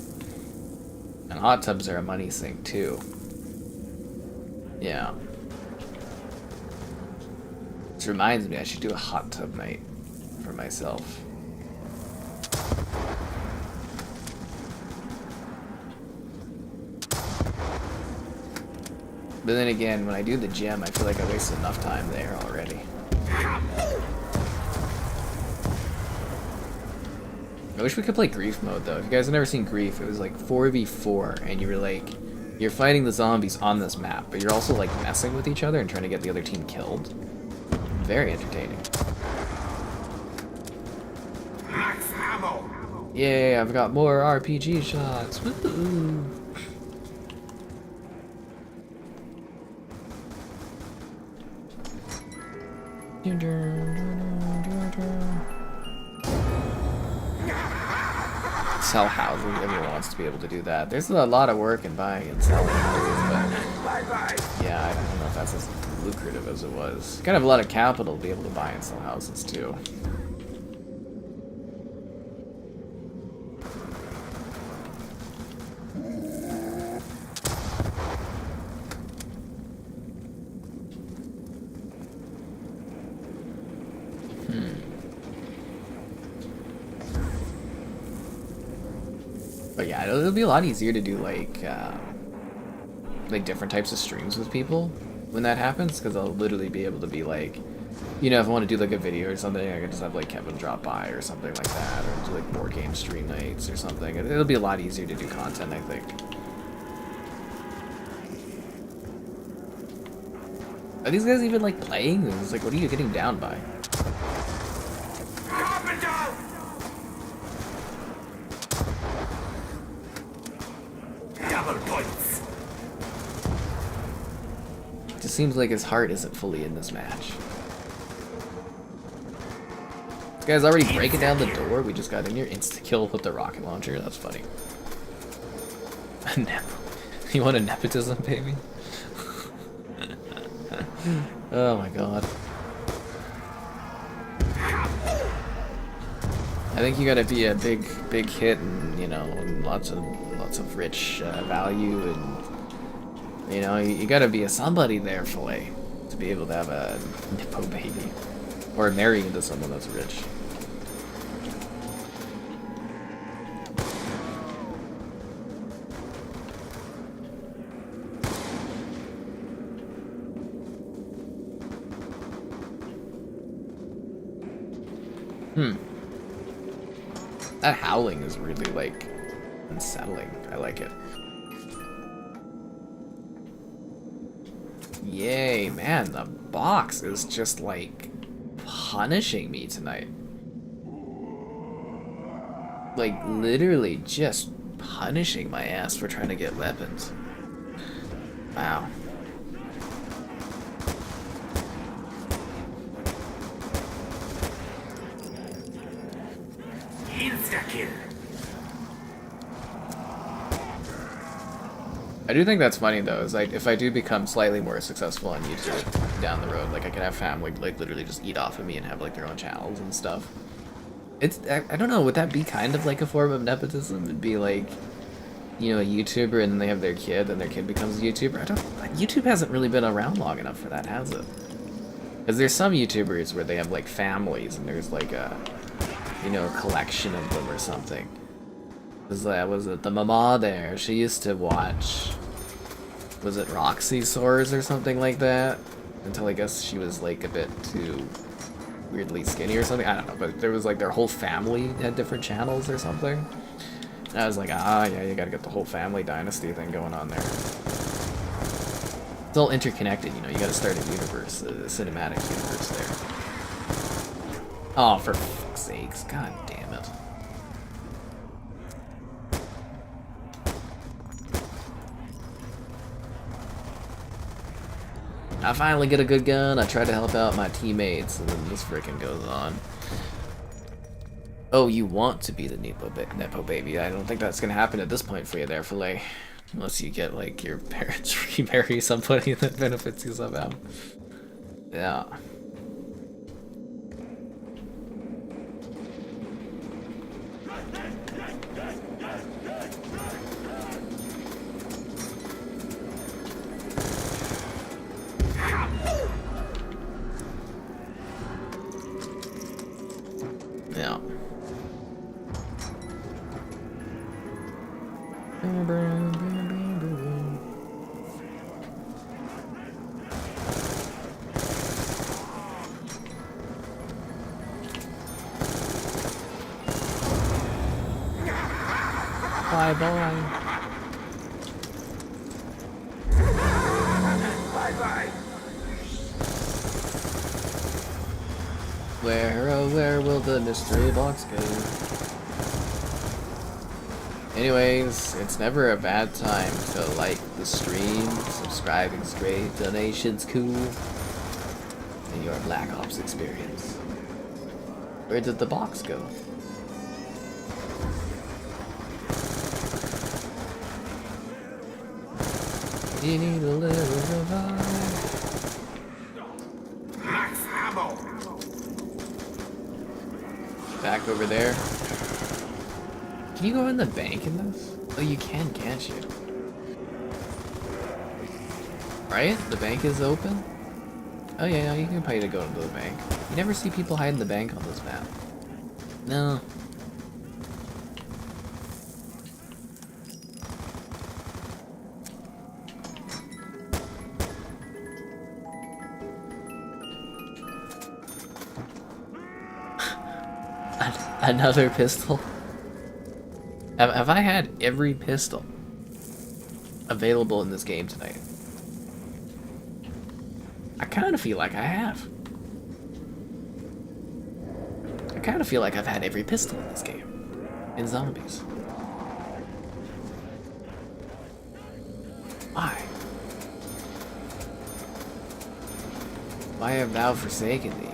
And hot tubs are a money sink too. Yeah. This reminds me, I should do a hot tub night for myself. But then again, when I do the gym, I feel like I wasted enough time there already. I wish we could play Grief mode though. If you guys have never seen Grief, it was like 4v4, and you were like, you're fighting the zombies on this map, but you're also like messing with each other and trying to get the other team killed. Very entertaining. Yay, I've got more RPG shots. Woo! Sell houses. Everyone wants to be able to do that. There's a lot of work in buying and selling houses, but yeah, I don't know if that's as lucrative as it was. You gotta have a lot of capital to be able to buy and sell houses too. But yeah, it'll be a lot easier to do like different types of streams with people when that happens, because I'll literally be able to be like, you know, if I want to do like a video or something, I can just have like Kevin drop by or something like that, or do like board game stream nights or something. It'll be a lot easier to do content, I think. Are these guys even like playing? It's like, what are you getting down by? It just seems like his heart isn't fully in this match. This guy's already breaking down the door. We just got in here. Insta-kill with the rocket launcher. That's funny. You want a nepotism, baby? Oh my god. I think you gotta be a big hit, and you know, and lots of rich value, and you know, you gotta be a somebody there, Filet, to be able to have a nippo baby, or marry into someone that's rich. That howling is really, like, unsettling. I like it. Yay, man, the box is just, like, punishing me tonight. Like, literally just punishing my ass for trying to get weapons. Wow. I do think that's funny though, is like if I do become slightly more successful on YouTube down the road, like I can have family like literally just eat off of me and have like their own channels and stuff. It's I don't know, would that be kind of like a form of nepotism? It'd be like, you know, a YouTuber and then they have their kid and their kid becomes a YouTuber. YouTube hasn't really been around long enough for that, has it? Because there's some YouTubers where they have like families and there's like a, you know, a collection of them or something. Was it the mama there? She used to watch, was it Roxy Soars or something like that? Until I guess she was like a bit too weirdly skinny or something. I don't know, but there was like their whole family had different channels or something. And I was like, ah, yeah, you gotta get the whole family dynasty thing going on there. It's all interconnected, you know, you gotta start a universe, a cinematic universe there. Oh, for fuck's sakes, god damn it. I finally get a good gun, I try to help out my teammates, and then this frickin' goes on. Oh, you want to be the Nepo baby. I don't think that's gonna happen at this point for you there, Filet. Unless you get, like, your parents remarry somebody that benefits you somehow. Yeah. Yeah. Bye bye. Bye bye. Where, oh, where will the mystery box go? Anyways, it's never a bad time to like the stream, subscribing's great, donations cool, and your Black Ops experience. Where did the box go? You need a little revive. Max ammo. Back over there. Can you go in the bank in this? Oh, you can, can't you? Right? The bank is open? Oh yeah, you can pay to go into the bank. You never see people hide in the bank on this map. No. Another pistol? Have I had every pistol available in this game tonight? I kind of feel like I have. I kind of feel like I've had every pistol in this game. In Zombies. Why? Why have thou forsaken thee?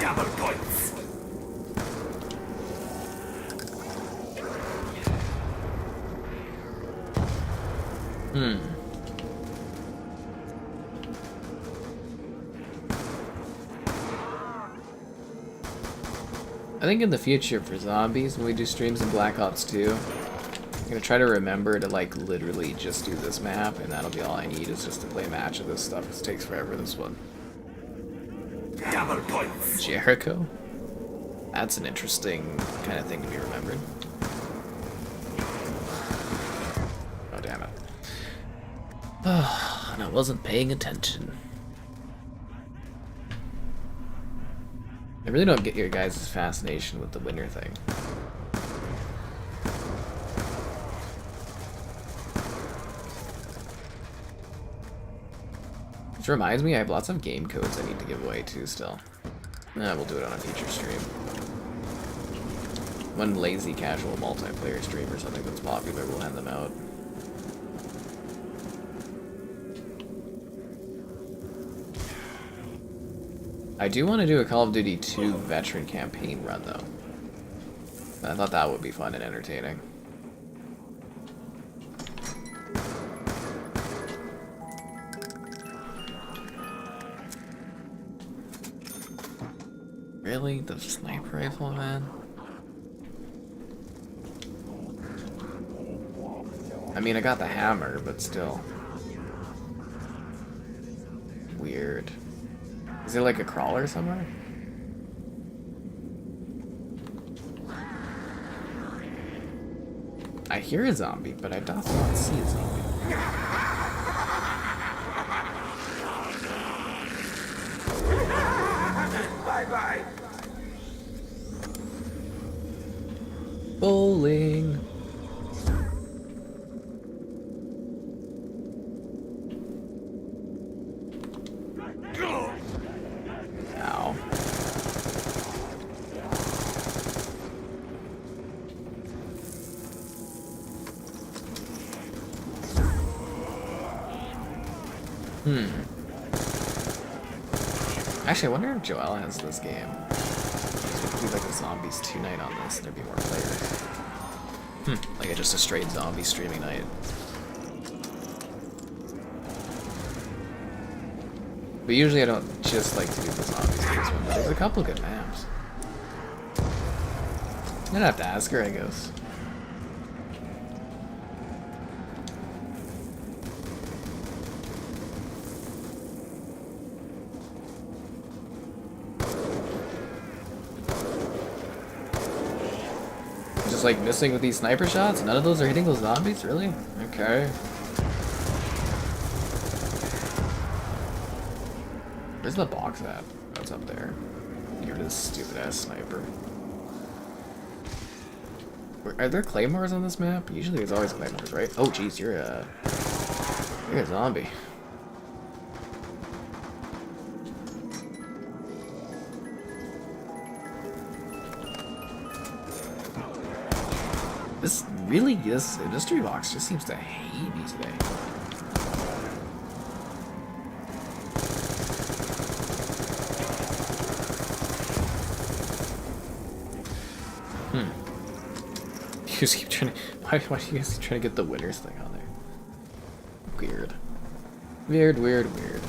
Double points. I think in the future for Zombies, when we do streams in Black Ops 2, I'm gonna try to remember to like literally just do this map, and that'll be all I need is just to play a match of this stuff. It takes forever, this one. Double points. Jericho? That's an interesting kind of thing to be remembered. Oh, damn it. Oh, and I wasn't paying attention. I really don't get your guys' fascination with the winner thing. Which reminds me, I have lots of game codes I need to give away too still. We'll do it on a future stream. One lazy casual multiplayer stream or something that's popular, we'll hand them out. I do want to do a Call of Duty 2 veteran campaign run though. I thought that would be fun and entertaining. Really? The sniper rifle, man? I mean, I got the hammer, but still. Weird. Is there like a crawler somewhere? I hear a zombie, but I don't see a zombie. Bye-bye. Bowling. Ow. Actually, I wonder if Joel has this game. We could do like a Zombies 2 night on this, there'd be more players. Like just a straight zombie streaming night. But usually I don't just like to do the zombies for this one, but there's a couple good maps. I'm gonna have to ask her, I guess. Just like missing with these sniper shots? None of those are hitting those zombies? Really? Okay. Where's the box at? Oh, it's up there. Get rid of this stupid ass sniper. Are there claymores on this map? Usually there's always claymores, right? Oh jeez, you're a zombie. Really? This mystery box just seems to hate me today. You just keep trying to... Why do you guys trying to get the winners thing on there? Weird. Weird, weird, weird.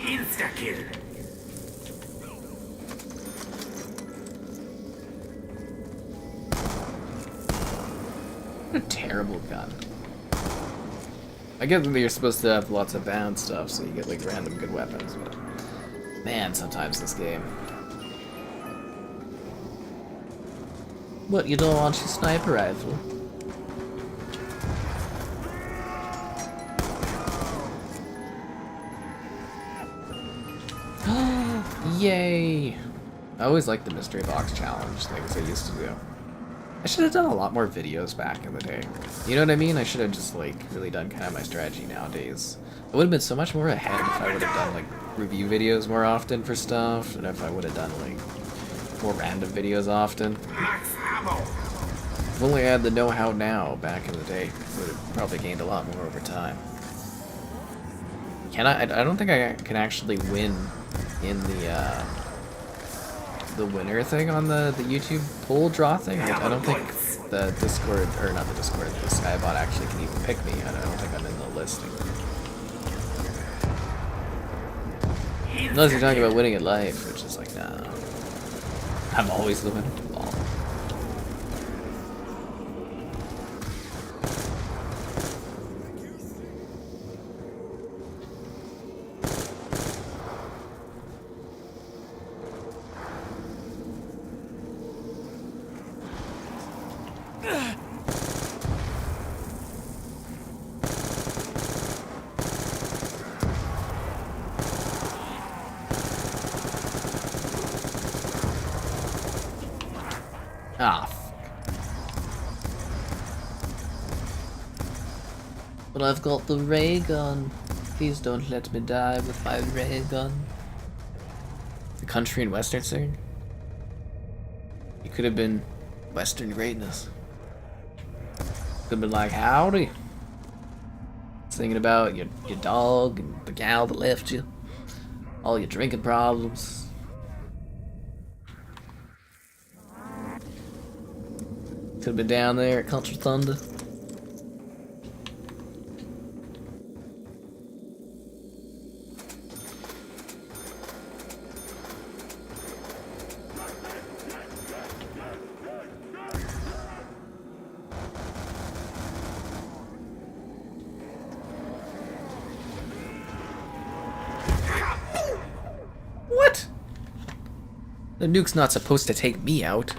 Insta-kill. What a terrible gun. I get that you're supposed to have lots of bad stuff, so you get like random good weapons, but man, sometimes this game. What, you don't want your sniper rifle? Yay! I always liked the mystery box challenge things I used to do. I should have done a lot more videos back in the day. You know what I mean? I should have just like really done kind of my strategy nowadays. I would have been so much more ahead if I would have done like review videos more often for stuff, and if I would have done like more random videos often. If only I had the know-how now back in the day, I would have probably gained a lot more over time. Can I don't think I can actually win in the winner thing on the YouTube poll draw thing. I don't think the Discord, or not the Discord, the Skybot actually can even pick me. I don't think I'm in the listing. Unless you're talking about winning at life, which is like, nah. I'm always the winner. Lol. Ah, but I've got the ray gun. Please don't let me die with my ray gun. The country and western singer? You could have been Western greatness. Could have been like, howdy. Singing about your dog and the gal that left you. All your drinking problems. Could have been down there at Country Thunder. What? The nuke's not supposed to take me out.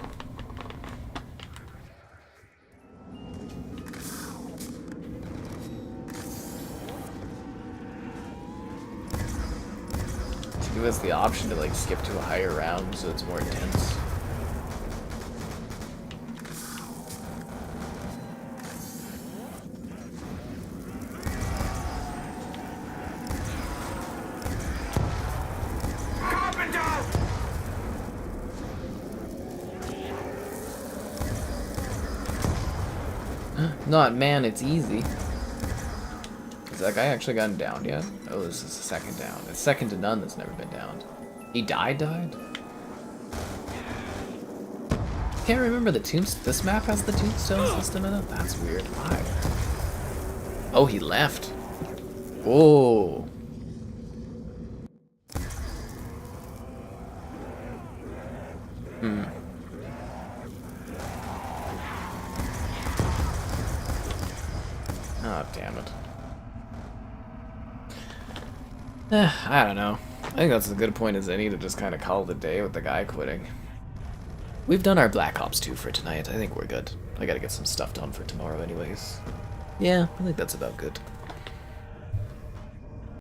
Give us the option to like skip to a higher round so it's more intense. Not man, it's easy. Has that guy actually gotten downed yet? Oh, this is the second down. It's second to none that's never been downed. He died? Can't remember the tombstone. This map has the tombstone system in it? That's weird. Why? Oh, he left. Oh. Oh, damn it. I don't know. I think that's as good a point as any to just kind of call it a day with the guy quitting. We've done our Black Ops 2 for tonight. I think we're good. I gotta get some stuff done for tomorrow anyways. Yeah, I think that's about good.